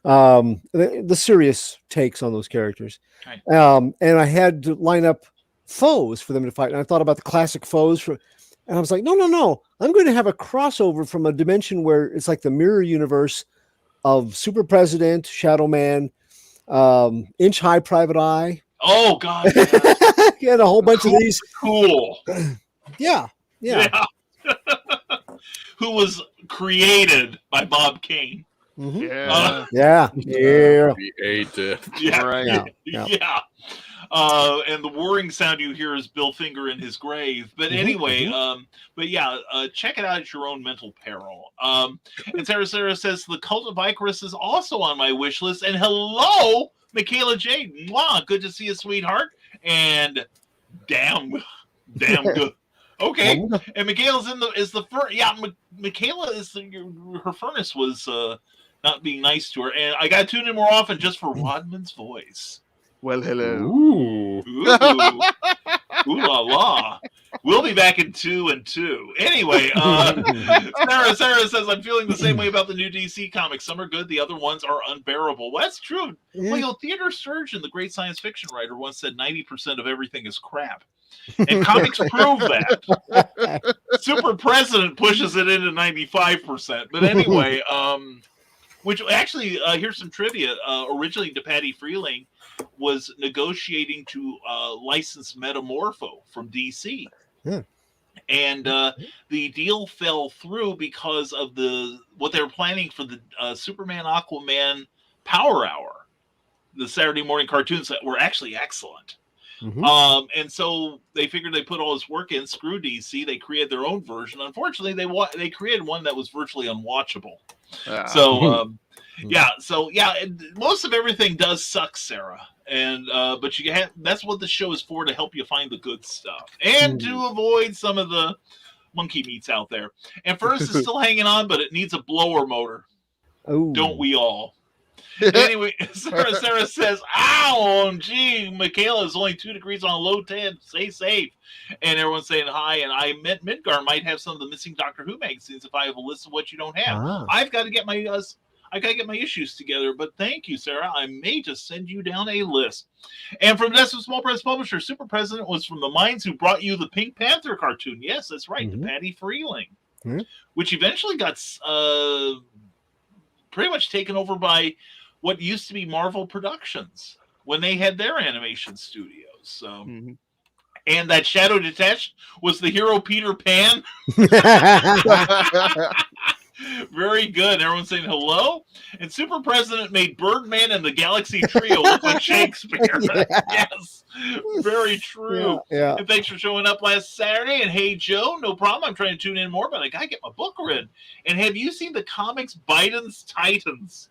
Right. The serious takes on those characters. Right. And I had to line up foes for them to fight. And I thought about the classic foes and I was like, no. I'm going to have a crossover from a dimension where it's like the mirror universe of Super President, Shadow Man, Inch High Private Eye. Oh God! He had a whole bunch of these. Cool. Yeah. Who was created by Bob Kane? Mm-hmm. Yeah. Created. Yeah. Right. Yeah. And the whirring sound you hear is Bill Finger in his grave. But anyway, check it out at your own mental peril. And Sarah says the Cult of Icarus is also on my wish list. And hello, Michaela J. Mwah, good to see you, sweetheart. And damn good. Okay. And Michaela's is the first. Yeah, Michaela is her furnace was not being nice to her, and I got to tune in more often just for Rodman's voice. Well, hello. Ooh la la. We'll be back in 2 and 2. Anyway, Sarah says, I'm feeling the same way about the new DC comics. Some are good, the other ones are unbearable. Well, that's true. Well, Theodore Sturgeon, the great science fiction writer, once said 90% of everything is crap. And comics prove that. Super President pushes it into 95%. But anyway, which actually, here's some trivia. Originally, DePatie Freeling was negotiating to license Metamorpho from DC. Yeah. And the deal fell through because of what they were planning for the Superman Aquaman Power Hour, the Saturday morning cartoons that were actually excellent. Mm-hmm. And so they figured they put all this work in, screw DC, they created their own version. Unfortunately, they created one that was virtually unwatchable. Most of everything does suck, Sarah. And but that's what the show is for, to help you find the good stuff and to avoid some of the monkey meats out there. And Furnace is still hanging on, but it needs a blower motor. Don't we all? Anyway, Sarah says, "Ow, gee, Michaela is only 2 degrees on a low 10. Stay safe." And everyone's saying hi. And I meant Midgar might have some of the missing Doctor Who magazines if I have a list of what you don't have. I've got to get my issues together. But thank you, Sarah. I may just send you down a list. And from Desperate Small Press Publisher, Super President was from the minds who brought you the Pink Panther cartoon. Yes, that's right, the Patty Freeling, which eventually got pretty much taken over by what used to be Marvel Productions when they had their animation studios. So, and that Shadow Detached was the hero Peter Pan. Very good. Everyone's saying hello. And Super President made Birdman and the Galaxy Trio look like Shakespeare. Yes, very true. Yeah. And thanks for showing up last Saturday. And hey, Joe, no problem. I'm trying to tune in more, but I gotta get my book read. And have you seen the comics Biden's Titans?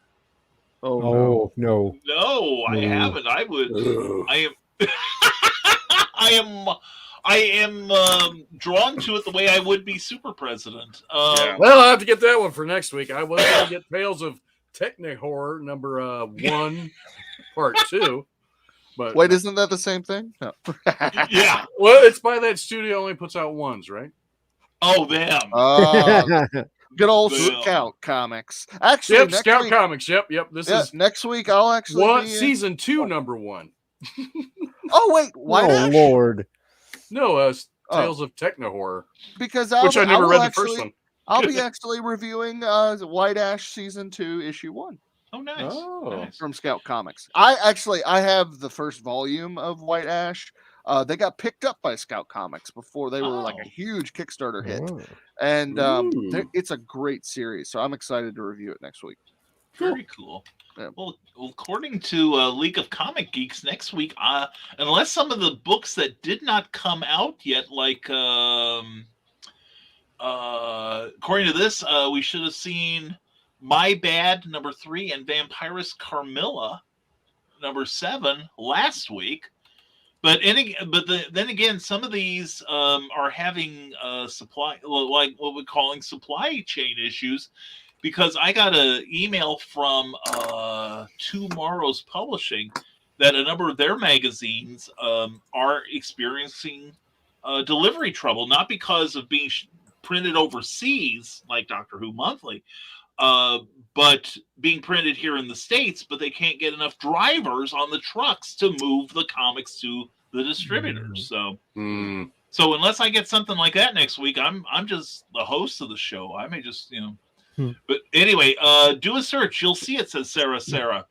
Oh no. No, I haven't. I would. I am. I am drawn to it the way I would be Super President. Well, I'll have to get that one for next week. I was going to get Tales of Technic Horror number 1, part 2. But wait, isn't that the same thing? No. Yeah. Well, it's by that studio only puts out ones, right? Oh, them. Good old Scout Comics. Actually, yep, Scout week, Comics. Yep. This is next week. I'll actually season 2, number 1. Oh wait, why? Oh Lord. No, Tales of Techno Horror. Because which I never read the first one. I'll be actually reviewing White Ash season 2, issue 1. Oh, nice. From Scout Comics. I have the first volume of White Ash. They got picked up by Scout Comics before they were like a huge Kickstarter hit, and it's a great series. So I'm excited to review it next week. Very cool. Yeah. Well, according to League of Comic Geeks, next week, unless some of the books that did not come out yet, like according to this, we should have seen My Bad number 3 and Vampirus Carmilla number 7 last week. But then again, some of these are having supply, like what we're calling supply chain issues. Because I got an email from Tomorrow's Publishing that a number of their magazines are experiencing delivery trouble, not because of being printed overseas like Doctor Who Monthly, but being printed here in the States, but they can't get enough drivers on the trucks to move the comics to the distributors. So unless I get something like that next week, I'm just the host of the show. I may just, But anyway, do a search. You'll see it, says Sarah.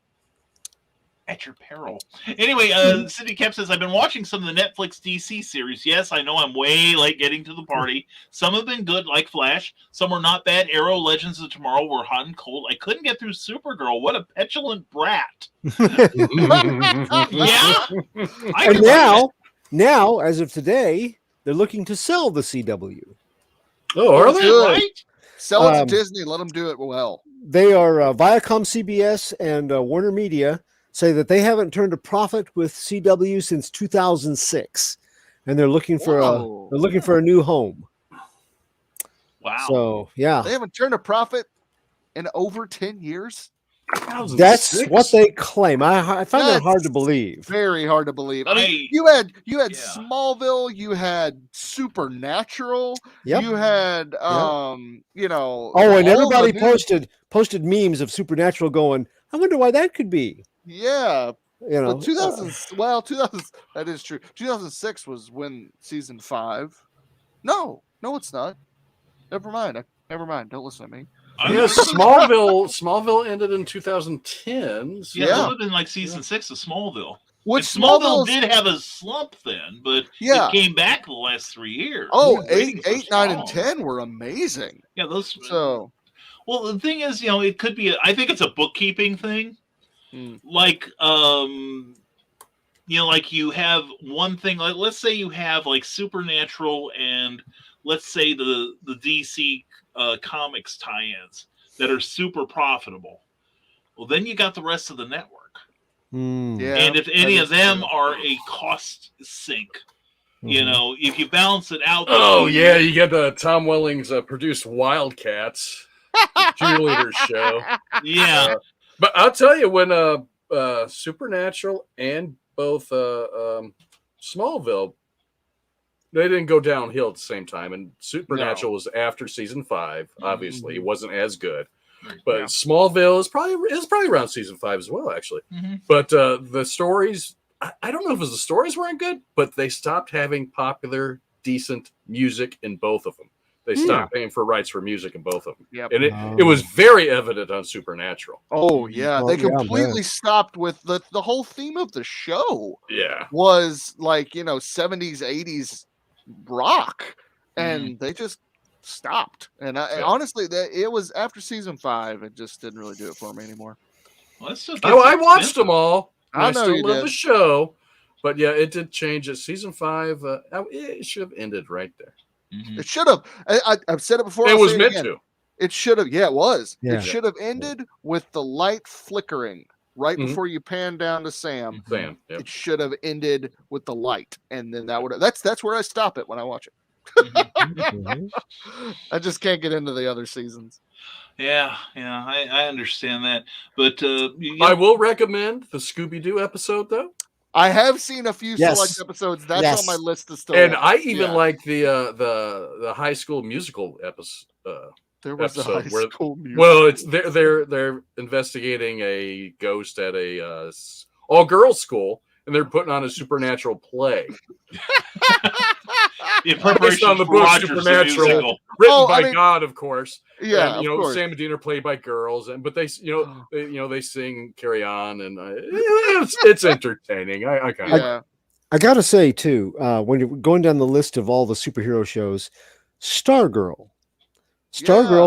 At your peril. Anyway, Cindy Kemp says, I've been watching some of the Netflix DC series. Yes, I know I'm way late getting to the party. Some have been good, like Flash. Some were not bad. Arrow, Legends of Tomorrow were hot and cold. I couldn't get through Supergirl. What a petulant brat. Yeah. And now, as of today, they're looking to sell the CW. Oh, are they? Right? Sell it to Disney. Let them do it well. They are Viacom, CBS, and Warner Media say that they haven't turned a profit with CW since 2006, and they're looking for a new home. Wow! So yeah, they haven't turned a profit in over 10 years. That's what they claim. I find that hard to believe. Very hard to believe. I mean, you had Smallville, you had Supernatural, you had and everybody posted memes of Supernatural going, I wonder why that could be. Yeah. But 2000 that is true. 2006 was when season 5. No, it's not. Never mind. Don't listen to me. Smallville ended in 2010. So yeah, it would have been like season 6 of Smallville. Which Smallville did have a slump then, but it came back the last 3 years. Oh, 8, 9, and 10 were amazing. Yeah, those. So, well, the thing is, it could be. I think it's a bookkeeping thing. Like, like you have one thing. Like, let's say you have like Supernatural and let's say the DC. Comics tie-ins that are super profitable. Well, then you got the rest of the network. And if any of them are a cost sink, if you balance it out. Oh, yeah, you get the Tom Welling's produced Wildcats cheerleader show. Yeah. But I'll tell you, when Supernatural and both Smallville, they didn't go downhill at the same time. And Supernatural was after season 5. Obviously, it wasn't as good. But Smallville is probably around season 5 as well, actually. But the stories, I don't know if it was the stories weren't good, but they stopped having popular, decent music in both of them. They stopped paying for rights for music in both of them. And it was very evident on Supernatural. Oh, yeah. Oh, They yeah, completely stopped with the whole theme of the show. Yeah. Was like, 70s, 80s rock. And they just stopped. And honestly, it was after season 5, it just didn't really do it for me anymore. Well, I watched them all. I know still you love did. the show. But yeah, it did change it. Season 5, it should have ended right there. It should have. I've said it before. It I'll was say meant again. to. It should have. Yeah, it was. Yeah. It should have ended with the light flickering right before you pan down to Sam. Sam. Yep. It should have ended with the light, and then that would. That's where I stop it when I watch it. I just can't get into the other seasons. Yeah, I understand that, but I will recommend the Scooby-Doo episode, though. I have seen a few Yes. select episodes. That's Yes. on my list to still. And watch. I even like the High School Musical episode. There was a episode high where- school musical. Well, it's they're investigating a ghost at a all girls school, and they're putting on a supernatural play. in preparation on the for book Rogers the Supernatural. musical. Written by God, of course. Yeah, and, of course. Sam and Dean are played by girls, but they they sing "Carry On," and it's entertaining. I kind of. Yeah. I gotta say too, when you're going down the list of all the superhero shows, Stargirl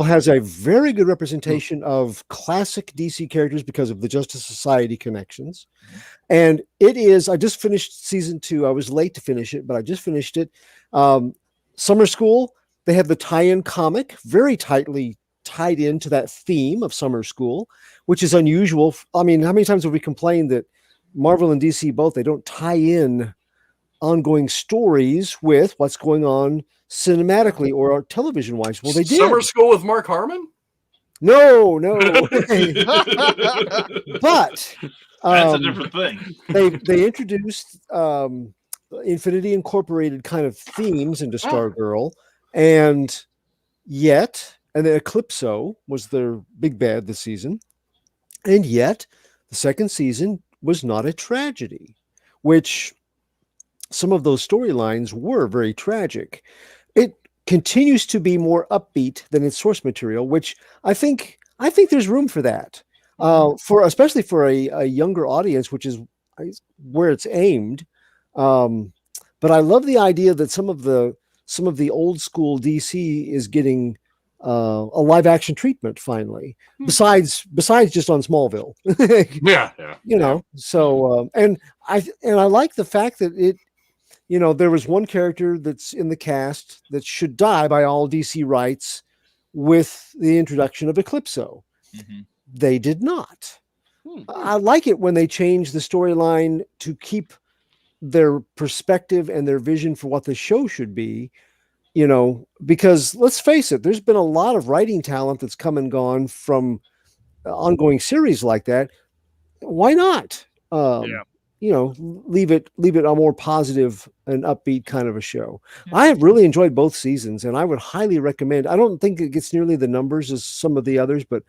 has a very good representation of classic DC characters because of the Justice Society connections. And it is, I just finished season 2. I was late to finish it, but I just finished it. Summer School, they have the tie-in comic, very tightly tied into that theme of Summer School, which is unusual. I mean, how many times have we complained that Marvel and DC both, they don't tie in ongoing stories with what's going on cinematically or television wise? Well, they did. Summer School with Mark Harmon? No. But That's a different thing. they introduced Infinity Incorporated kind of themes into Stargirl, and then Eclipso was their big bad this season, and yet the second season was not a tragedy, which some of those storylines were very tragic. It continues to be more upbeat than its source material, which I think there's room for that, especially for a younger audience, which is where it's aimed. But I love the idea that some of the old school DC is getting a live action treatment finally, besides just on Smallville. Yeah. So and I like the fact that it, there was one character that's in the cast that should die by all DC rights with the introduction of Eclipso. They did not. I like it when they change the storyline to keep their perspective and their vision for what the show should be, because let's face it, there's been a lot of writing talent that's come and gone from ongoing series like that. Why not? Leave it a more positive and upbeat kind of a show. I have really enjoyed both seasons, and I would highly recommend. I don't think it gets nearly the numbers as some of the others, but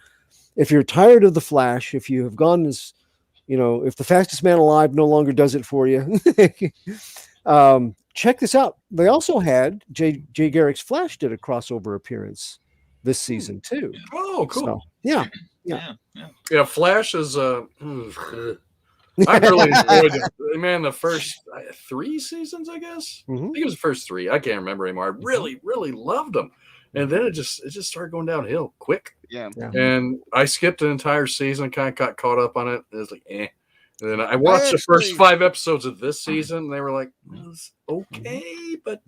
if you're tired of The Flash, if you have gone as, if The Fastest Man Alive no longer does it for you, check this out. They also had Jay Garrick's Flash did a crossover appearance this season too. Oh, cool. So, yeah. Yeah, Flash is I really enjoyed it. Man, the first 3 seasons, I guess. I think it was the first 3. I can't remember anymore. I really, really loved them. And then it just started going downhill quick. Yeah. And I skipped an entire season, kind of got caught up on it. It was like, eh. And then I watched the first 5 episodes of this season, and they were like, it's okay, but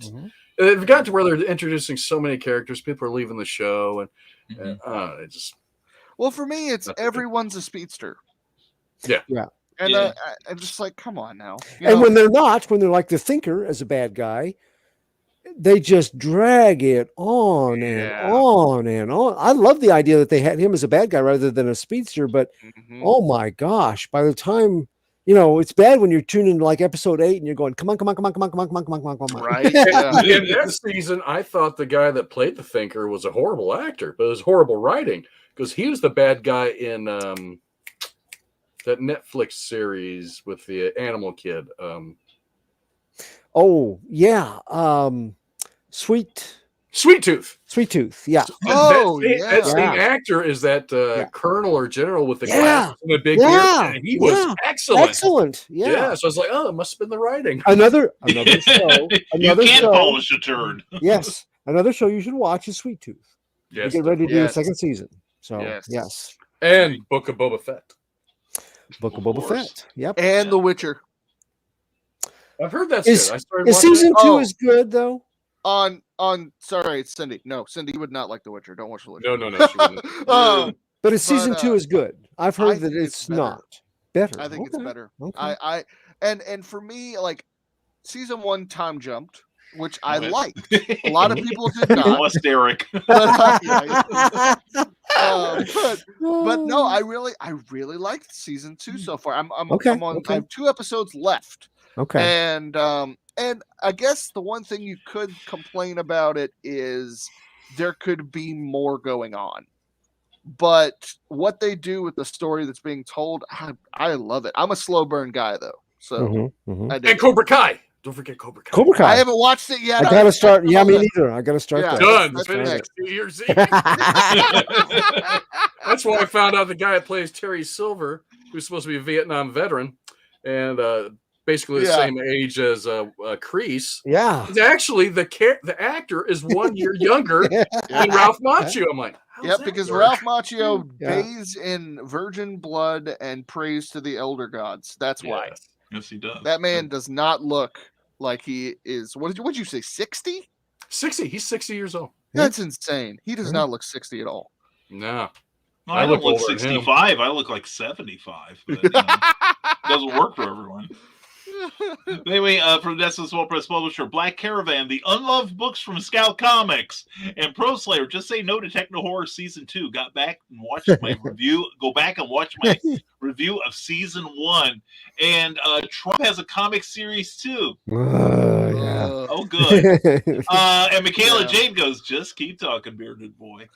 it got to where they're introducing so many characters. People are leaving the show, and it just. Well, for me, it's everyone's a speedster. Yeah. And I'm just like, come on now. When they're not, when they're like the Thinker as a bad guy, they just drag it on and Yeah. on and on. I love the idea that they had him as a bad guy rather than a speedster, but Mhm. oh my gosh, by the time it's bad when you're tuning to like episode 8 and you're going, come on, come on, come on, come on, come on, come on, come on, come on, come on. Right? Yeah. In that season, I thought the guy that played the Thinker was a horrible actor, but it was horrible writing because he was the bad guy in that Netflix series with the animal kid. Oh yeah, Sweet Tooth. Yeah. Oh, That same yeah. actor is that Yeah. colonel or general with the Yeah. glasses and the big Yeah. beard. And he was Yeah. excellent. Excellent. Yeah. So I was like, oh, it must have been the writing. Another show. You Another can't show. polish a turd. Yes. Another show you should watch is Sweet Tooth. Yes, We get ready to do Yes. the second season. So Yes. yes. and Book of Boba Fett. Book of Of Boba course. Fett. Yep. And The Witcher. I've heard that's Is- good. I started Is watching season it. 2 Oh. is good though? Sorry, it's Cindy. No, Cindy would not like The Witcher. Don't watch The Witcher. No, she wouldn't. But it's season But, 2 is good. I've heard I that think it's it's better. not better. I think it's Okay. better. Okay. And for me, like season 1 time jumped, which I Okay. liked. A lot of people did not. Lost Eric. But, but no, I really liked season 2 so far. I'm Okay, I'm on okay. I have 2 episodes left. Okay. And I guess the one thing you could complain about it is there could be more going on. But what they do with the story that's being told, I love it. I'm a slow burn guy though. So Mhm, mhm. I dig And it. Cobra Kai. Don't forget Cobra Kai. Cobra Kai. I haven't watched it yet. I gotta start. Yeah, me love it. neither. I gotta start Yeah. that. Done. That's Finished next. New Year's Eve. That's why I found out the guy that plays Terry Silver, who's supposed to be a Vietnam veteran, and basically the Yeah. same age as Kreese. Yeah. Is actually the actor is 1 year younger than Ralph Macchio. I'm like, how's Yep, that because work? Ralph Macchio Yeah. bathes in virgin blood and prays to the elder gods. That's why. Yes. Yes, he does. That man does not look like he is. What'd you say? 60? 60. He's 60 years old. That's insane. He does Yeah. not look 60 at all. No. No, I I look don't look older than him. 65. I look like 75. But, doesn't work for everyone. Anyway, from Destin Small Press Publisher, Black Caravan, the unloved books from Scout Comics, and Pro Slayer, Just Say No to Techno Horror Season 2. Got back and watched my review. Go back and watch my review of Season 1. And Trump has a comic series too. Yeah. Oh, good. And Michaela Yeah. Jade goes, just keep talking, bearded boy.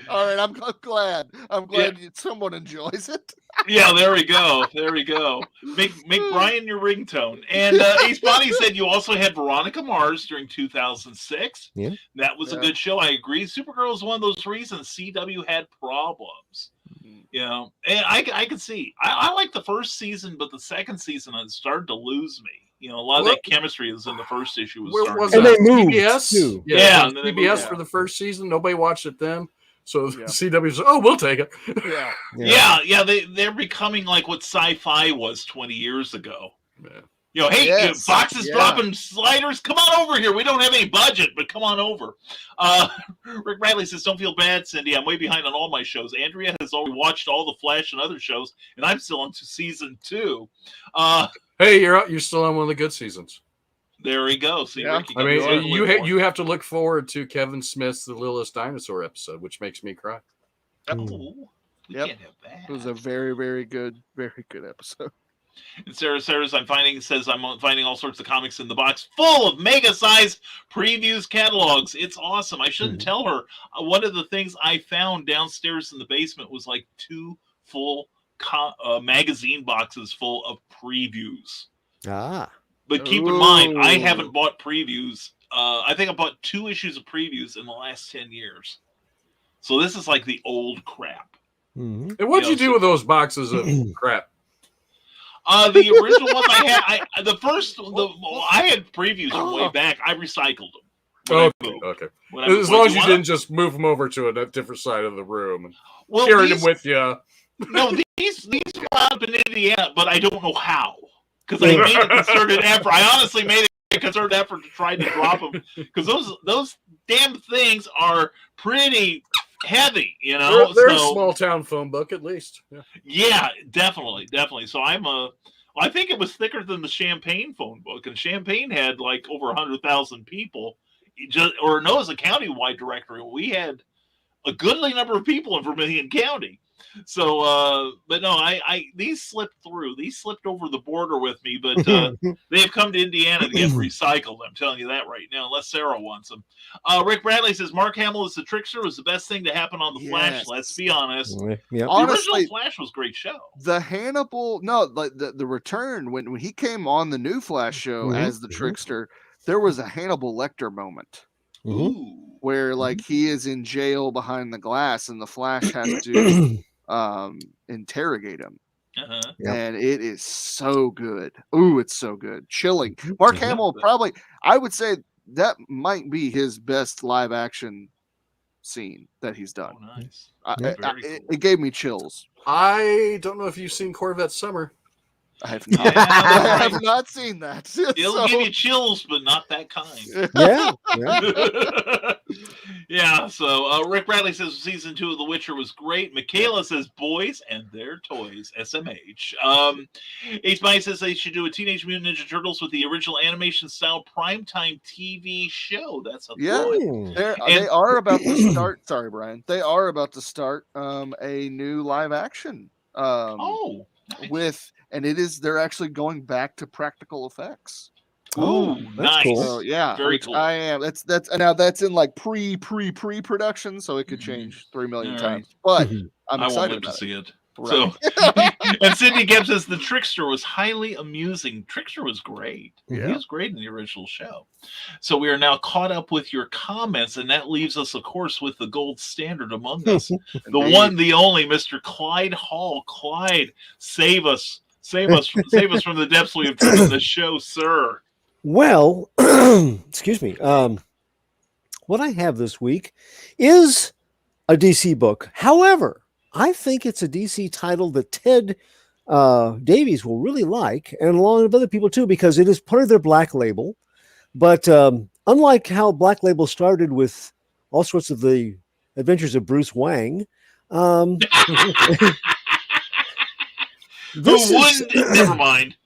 All right, I'm glad. I'm glad someone enjoys it. Yeah, there we go. There we go. Make Brian your ringtone. And Ace Bonnie said you also had Veronica Mars during 2006. Yeah. That was a good show. I agree. Supergirl is one of those reasons CW had problems. You know, and I could see. I like the first season, but the second season it started to lose me. You know, a lot of that chemistry was in the first issue. Where was And that? they moved, CBS? too. Yeah, it was and then they CBS moved. for the first season. Nobody watched it then. So Yeah. CW said, oh, we'll take it. Yeah. Yeah. They're becoming like what sci-fi was 20 years ago. Yeah. You know, hey, Yes, Fox is yeah. dropping sliders. Come on over here. We don't have any budget, but come on over. Rick Bradley says, don't feel bad, Cindy. I'm way behind on all my shows. Andrea has already watched all the Flash and other shows, and I'm still on to season 2. Hey, you're out. You're still on one of the good seasons. There we go. See, Yeah. Ricky I got mean, to you look for. you have to look forward to Kevin Smith's The Littlest Dinosaur episode, which makes me cry. Oh, we Yep. can't have that. It was a very, very good episode. And Sarah's I'm finding all sorts of comics in the box full of mega size previews catalogs. It's awesome. I shouldn't tell her. One of the things I found downstairs in the basement was like 2 full magazine boxes full of previews. Ah. But keep in mind, I Ooh. haven't bought previews. I think I bought 2 issues of previews in the last 10 years. So this is like the old crap. Mhm. And what'd Yeah, you do so- with those boxes of crap? The original ones I had, I had previews from way back. I recycled them. When I moved. Okay. When I- As when long as you wanna- didn't just move them over to a different side of the room and well, carry these- them with you. No, these go out up in Indiana, but I don't know how. Because I made a concerted effort. I honestly made a concerted effort to try to drop them. Because those damn things are pretty heavy, you know. They're a So, small town phone book, at least. Yeah. yeah, definitely. So I'm I think it was thicker than the Champaign phone book, and Champaign had like over 100,000 people. It it was a county-wide directory. We had a goodly number of people in Vermilion County. So, but no, these slipped through. These slipped over the border with me, but they have come to Indiana to get recycled. I'm telling you that right now, unless Sarah wants them. Rick Bradley says Mark Hamill as the Trickster was the best thing to happen on the Flash. Let's be honest. Yep. The Honestly, original Flash was a great show. The Hannibal, no, like the return when he came on the new Flash show as the Trickster, there was a Hannibal Lecter moment. Ooh. Where like he is in jail behind the glass and the Flash has to interrogate him. And it is so good. Ooh, it's so good. Chilling. Mark Hamill probably, I would say that might be his best live action scene that he's done. Oh, nice. It gave me chills. I don't know if you've seen Corvette Summer. I have not. I have not seen that. It'll give you chills, but not that kind. Yeah. So Rick Bradley says season 2 of The Witcher was great. Michaela says boys and their toys. SMH. Ace Mike says they should do a Teenage Mutant Ninja Turtles with the original animation style primetime TV show. That's a they are about to start. Sorry, Brian. They are about to start a new live action. Nice. They're actually going back to practical effects. Oh, nice. Cool. So, yeah, very cool. I am. That's in like pre-production, so it could change 3 million times. But I'm excited I won't live about to see it. Right. So, and Sidney Gibbs says the Trickster was highly amusing. Trickster was great. Yeah. He was great in the original show. So we are now caught up with your comments, and that leaves us, of course, with the gold standard among us, the one, the only, Mr. Clyde Hall. Clyde, save us. Save us from the depths we have driven this show, sir. Well, excuse me. What I have this week is a DC book. However, I think it's a DC title that Ted Davies will really like, and along with other people too, because it is part of their Black Label. But unlike how Black Label started with all sorts of the adventures of Bruce Wang, never mind.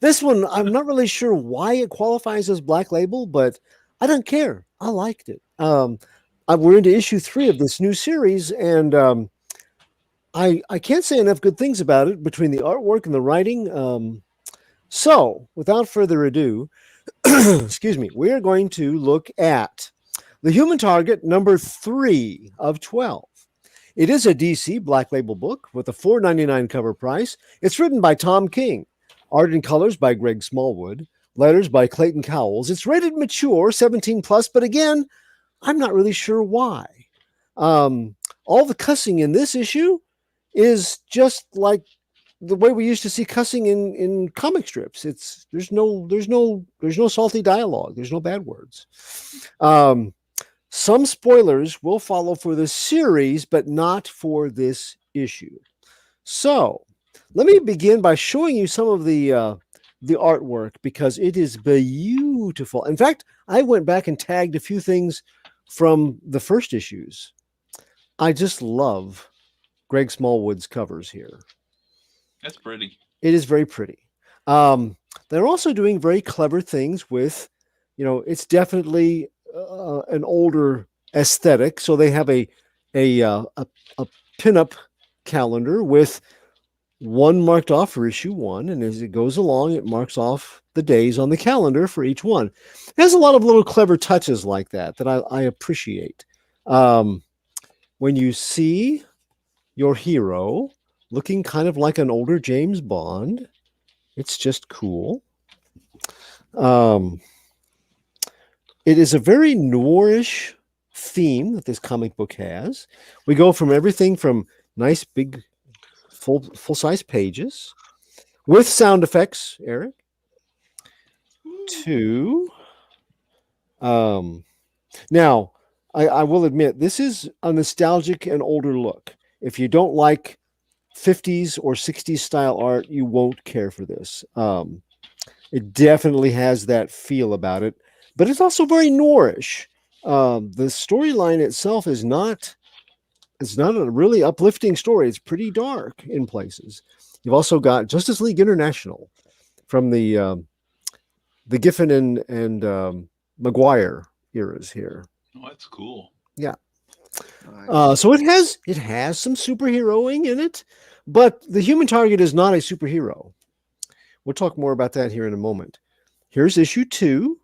This one, I'm not really sure why it qualifies as Black Label, but I don't care. I liked it. We're into issue 3 of this new series, and I can't say enough good things about it between the artwork and the writing. So, without further ado, excuse me, we are going to look at The Human Target, number 3 of 12. It is a DC Black Label book with a $4.99 cover price. It's written by Tom King. Art and colors by Greg Smallwood. Letters by Clayton Cowles. It's rated mature, 17 plus, but again, I'm not really sure why. All the cussing in this issue is just like the way we used to see cussing in comic strips. There's no salty dialogue. There's no bad words. Some spoilers will follow for the series, but not for this issue. So let me begin by showing you some of the artwork because it is beautiful. In fact, I went back and tagged a few things from the first issues. I just love Greg Smallwood's covers here. That's pretty. It is very pretty. They're also doing very clever things with, it's definitely an older aesthetic. So they have a pinup calendar with one marked off for issue 1, and as it goes along, it marks off the days on the calendar for each one. There's a lot of little clever touches like that I appreciate. When you see your hero looking kind of like an older James Bond, it's just cool. It is a very noirish theme that this comic book has. We go from everything from nice big full-size pages with sound effects, Eric, to now I will admit this is a nostalgic and older look. If you don't like 50s or 60s style art, you won't care for this. It definitely has that feel about it, but it's also very noirish. The storyline itself is not a really uplifting story. It's pretty dark in places. You've also got Justice League International from the Giffen and Maguire eras here. Oh, that's cool. Yeah. Nice. So it has some superheroing in it, but the Human Target is not a superhero. We'll talk more about that here in a moment. Here's issue 2.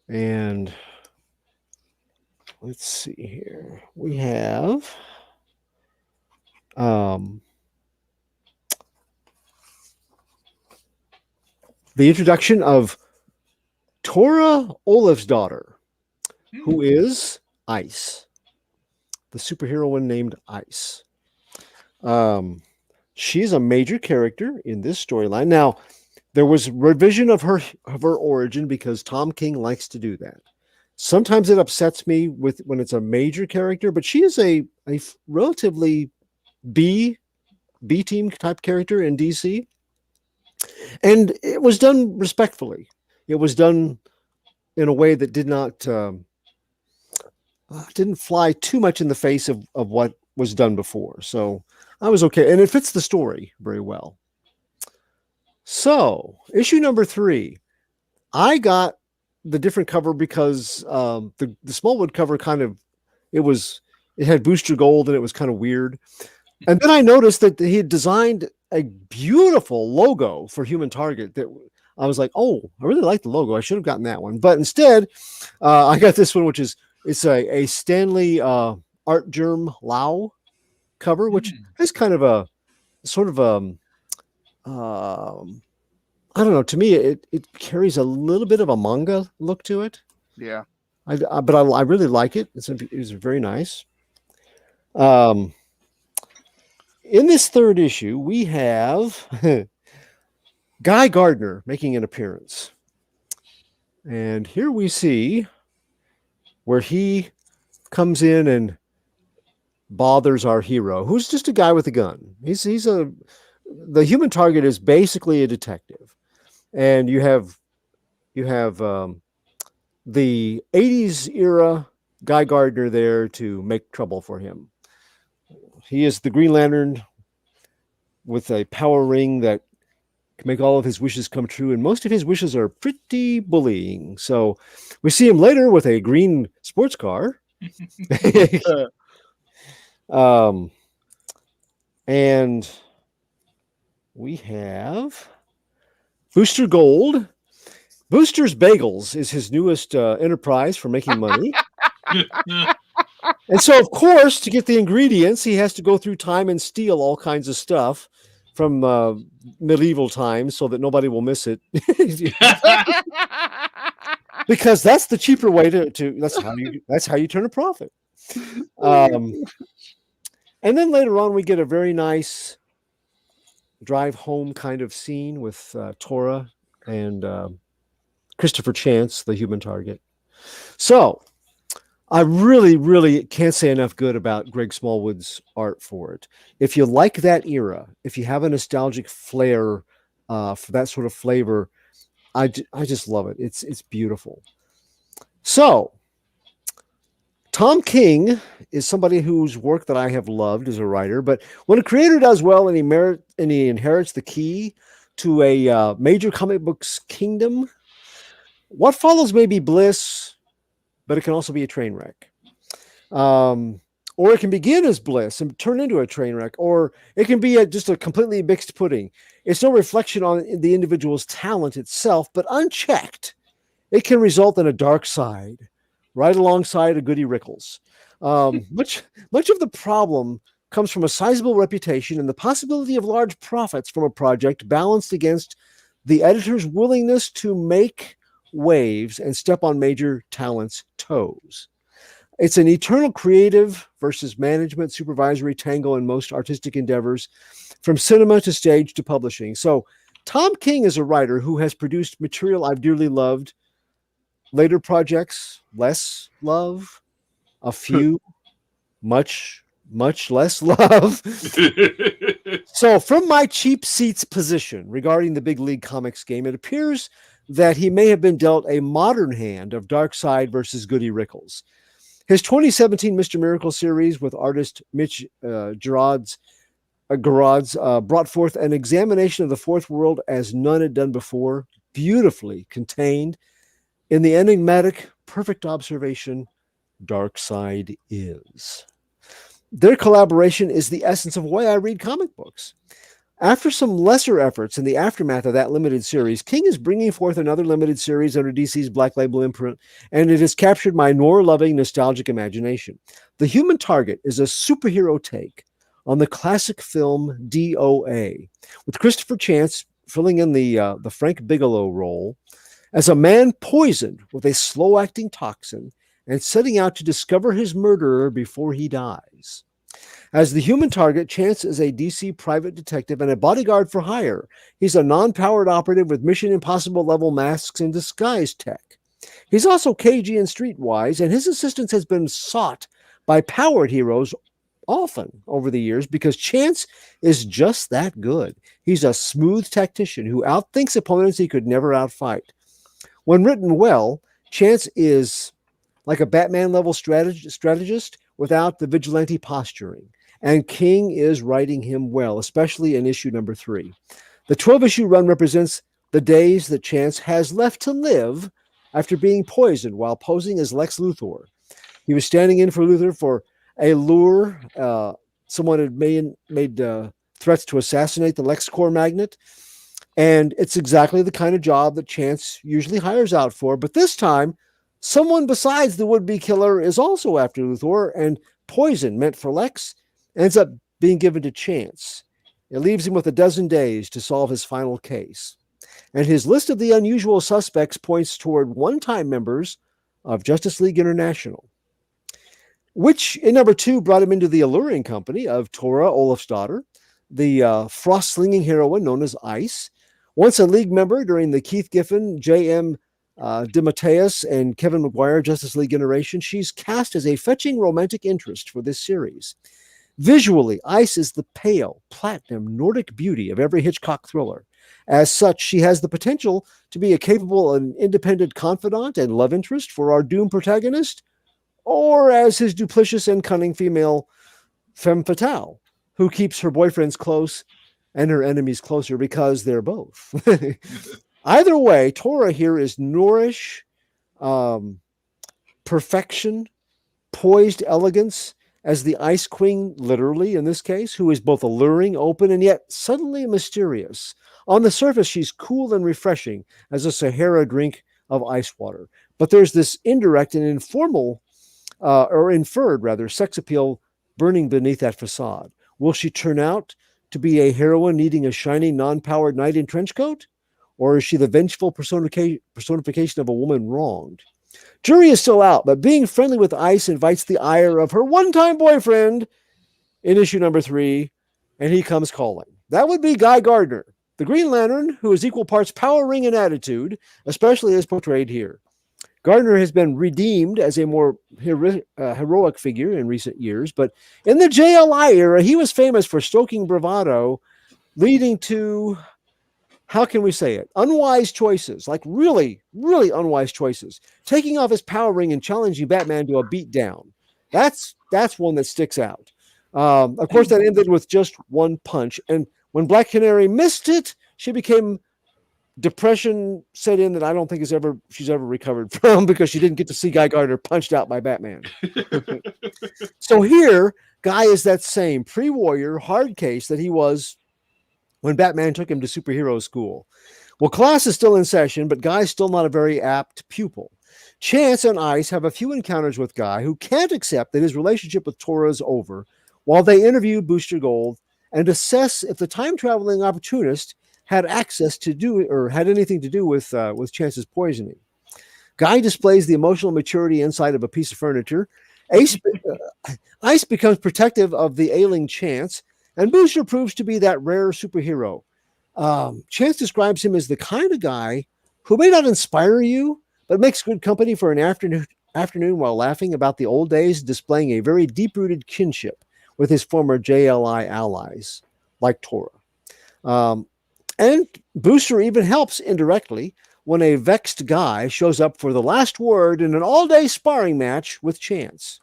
And let's see here. We have the introduction of Tora Olafsdottir, who is Ice, the superheroine named Ice. She's a major character in this storyline. Now, there was revision of her origin because Tom King likes to do that. Sometimes it upsets me when it's a major character, but she is a relatively B team type character in DC. And it was done respectfully. It was done in a way that didn't fly too much in the face of what was done before. So I was okay. And it fits the story very well. So issue number 3, I got the different cover because the Smallwood cover it had Booster Gold and it was kind of weird. And then I noticed that he had designed a beautiful logo for Human Target that I was like, oh, I really like the logo. I should have gotten that one. But instead, I got this one, which is a Stanley Art Germ Lau cover, which is kind of a sort of I don't know. To me, it carries a little bit of a manga look to it. Yeah. But I really like it. It's very nice. In this 3rd issue, we have Guy Gardner making an appearance. And here we see where he comes in and bothers our hero, who's just a guy with a gun. The Human Target is basically a detective. And you have the 80s era Guy Gardner there to make trouble for him. He is the Green Lantern with a power ring that can make all of his wishes come true, and most of his wishes are pretty bullying. So we see him later with a green sports car. And we have Booster Gold. Booster's Bagels is his newest enterprise for making money. And so, of course, to get the ingredients, he has to go through time and steal all kinds of stuff from medieval times so that nobody will miss it. Because that's the cheaper way that's how you turn a profit. And then later on, we get a very nice drive home kind of scene with Tora and Christopher Chance, the Human Target. So I really, really can't say enough good about Greg Smallwood's art for it. If you like that era, if you have a nostalgic flair for that sort of flavor, I just love it. It's beautiful. So Tom King is somebody whose work that I have loved as a writer, but when a creator does well and he inherits the key to a major comic books kingdom, what follows may be bliss, but it can also be a train wreck. Or it can begin as bliss and turn into a train wreck, or it can be just a completely mixed pudding. It's no reflection on the individual's talent itself, but unchecked, it can result in a dark side, right alongside a Goody Rickles. Much of the problem comes from a sizable reputation and the possibility of large profits from a project balanced against the editor's willingness to make waves and step on major talent's toes. It's an eternal creative versus management supervisory tangle in most artistic endeavors, from cinema to stage to publishing. So Tom King is a writer who has produced material I've dearly loved, later projects less love, a few much less love. So from my cheap seats position regarding the Big League Comics game, it appears that he may have been dealt a modern hand of Darkseid versus Goody Rickles. His 2017 Mr. Miracle series with artist Mitch Gerard's Garad's brought forth an examination of the fourth world as none had done before, beautifully contained in the enigmatic, perfect observation, Dark Side is. Their collaboration is the essence of why I read comic books. After some lesser efforts in the aftermath of that limited series, King is bringing forth another limited series under DC's Black Label imprint, and it has captured my noir-loving, nostalgic imagination. The Human Target is a superhero take on the classic film DOA, with Christopher Chance filling in the Frank Bigelow role as a man poisoned with a slow-acting toxin and setting out to discover his murderer before he dies. As the Human Target, Chance is a DC private detective and a bodyguard for hire. He's a non-powered operative with Mission Impossible level masks and disguise tech. He's also cagey and streetwise, and his assistance has been sought by powered heroes often over the years because Chance is just that good. He's a smooth tactician who outthinks opponents he could never outfight. When written well, Chance is like a Batman-level strategist without the vigilante posturing. And King is writing him well, especially in issue number 3. The 12-issue run represents the days that Chance has left to live after being poisoned while posing as Lex Luthor. He was standing in for Luthor for a lure. Someone had made threats to assassinate the LexCorp magnate. And it's exactly the kind of job that Chance usually hires out for. But this time, someone besides the would-be killer is also after Luthor, and poison meant for Lex ends up being given to Chance. It leaves him with a dozen days to solve his final case. And his list of the unusual suspects points toward one-time members of Justice League International, which in number 2 brought him into the alluring company of Tora Olafsdottir, the frost-slinging heroine known as Ice. Once a League member during the Keith Giffen, J.M. DeMatteis, and Kevin Maguire Justice League iteration, she's cast as a fetching romantic interest for this series. Visually, Ice is the pale, platinum Nordic beauty of every Hitchcock thriller. As such, she has the potential to be a capable and independent confidant and love interest for our doomed protagonist, or as his duplicitous and cunning female femme fatale, who keeps her boyfriends close and her enemies closer because they're both. Either way, Tora here is Noorish perfection, poised elegance, as the Ice Queen, literally in this case, who is both alluring, open, and yet suddenly mysterious. On the surface, she's cool and refreshing as a Sahara drink of ice water. But there's this indirect and informal, or inferred rather, sex appeal burning beneath that facade. Will she turn out to be a heroine needing a shiny, non-powered knight in trench coat? Or is she the vengeful personification of a woman wronged? Jury is still out, but being friendly with Ice invites the ire of her one-time boyfriend in issue number 3, and he comes calling. That would be Guy Gardner, the Green Lantern, who is equal parts power ring and attitude, especially as portrayed here. Gardner has been redeemed as a more heroic figure in recent years, but in the JLI era, he was famous for stoking bravado, leading to, how can we say it, unwise choices, like really, really unwise choices. Taking off his power ring and challenging Batman to a beatdown. That's one that sticks out. Of course, that ended with just one punch. And when Black Canary missed it, she became depression set in that I don't think she's ever recovered from, because she didn't get to see Guy Gardner punched out by Batman. So here, Guy is that same pre-warrior hard case that he was when Batman took him to superhero school. Well, class is still in session, but Guy's still not a very apt pupil. Chance and Ice have a few encounters with Guy, who can't accept that his relationship with Tora is over, while they interview Booster Gold and assess if the time-traveling opportunist had access to do, or had anything to do with Chance's poisoning. Guy displays the emotional maturity inside of a piece of furniture. Ice becomes protective of the ailing Chance, and Booster proves to be that rare superhero. Chance describes him as the kind of guy who may not inspire you, but makes good company for an afternoon while laughing about the old days, displaying a very deep-rooted kinship with his former JLI allies, like Tora. And Booster even helps indirectly when a vexed Guy shows up for the last word in an all-day sparring match with Chance.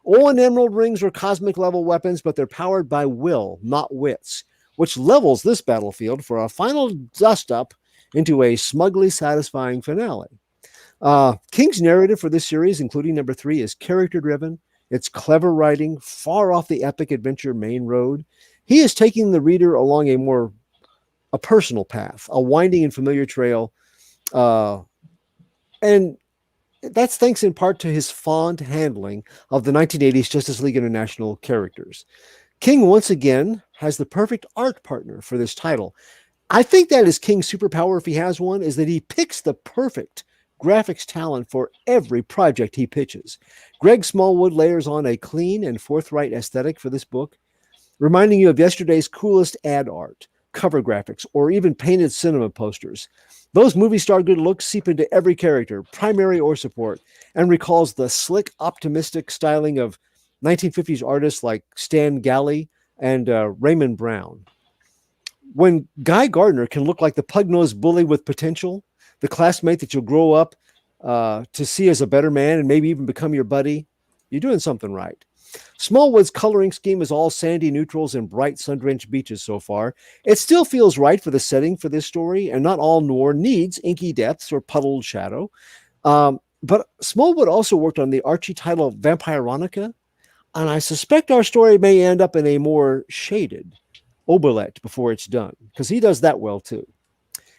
Olin Emerald rings are cosmic level weapons, but they're powered by will, not wits, which levels this battlefield for a final dust up into a smugly satisfying finale. King's narrative for this series, including number 3, is character driven. It's clever writing, far off the epic adventure main road. He is taking the reader along a personal path, a winding and familiar trail. And that's thanks in part to his fond handling of the 1980s Justice League International characters. King once again has the perfect art partner for this title. I think that is King's superpower, if he has one, is that he picks the perfect graphics talent for every project he pitches. Greg Smallwood layers on a clean and forthright aesthetic for this book, reminding you of yesterday's coolest ad art, cover graphics, or even painted cinema posters. Those movie star good looks seep into every character, primary or support, and recalls the slick, optimistic styling of 1950s artists like Stan Galley and Raymond Brown. When Guy Gardner can look like the pug-nosed bully with potential, the classmate that you'll grow up to see as a better man and maybe even become your buddy, you're doing something right. Smallwood's coloring scheme is all sandy neutrals and bright sun-drenched beaches so far. It still feels right for the setting for this story, and not all noir needs inky depths or puddled shadow. But Smallwood also worked on the Archie title Vampironica, and I suspect our story may end up in a more shaded oubliette before it's done, because he does that well too.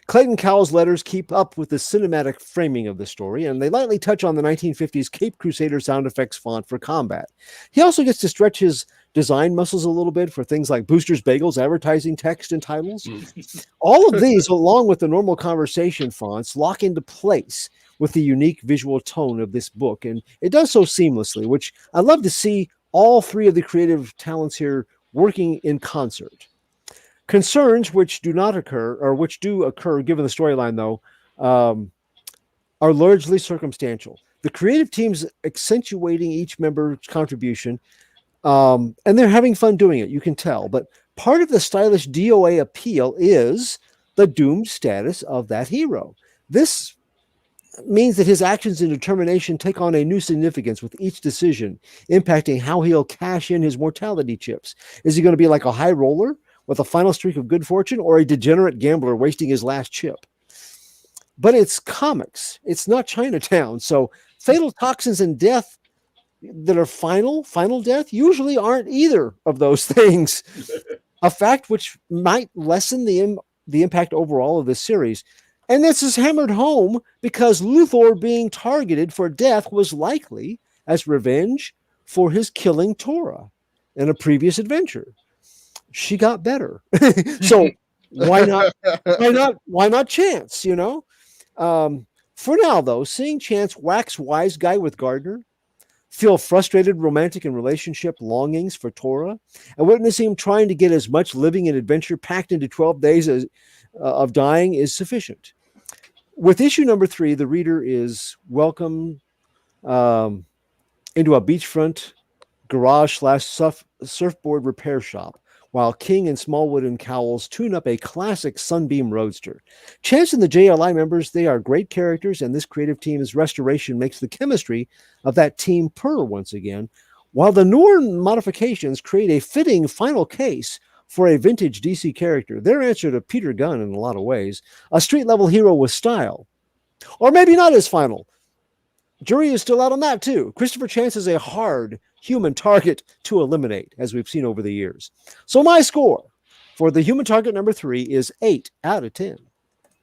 Clayton Cowles' letters keep up with the cinematic framing of the story, and they lightly touch on the 1950s Cape Crusader sound effects font for combat. He also gets to stretch his design muscles a little bit for things like Booster's Bagels, advertising text, and titles. All of these, along with the normal conversation fonts, lock into place with the unique visual tone of this book, and it does so seamlessly, which I love to see all three of the creative talents here working in concert. Concerns which do not occur, or which do occur given the storyline, though, are largely circumstantial. The creative team's accentuating each member's contribution, and they're having fun doing it, you can tell. But part of the stylish DOA appeal is the doomed status of that hero. This means that his actions and determination take on a new significance with each decision, impacting how he'll cash in his mortality chips. Is he going to be like a high roller with a final streak of good fortune, or a degenerate gambler wasting his last chip? But it's comics. It's not Chinatown. So fatal toxins and death that are final death, usually aren't either of those things. A fact which might lessen the impact overall of this series. And this is hammered home because Luthor being targeted for death was likely as revenge for his killing Tora in a previous adventure. She got better. So why not Chance, you know? For now, though, seeing Chance wax wise guy with Gardner, feel frustrated romantic and relationship longings for Tora, and witnessing him trying to get as much living and adventure packed into 12 days of dying is sufficient. With issue number 3, the reader is welcome into a beachfront garage/surfboard repair shop, while King and Smallwood and Cowles tune up a classic Sunbeam Roadster. Chance and the JLI members, they are great characters, and this creative team's restoration makes the chemistry of that team purr once again, while the Noir modifications create a fitting final case for a vintage DC character. Their answer to Peter Gunn in a lot of ways, a street-level hero with style. Or maybe not as final. Jury is still out on that, too. Christopher Chance is a hard human target to eliminate, as we've seen over the years. So my score for the human target number 3 is 8 out of 10.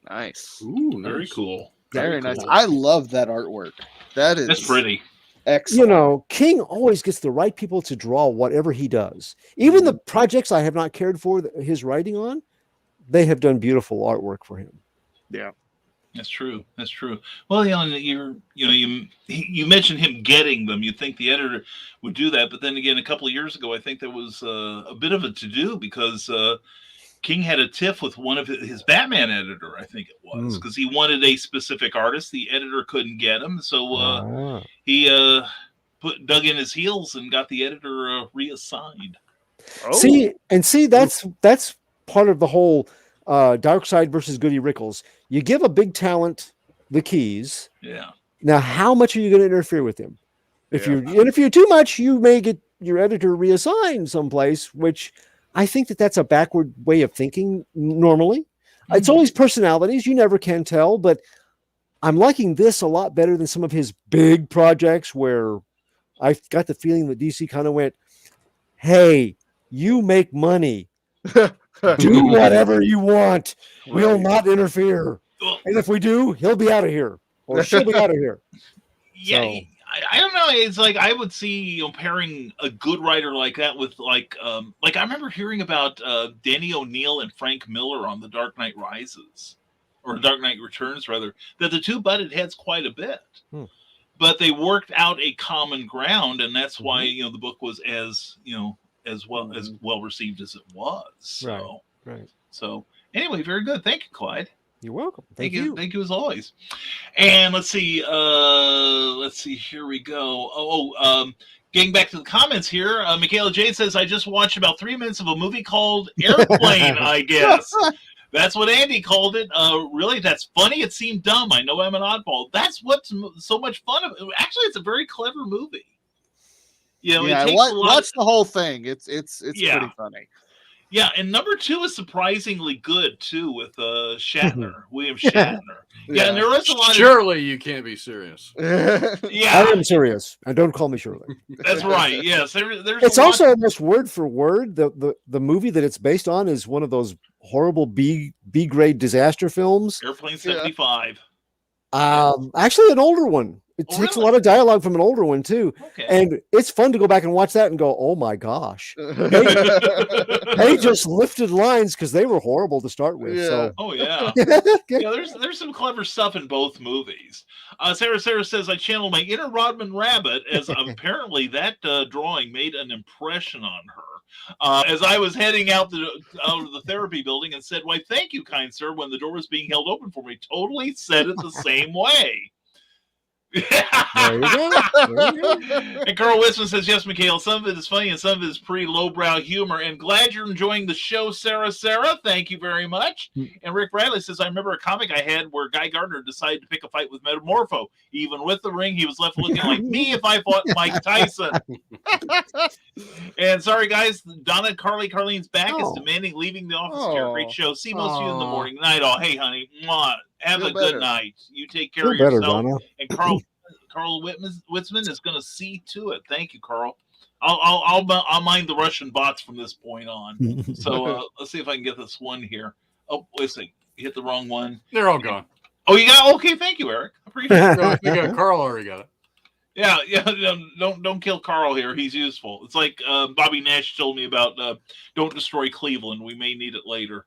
Nice. Ooh, very cool. Very nice. I love that artwork. That's pretty. Excellent. You know, King always gets the right people to draw whatever he does. Even the projects I have not cared for his writing on, they have done beautiful artwork for him. Yeah. That's true. That's true. Well, you mentioned him getting them. You'd think the editor would do that, but then again, a couple of years ago, I think there was a bit of a to-do because King had a tiff with one of his Batman editor, I think it was, because he wanted a specific artist. The editor couldn't get him, so he dug in his heels and got the editor reassigned. Oh. See, that's part of the whole Dark Side versus Goody Rickles. You give a big talent the keys. Yeah. Now, how much are you going to interfere with him? If you interview too much, you may get your editor reassigned someplace, which I think that's a backward way of thinking normally. It's always personalities. You never can tell, but I'm liking this a lot better than some of his big projects where I got the feeling that DC kind of went, hey, you make money. Do whatever you want. We'll not interfere. And if we do, he'll be out of here. Or she'll be out of here. Yeah, So- I don't know. It's like I would see pairing a good writer like that with like I remember hearing about Danny O'Neill and Frank Miller on The Dark Knight Rises, or Dark Knight Returns rather. That the two butted heads quite a bit, but they worked out a common ground, and that's why the book was as well received as it was. So, right. So anyway, very good. Thank you, Clyde. You're welcome. Thank you as always. And let's see. Here we go. Getting back to the comments here, Michaela Jade says, I just watched about 3 minutes of a movie called Airplane, I guess. That's what Andy called it. Really, that's funny. It seemed dumb. I know I'm an oddball. That's what's so much fun of it. Actually, it's a very clever movie. It takes watch the whole thing. It's pretty funny. Yeah, and number 2 is surprisingly good too with Shatner, William Shatner. Yeah, and there is a lot. Surely you can't be serious. Yeah, I am serious, and don't call me Shirley. That's right. Yes, there's. It's also almost word for word. The movie that it's based on is one of those horrible B grade disaster films. Airplane 75. Actually, an older one. It takes a lot of dialogue from an older one too, and it's fun to go back and watch that and go, "Oh my gosh!" They just lifted lines because they were horrible to start with. Yeah. So. Oh yeah, There's some clever stuff in both movies. Sarah says I channeled my inner Rodman rabbit as apparently that drawing made an impression on her. As I was heading out of the therapy building and said, "Why, thank you, kind sir," when the door was being held open for me. Totally said it the same way. There you go. And Carl Wisman says, yes, Mikhail, some of it is funny and some of it is pretty lowbrow humor. And glad you're enjoying the show, Sarah. Thank you very much. And Rick Bradley says, I remember a comic I had where Guy Gardner decided to pick a fight with Metamorpho. Even with the ring, he was left looking like me if I fought Mike Tyson. And sorry, guys, Donna Carlene's back is demanding leaving the office chair. Great show. See most of you in the morning. Night all. Hey, honey. Mwah. Have a good night. You take care of yourself. Donna. And Carl Witzman is going to see to it. Thank you, Carl. I'll mind the Russian bots from this point on. So let's see if I can get this one here. Oh, wait a second. You hit the wrong one. They're all gone. Oh, you got okay. Thank you, Eric. Appreciate it. I think Carl already got it. Yeah. Don't kill Carl here. He's useful. It's like Bobby Nash told me about don't destroy Cleveland. We may need it later.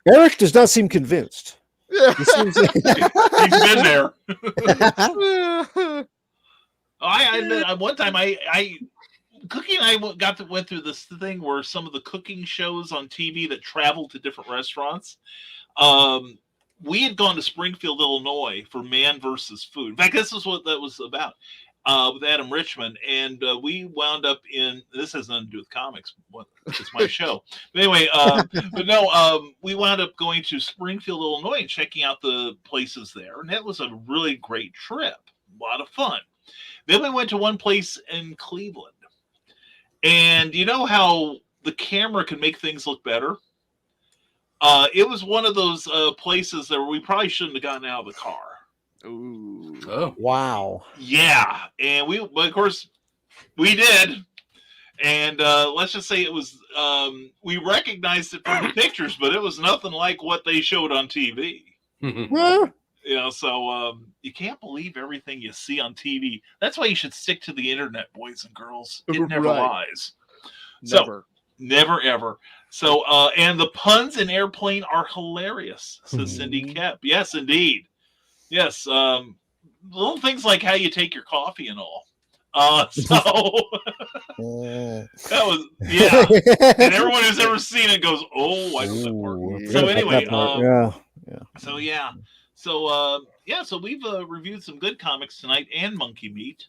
Eric does not seem convinced. He's been there. I one time Cookie and I went through this thing where some of the cooking shows on TV that traveled to different restaurants. We had gone to Springfield, Illinois for Man versus Food. In fact, this is what that was about with Adam Richman. And we wound up in, this has nothing to do with comics. It's my show. But anyway, we wound up going to Springfield, Illinois and checking out the places there. And that was a really great trip. A lot of fun. Then we went to one place in Cleveland. And you know how the camera can make things look better? It was one of those places that we probably shouldn't have gotten out of the car. Ooh. Oh. Wow. Yeah. And of course, we did. And let's just say it was, we recognized it from the pictures, but it was nothing like what they showed on TV. So you can't believe everything you see on TV. That's why you should stick to the internet, boys and girls. It never lies. Never. So, never, ever. So, and the puns in Airplane are hilarious, says Cindy Kep. Yes, indeed. Yes. Little things like how you take your coffee and all. That was, yeah. And everyone who's ever seen it goes, oh, I know that part. So anyway, So, yeah. So, so we've reviewed some good comics tonight and Monkey Meat.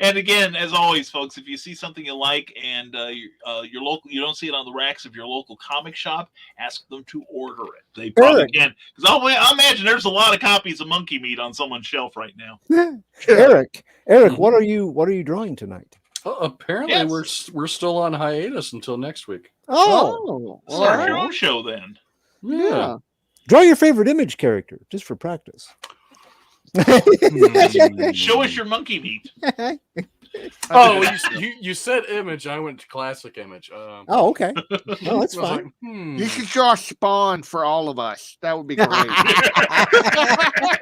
And again, as always, folks, if you see something you like and your local, you don't see it on the racks of your local comic shop, ask them to order it. They probably Eric. can, because I'll imagine there's a lot of copies of Monkey Meat on someone's shelf right now. Eric, Mhm. what are you drawing tonight? Apparently, Yes. we're still on hiatus until next week. Oh, Start your right. own show then. Yeah. Draw your favorite image character just for practice. Show us your Monkey Meat. Oh, you said image. I went to classic image. Oh, okay. No, that's I was fine. like, You should draw Spawn for all of us. That would be great.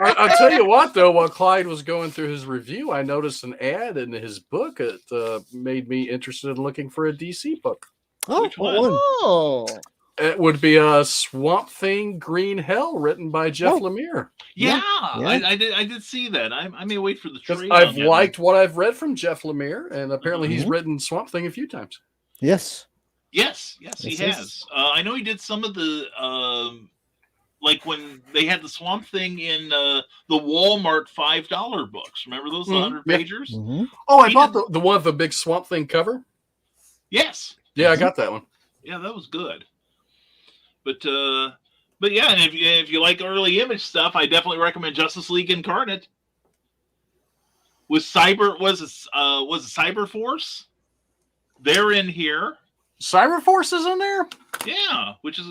I'll tell you what, though, while Clyde was going through his review, I noticed an ad in his book that made me interested in looking for a DC book. Oh, Which what one? one? Oh, It would be a Swamp Thing Green Hell written by Jeff Oh. Yeah, Lemire. Yeah. I did see that. I may wait for the Because trade. I've on that liked what I've read from Jeff Lemire, and apparently he's Mhm. written Swamp Thing a few times. Yes. one. Yes, he Yes, has. yes. I know he did some of the like when they had the Swamp Thing in the Walmart $5 books. Remember those 100 Yeah. pagers? Mhm. Oh, I He bought did- the one with the big Swamp Thing cover. Yes. Yeah, I got that one. Yeah, that was good. But yeah, and if you like early image stuff, I definitely recommend Justice League Incarnate. Was Cyber Force? They're in here. Cyber Force is in there? Yeah, which is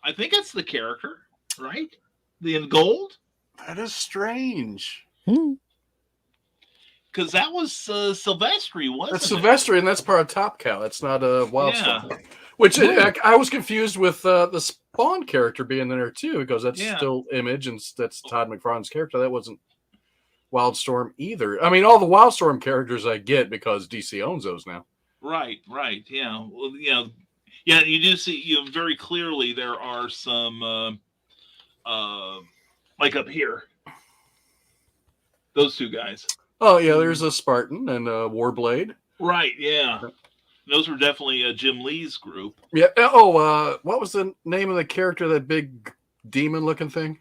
I think that's the character, right? The in gold, That is strange. Hmm. because that was Silvestri, wasn't That's it? Sylvester, and that's part of Top Cow. That's not a Wildstorm. Yeah. Which I was confused with the Spawn character being in there too, because that's Yeah. still Image and that's Todd McFarlane's character. That wasn't Wildstorm either. I mean, all the Wildstorm characters I get because DC owns those now. Right. Yeah. Well, yeah, you do see very clearly there are some like up here. Those two guys. Oh yeah, there's a Spartan and a Warblade. Right, yeah. Those were definitely Jim Lee's group. Yeah. Oh, what was the name of the character? That big demon-looking thing.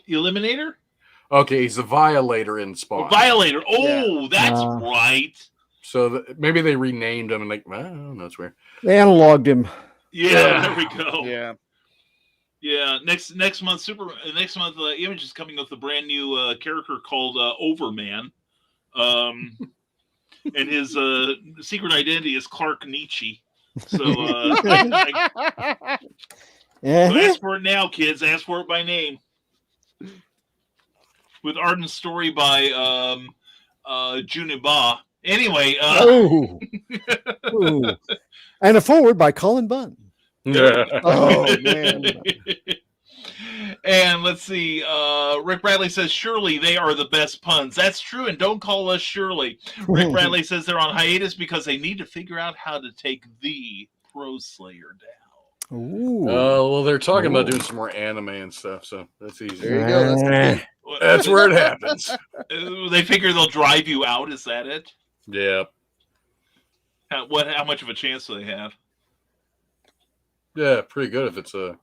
Eliminator? Okay, he's a Violator in Spawn. Violator. Oh, that's Uh, right. So maybe they renamed him and like, I don't know, that's weird. They analoged him. Yeah, there we go. yeah. Yeah, next month, Image is coming with a brand new character called Overman, and his secret identity is Clark Nietzsche. So, so ask for it now, kids. Ask for it by name. With art and story by Juniba. Anyway, Ooh. And a forward by Colin Bunn. Oh man. And let's see. Rick Bradley says, surely they are the best puns. That's true, and don't call us Shirley. Rick Bradley says they're on hiatus because they need to figure out how to take the Pro Slayer down. Ooh. Well, they're talking about doing some more anime and stuff, so that's easy. There you go. That's That's where it happens. They figure they'll drive you out. Is that it? Yeah. How much of a chance do they have? Yeah, pretty good if it's a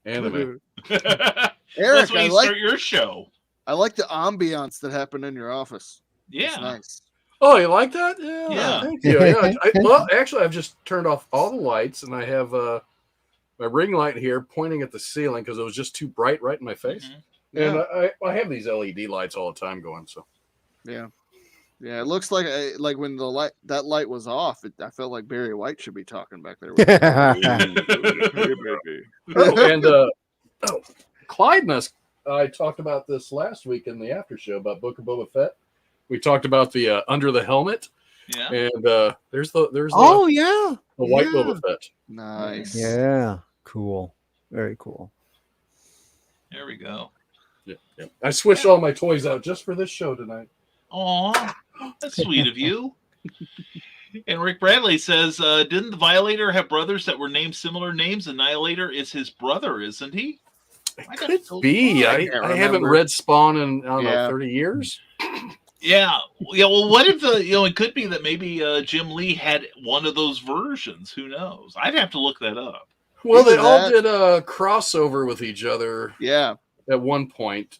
anime. That's Eric, when you start your show. I like the ambiance that happened in your office. It's Yeah. nice. Oh, you like that? Yeah. Yeah. Thank you. Yeah. Well, actually, I've just turned off all the lights, and I have my ring light here pointing at the ceiling because it was just too bright right in my face. Mhm. And I have these LED lights all the time going. So Yeah. Yeah, it looks like when that light was off, I felt like Barry White should be talking back there. Clyde and us, I talked about this last week in the after show about Book of Boba Fett. We talked about the Under the Helmet, Yeah. and there's the Oh yeah. the white yeah. Boba Fett. Nice. Yeah. Cool. Very cool. There we go. Yeah. I switched all my toys out just for this show tonight. Aw, that's sweet of you. And Rick Bradley says, didn't the Violator have brothers that were named similar names? Annihilator is his brother, isn't he? It I could got- be. I I can't haven't remember. read Spawn in, I don't know, Yeah. 30 years. Yeah. Well, what if it could be that maybe Jim Lee had one of those versions. Who knows? I'd have to look that up. Well, they Either all that- did a crossover with each other Yeah. at one point.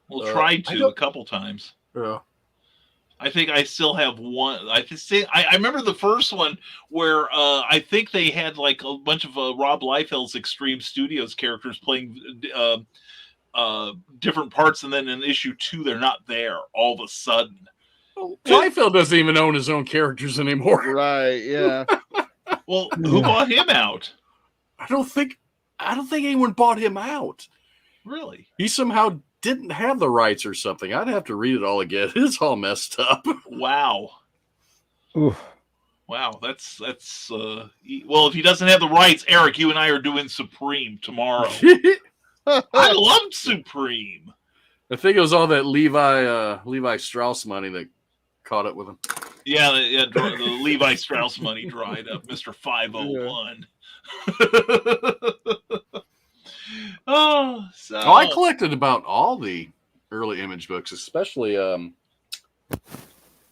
We'll I try to don't- a couple times. Yeah. I think I still have one. I remember the first one where I think they had like a bunch of Rob Liefeld's Extreme Studios characters playing different parts, and then in issue 2 they're not there all of a sudden. Liefeld doesn't even own his own characters anymore. Right? Yeah. Well, who bought him out? I don't think anyone bought him out. Really? He somehow didn't have the rights or something. I'd have to read it all again. It's all messed up. Wow. Oof. Wow, that's well, if he doesn't have the rights, Eric, you and I are doing Supreme tomorrow. I loved Supreme. I think it was all that Levi Strauss money that caught up with him. Yeah, the Levi Strauss money dried up, Mr. 501. I collected about all the early Image books, especially the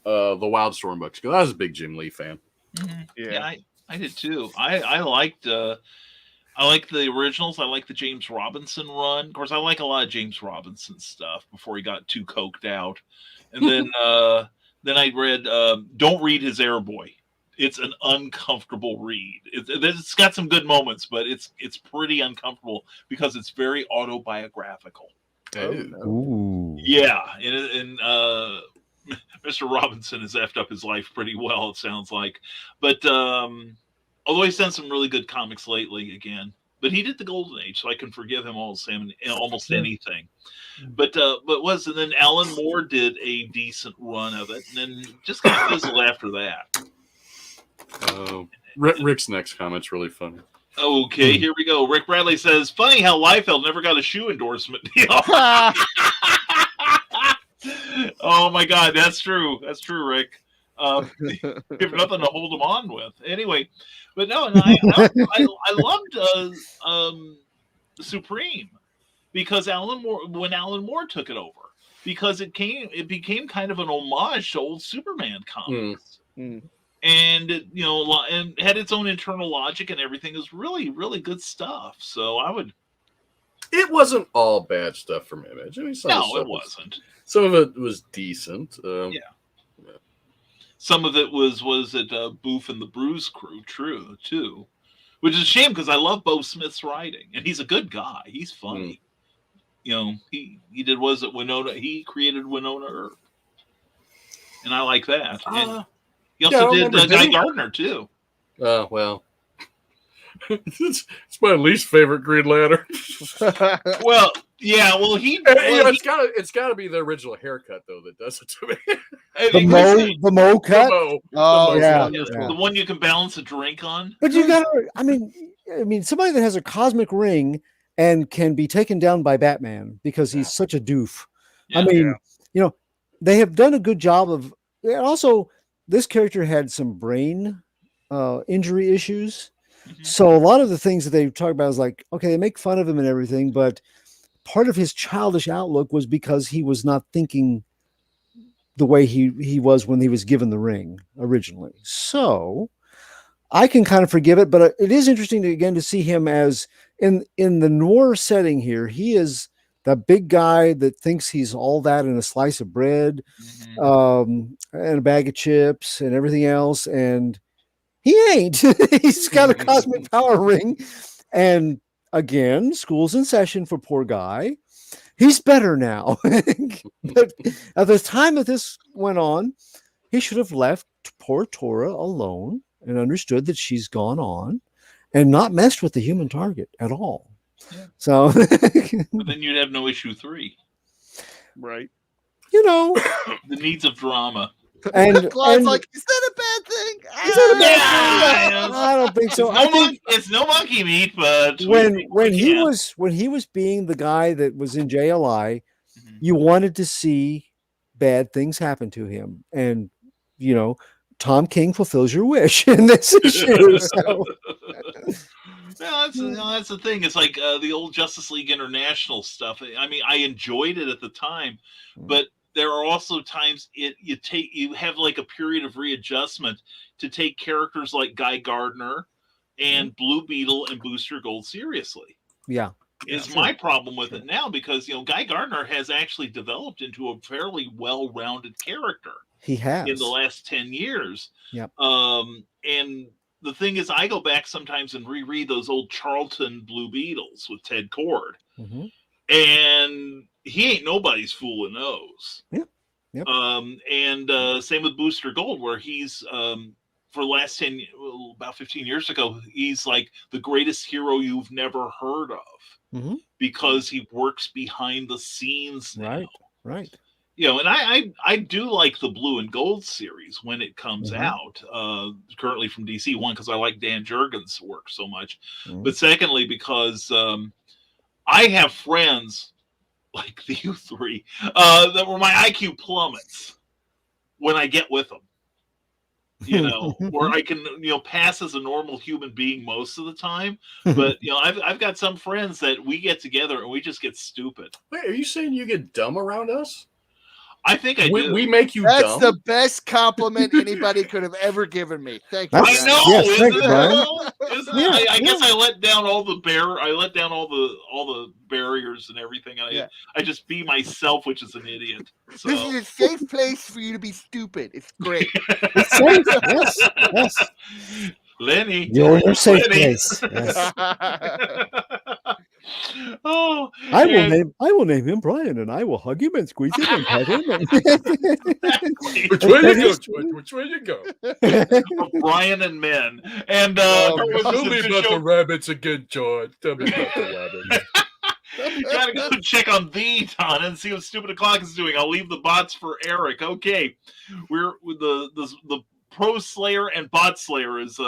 Wildstorm books, because I was a big Jim Lee fan. Mm-hmm. Yeah, I did too. I liked the originals. I like the James Robinson run. Of course, I like a lot of James Robinson stuff before he got too coked out. And then then I read don't read his Airboy. It's an uncomfortable read. It's got some good moments, but it's pretty uncomfortable because it's very autobiographical. Ooh. Yeah, and Mr. Robinson has effed up his life pretty well, it sounds like. But although he's done some really good comics lately again. But he did the Golden Age, so I can forgive him almost anything. But and then Alan Moore did a decent run of it, and then just kind of fizzled after that. Rick's next comment's really funny. Okay, here we go. Rick Bradley says, "Funny how Liefeld never got a shoe endorsement deal." Oh my God, that's true. That's true, Rick. You have nothing to hold him on with. Anyway, but no, I loved Supreme because when Alan Moore took it over, because it became kind of an homage to old Superman comics. And and had its own internal logic and everything. It was really, really good stuff. So it wasn't all bad stuff from Image. I mean, it wasn't. Some of it was decent. Yeah. Some of it was it Boof and the Bruise Crew, too, which is a shame because I love Bo Smith's writing and he's a good guy. He's funny. He did Winona. He created Winona Earp, and I like that. And he also did Guy Gardner too. Oh well. It's my least favorite Green Lantern. Well, yeah. Well, it's got to be the original haircut though that does it to me. The Mo cut. The one you can balance a drink on. But you got to. I mean, somebody that has a cosmic ring and can be taken down by Batman because he's such a doof. Yeah. I mean, they have done a good job of. And also, this character had some brain injury issues. So a lot of the things that they talk about is like, okay, they make fun of him and everything, but part of his childish outlook was because he was not thinking the way he was when he was given the ring originally. So I can kind of forgive it, but it is interesting to see him as in the noir setting here. He is the big guy that thinks he's all that in a slice of bread, and a bag of chips and everything else. And he ain't. He's got a cosmic power ring. And again, school's in session for poor guy. He's better now. But at the time that this went on, he should have left poor Tora alone and understood that she's gone on and not messed with the human target at all. Yeah. So but then you'd have no issue 3. Right. The needs of drama. And Clyde's like, is that a bad thing? Is that a bad thing? I don't think so. It's no monkey meat, but when he was being the guy that was in JLI, you wanted to see bad things happen to him, and Tom King fulfills your wish in this issue. So. That's the thing. It's like the old Justice League International stuff. I mean, I enjoyed it at the time, but there are also times you have like a period of readjustment to take characters like Guy Gardner and Blue Beetle and Booster Gold seriously. Yeah. is Sure. my problem with it now, because Guy Gardner has actually developed into a fairly well-rounded character He has. in the last 10 years. Yep. And the thing is, I go back sometimes and reread those old Charlton Blue Beetles with Ted Cord, Mhm. and he ain't nobody's fooling those. Yep. Yep. And same with Booster Gold, where he's for the last about 15 years ago, he's like the greatest hero you've never heard of, Mhm. because he works behind the scenes now. Right. And I do like the Blue and Gold series when it comes out, currently from DC. One, because I like Dan Jurgens' work so much, but secondly, because I have friends like you three that were my IQ plummets when I get with them. Where I can pass as a normal human being most of the time, but I've got some friends that we get together and we just get stupid. Wait, are you saying you get dumb around us? I think I do. We make you That's dumb? the best compliment anybody could have ever given me. Thank you. That's- I know. Yes, isn't thanks, it? Brian. Isn't Yeah, it? I guess I let down all the all the barriers and everything. And I just be myself, which is an idiot. So. This is a safe place for you to be stupid. It's great. It's safe. Yes. Lenny, You're in a safe Lenny. place. Yes. Oh, I will name him Brian, and I will hug him and squeeze him and pet him. Which way you go, George? Which way you go? Brian and men. And Tell me about the rabbits again, George. Tell me about the rabbits. Gotta go check on thee, Don, and see what Stupid O'Clock is doing. I'll leave the bots for Eric. Okay, we're with the Pro Slayer and Bot Slayer is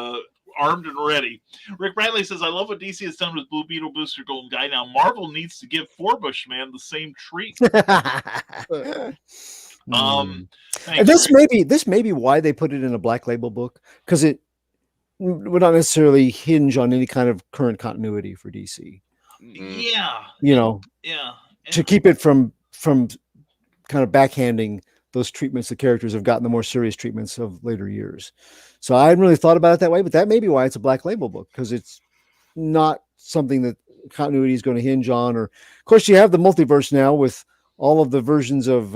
armed and ready. Rick Bradley says, "I love what DC has done with Blue Beetle, Booster Gold, and Guy. Now Marvel needs to give Forbush Man the same treat." And this may be why they put it in a Black Label book, because it would not necessarily hinge on any kind of current continuity for DC. Yeah. Yeah. To keep it from kind of backhanding those treatments the characters have gotten, the more serious treatments of later years. So I hadn't really thought about it that way, but that may be why it's a Black Label book, because it's not something that continuity is going to hinge on. Or, of course, you have the multiverse now with all of the versions of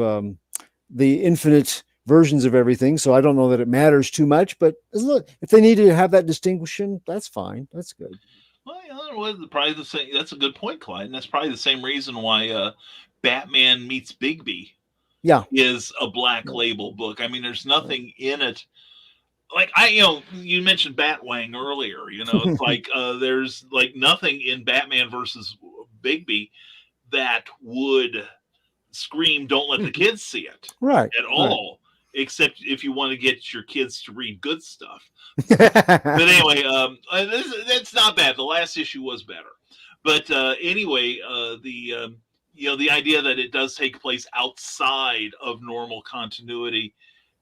the infinite versions of everything. So I don't know that it matters too much, but if they need to have that distinction, that's fine. That's good. Well, probably the same. That's a good point, Clyde, and that's probably the same reason why Batman Meets Bigby is a Black Label book. I mean, there's nothing in it. Like you mentioned Batwang earlier. It's like there's like nothing in Batman versus Bigby that would scream "Don't let the kids see it" at all. Except if you want to get your kids to read good stuff. But anyway, that's not bad. The last issue was better. But anyway, the idea that it does take place outside of normal continuity,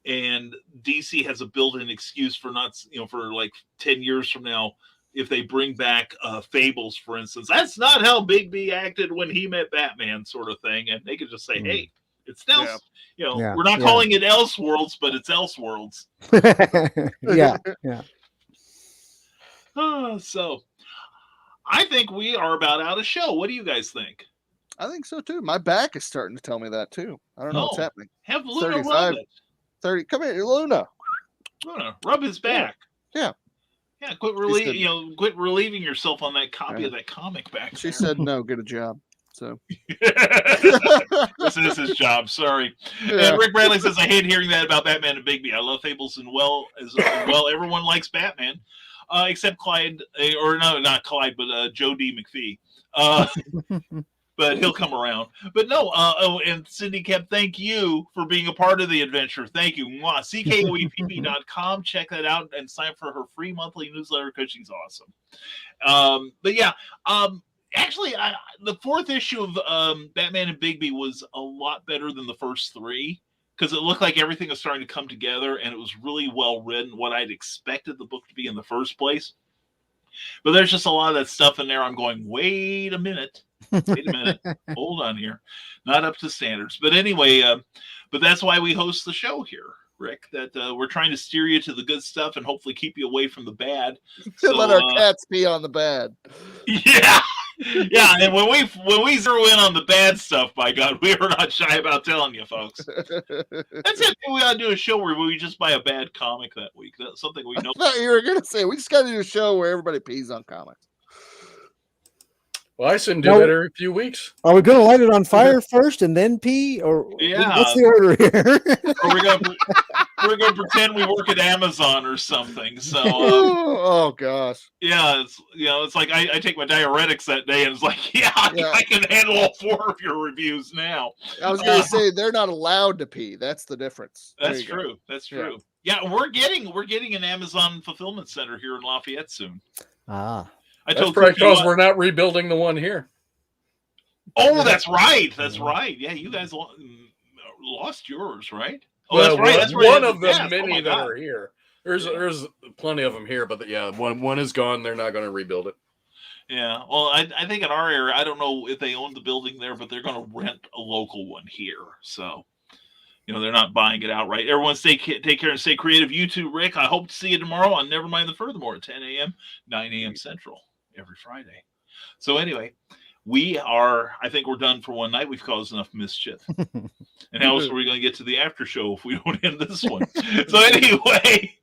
and DC has a built-in excuse for not, for like 10 years from now, if they bring back Fables, for instance, that's not how Bigby acted when he met Batman, sort of thing, and they could just say, "Hey, it's now." We're not calling it Elseworlds, but it's Elseworlds. Yeah. So I think we are about out of show. What do you guys think? I think so too. My back is starting to tell me that too. I don't know what's happening. Have Luna rub it. 30. Come here, Luna. Luna, rub his back. Yeah. Quit relieving yourself on that copy of that comic back. She said no. Get a job. So this is his job. Sorry. Yeah. Rick Bradley says, "I hate hearing that about Batman and Bigby. I love Fables and everyone likes Batman, except Clyde, or no, not Clyde, but Joe D. McPhee. But he'll come around. But no. And Cindy Kemp, thank you for being a part of the adventure. Thank you. CKOEPP.com. Check that out and sign up for her free monthly newsletter because she's awesome. But yeah. Actually, the fourth issue of Batman and Bigby was a lot better than the first three, because it looked like everything was starting to come together, and it was really well written, what I'd expected the book to be in the first place. But there's just a lot of that stuff in there. I'm going, wait a minute. Hold on here. Not up to standards. But anyway, but that's why we host the show here, Rick, that we're trying to steer you to the good stuff and hopefully keep you away from the bad. So, let our cats pee on the bad. Yeah. Yeah, and when we zero in on the bad stuff, by God, we are not shy about telling you, folks. That's it. We ought to do a show where we just buy a bad comic that week. That's something we know. I thought you were gonna say we just got to do a show where everybody pees on comics. Well, I shouldn't do Now- that every few weeks. Are we going to light it on fire first and then pee, or Yeah. what's the order here? Or we're gonna pretend we work at Amazon or something. So Oh gosh. yeah, it's like I take my diuretics that day, and it's like, yeah. I can handle all 4 of your reviews now. I was gonna say they're not allowed to pee. That's the difference. That's true. That's true. Yeah, we're getting an Amazon fulfillment center here in Lafayette soon. Ah. That's probably because we're not rebuilding the one here. Oh, that's right. That's right. Yeah, you guys lost yours, right? Oh, Well, that's right. That's right. one of the Yes. many Oh, that are here. There's plenty of them here, but one is gone. They're not going to rebuild it. Yeah. Well, I think in our area, I don't know if they own the building there, but they're going to rent a local one here. So, they're not buying it outright. Everyone take care and stay creative. You too, Rick. I hope to see you tomorrow on Nevermind the Furthermore at 10 a.m., 9 a.m. Central every Friday. So anyway, I think we're done for one night. We've caused enough mischief. And how else are we going to get to the after show if we don't end this one? So anyway,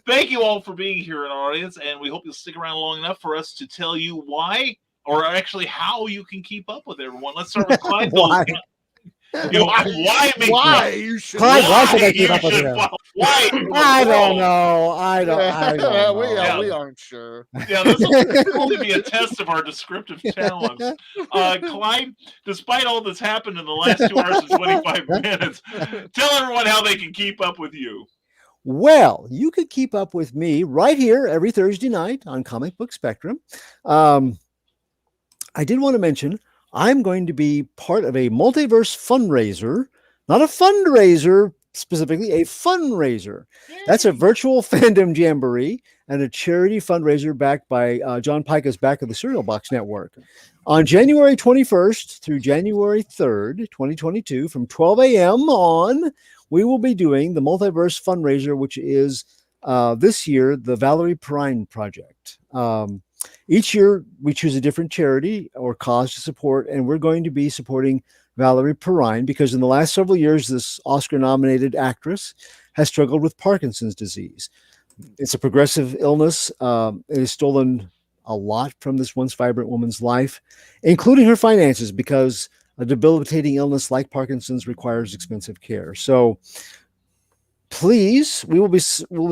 thank you all for being here in our audience, and we hope you'll stick around long enough for us to tell you why, or actually how you can keep up with everyone. Let's start with Clyde. Why? Why you should? Clyde, why should I keep up with him? Why? I don't know. I don't know. We aren't sure. Yeah, this will only be a test of our descriptive talents. Clyde, despite all that's happened in the last 2 hours and 25 minutes, tell everyone how they can keep up with you. Well, you could keep up with me right here every Thursday night on Comic Book Spectrum. I did want to mention I'm going to be part of a multiverse fundraiser, not a fundraiser specifically, a fundraiser. That's a virtual fandom jamboree and a charity fundraiser backed by John Pica's Back of the Cereal Box Network. On January 21st through January 3rd, 2022, from 12 a.m. on, we will be doing the multiverse fundraiser, which is this year the Valerie Perrine Project. Each year, we choose a different charity or cause to support, and we're going to be supporting Valerie Perrine because in the last several years, this Oscar-nominated actress has struggled with Parkinson's disease. It's a progressive illness. It has stolen a lot from this once vibrant woman's life, including her finances, because a debilitating illness like Parkinson's requires expensive care. So please, we'll be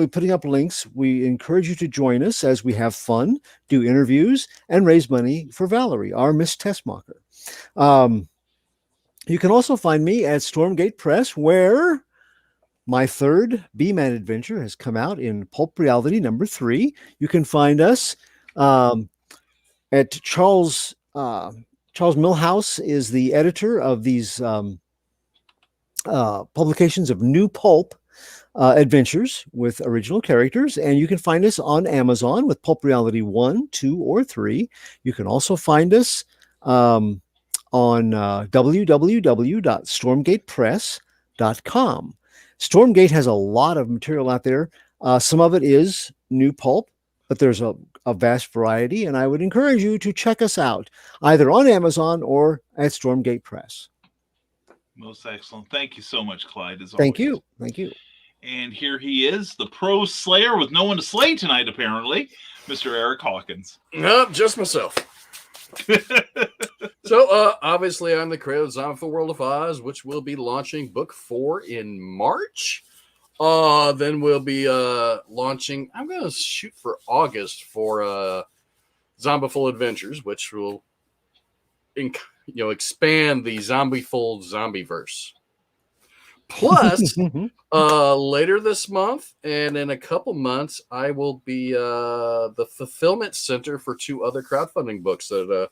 putting up links. We encourage you to join us as we have fun, do interviews, and raise money for Valerie, our Miss Tessmacher. You can also find me at Stormgate Press, where my third B-Man adventure has come out in Pulp Reality number 3. You can find us at Charles Milhouse is the editor of these publications of New Pulp adventures with original characters, and you can find us on Amazon with Pulp Reality 1, 2, or 3. You can also find us on www.stormgatepress.com. Stormgate has a lot of material out there. Some of it is New Pulp, but there's a vast variety, and I would encourage you to check us out either on Amazon or at Stormgate Press. Most excellent. Thank you so much, Clyde. Thank you. Thank you. And here he is, the pro slayer with no one to slay tonight, apparently, Mr. Eric Hawkins. Nope, just myself. So, obviously, I'm the creator of Zombie World of Oz, which will be launching book 4 in March. Then we'll be launching, I'm going to shoot for August for Zombieful Adventures, which will expand the Zombieful Zombieverse. Plus, later this month and in a couple months, I will be the fulfillment center for 2 other crowdfunding books that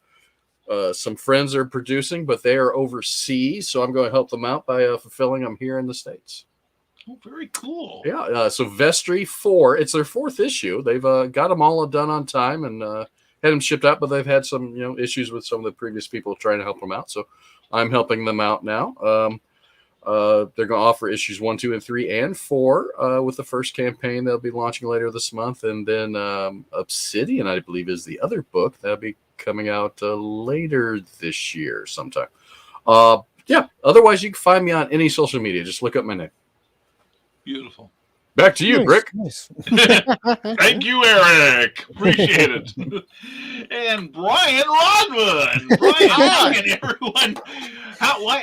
some friends are producing, but they are overseas. So I'm going to help them out by fulfilling them here in the States. Oh, very cool. Yeah. So Vestry 4, it's their 4th issue. They've got them all done on time and had them shipped out, but they've had some issues with some of the previous people trying to help them out. So I'm helping them out now. They're going to offer issues 1, 2, and 3, and 4 with the first campaign they'll be launching later this month. And then Obsidian, I believe, is the other book that'll be coming out later this year sometime. Yeah. Otherwise, you can find me on any social media. Just look up my name. Beautiful. Back to you, Brick. Nice. Thank you, Eric. Appreciate it. And Brian Rodman. Brian,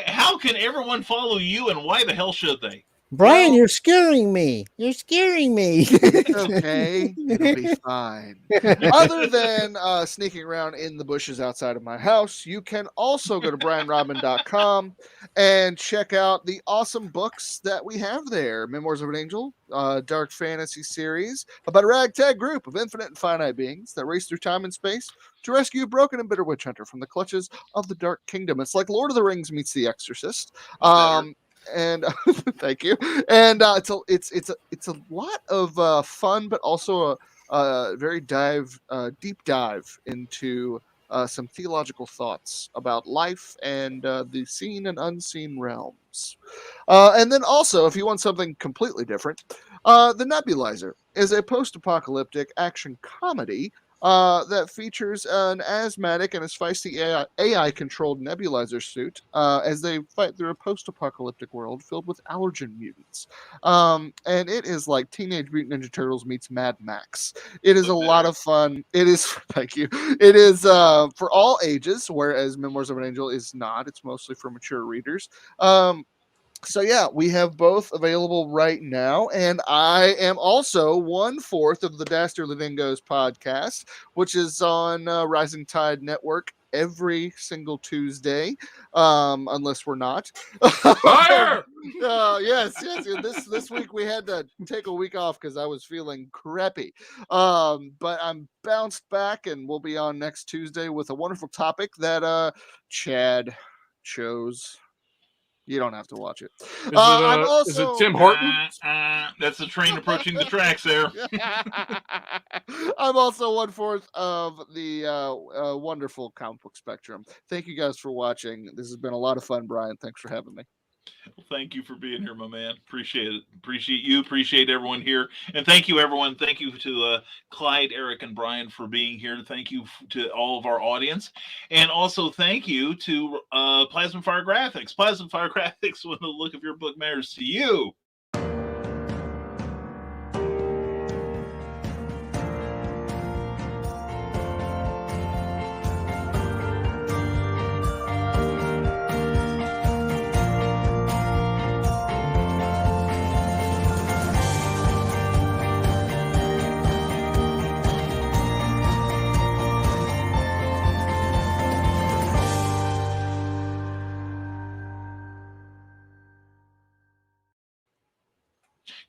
how can everyone follow you, and why the hell should they? Brian, Well- you're scaring me. You're scaring me. Okay, it'll be fine. Other than sneaking around in the bushes outside of my house, you can also go to brianrodman.com and check out the awesome books that we have there. Memoirs of an Angel, dark fantasy series about a ragtag group of infinite and finite beings that race through time and space to rescue a broken and bitter witch hunter from the clutches of the Dark Kingdom. It's like Lord of the Rings meets The Exorcist. And thank you. And it's a lot of fun, but also a very deep dive into some theological thoughts about life and the seen and unseen realms. And then also, if you want something completely different, The Nebulizer is a post-apocalyptic action comedy that features an asthmatic and his feisty AI-controlled nebulizer suit as they fight through a post-apocalyptic world filled with allergen mutants. And it is like Teenage Mutant Ninja Turtles meets Mad Max. It is a lot of fun. It is, thank you. It is for all ages, whereas Memoirs of an Angel is not. It's mostly for mature readers. So yeah, we have both available right now, and I am also 1/4 of the Dastardly Dingoes podcast, which is on Rising Tide Network every single Tuesday, unless we're not. Fire! Yes. This week we had to take a week off because I was feeling crappy, but I'm bounced back, and we'll be on next Tuesday with a wonderful topic that Chad chose. You don't have to watch it. Is it Tim Horton? That's the train approaching the tracks there. I'm also 1/4 of the wonderful comic book spectrum. Thank you guys for watching. This has been a lot of fun, Brian. Thanks for having me. Well, thank you for being here, my man. Appreciate it. Appreciate you. Appreciate everyone here. And thank you, everyone. Thank you to Clyde, Eric, and Brian for being here. Thank you to all of our audience. And also thank you to Plasma Fire Graphics. Plasma Fire Graphics, when the look of your book matters to you.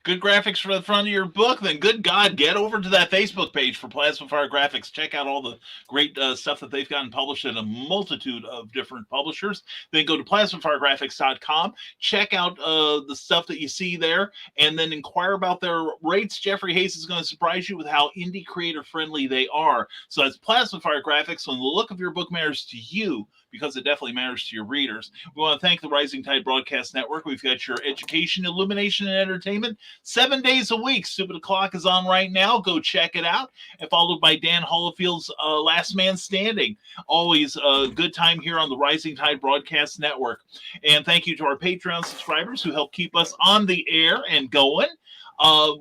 Good graphics for the front of your book, then good God, get over to that Facebook page for Plasma Fire Graphics. Check out all the great stuff that they've gotten published in a multitude of different publishers. Then go to plasmafiregraphics.com. Check out the stuff that you see there, and then inquire about their rates. Jeffrey Hayes is going to surprise you with how indie creator friendly they are. So that's Plasma Fire Graphics. When the look of your book matters to you, because it definitely matters to your readers. We want to thank the Rising Tide Broadcast Network. We've got your education, illumination, and entertainment 7 days a week. Stupid O'Clock is on right now. Go check it out. And followed by Dan Hollifield's Last Man Standing. Always a good time here on the Rising Tide Broadcast Network. And thank you to our Patreon subscribers who help keep us on the air and going.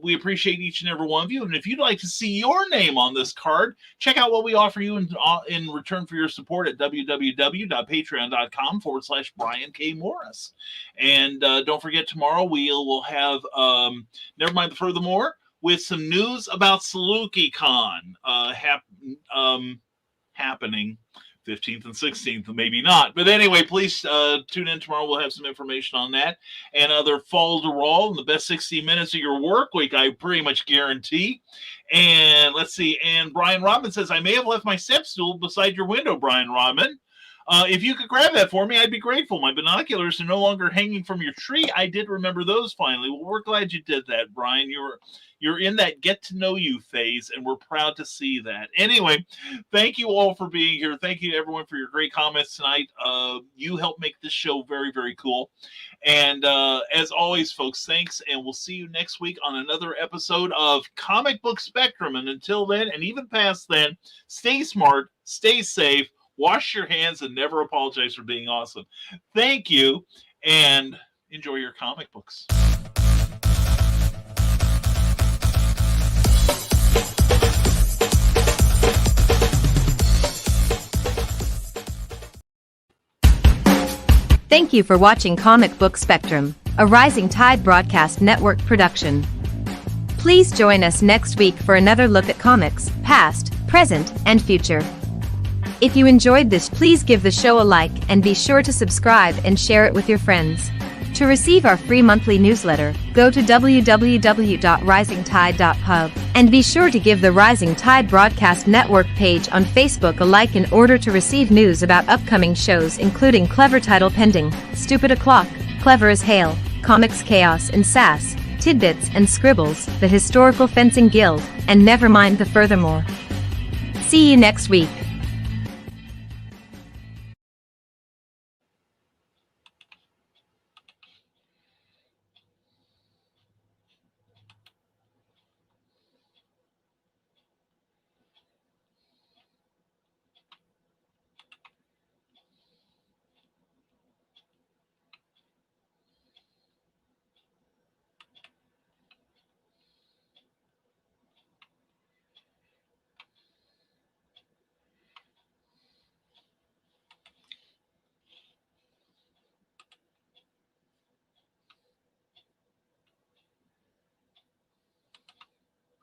We appreciate each and every one of you. And if you'd like to see your name on this card, check out what we offer you in return for your support at www.patreon.com/Brian K. Morris. And don't forget, tomorrow we will have Never Mind the Furthermore with some news about SalukiCon happening 15th and 16th, maybe not. But anyway, please tune in tomorrow. We'll have some information on that and other fall to roll in the best 60 minutes of your work week, I pretty much guarantee. And let's see. And Brian Rodman says, I may have left my step stool beside your window, Brian Rodman. If you could grab that for me, I'd be grateful. My binoculars are no longer hanging from your tree. I did remember those finally. Well, we're glad you did that, Brian. You're in that get to know you phase, and we're proud to see that. Anyway, thank you all for being here. Thank you everyone for your great comments tonight. You helped make this show very, very cool. And as always, folks, thanks, and we'll see you next week on another episode of Comic Book Spectrum. And until then, and even past then, stay smart, stay safe, wash your hands, and never apologize for being awesome. Thank you, and enjoy your comic books. Thank you for watching Comic Book Spectrum, a Rising Tide Broadcast Network production. Please join us next week for another look at comics, past, present, and future. If you enjoyed this, please give the show a like and be sure to subscribe and share it with your friends. To receive our free monthly newsletter, go to www.risingtide.pub and be sure to give the Rising Tide Broadcast Network page on Facebook a like in order to receive news about upcoming shows including Clever Title Pending, Stupid O'Clock, Clever as Hail, Comics Chaos and Sass, Tidbits and Scribbles, the Historical Fencing Guild, and Nevermind the Furthermore. See you next week.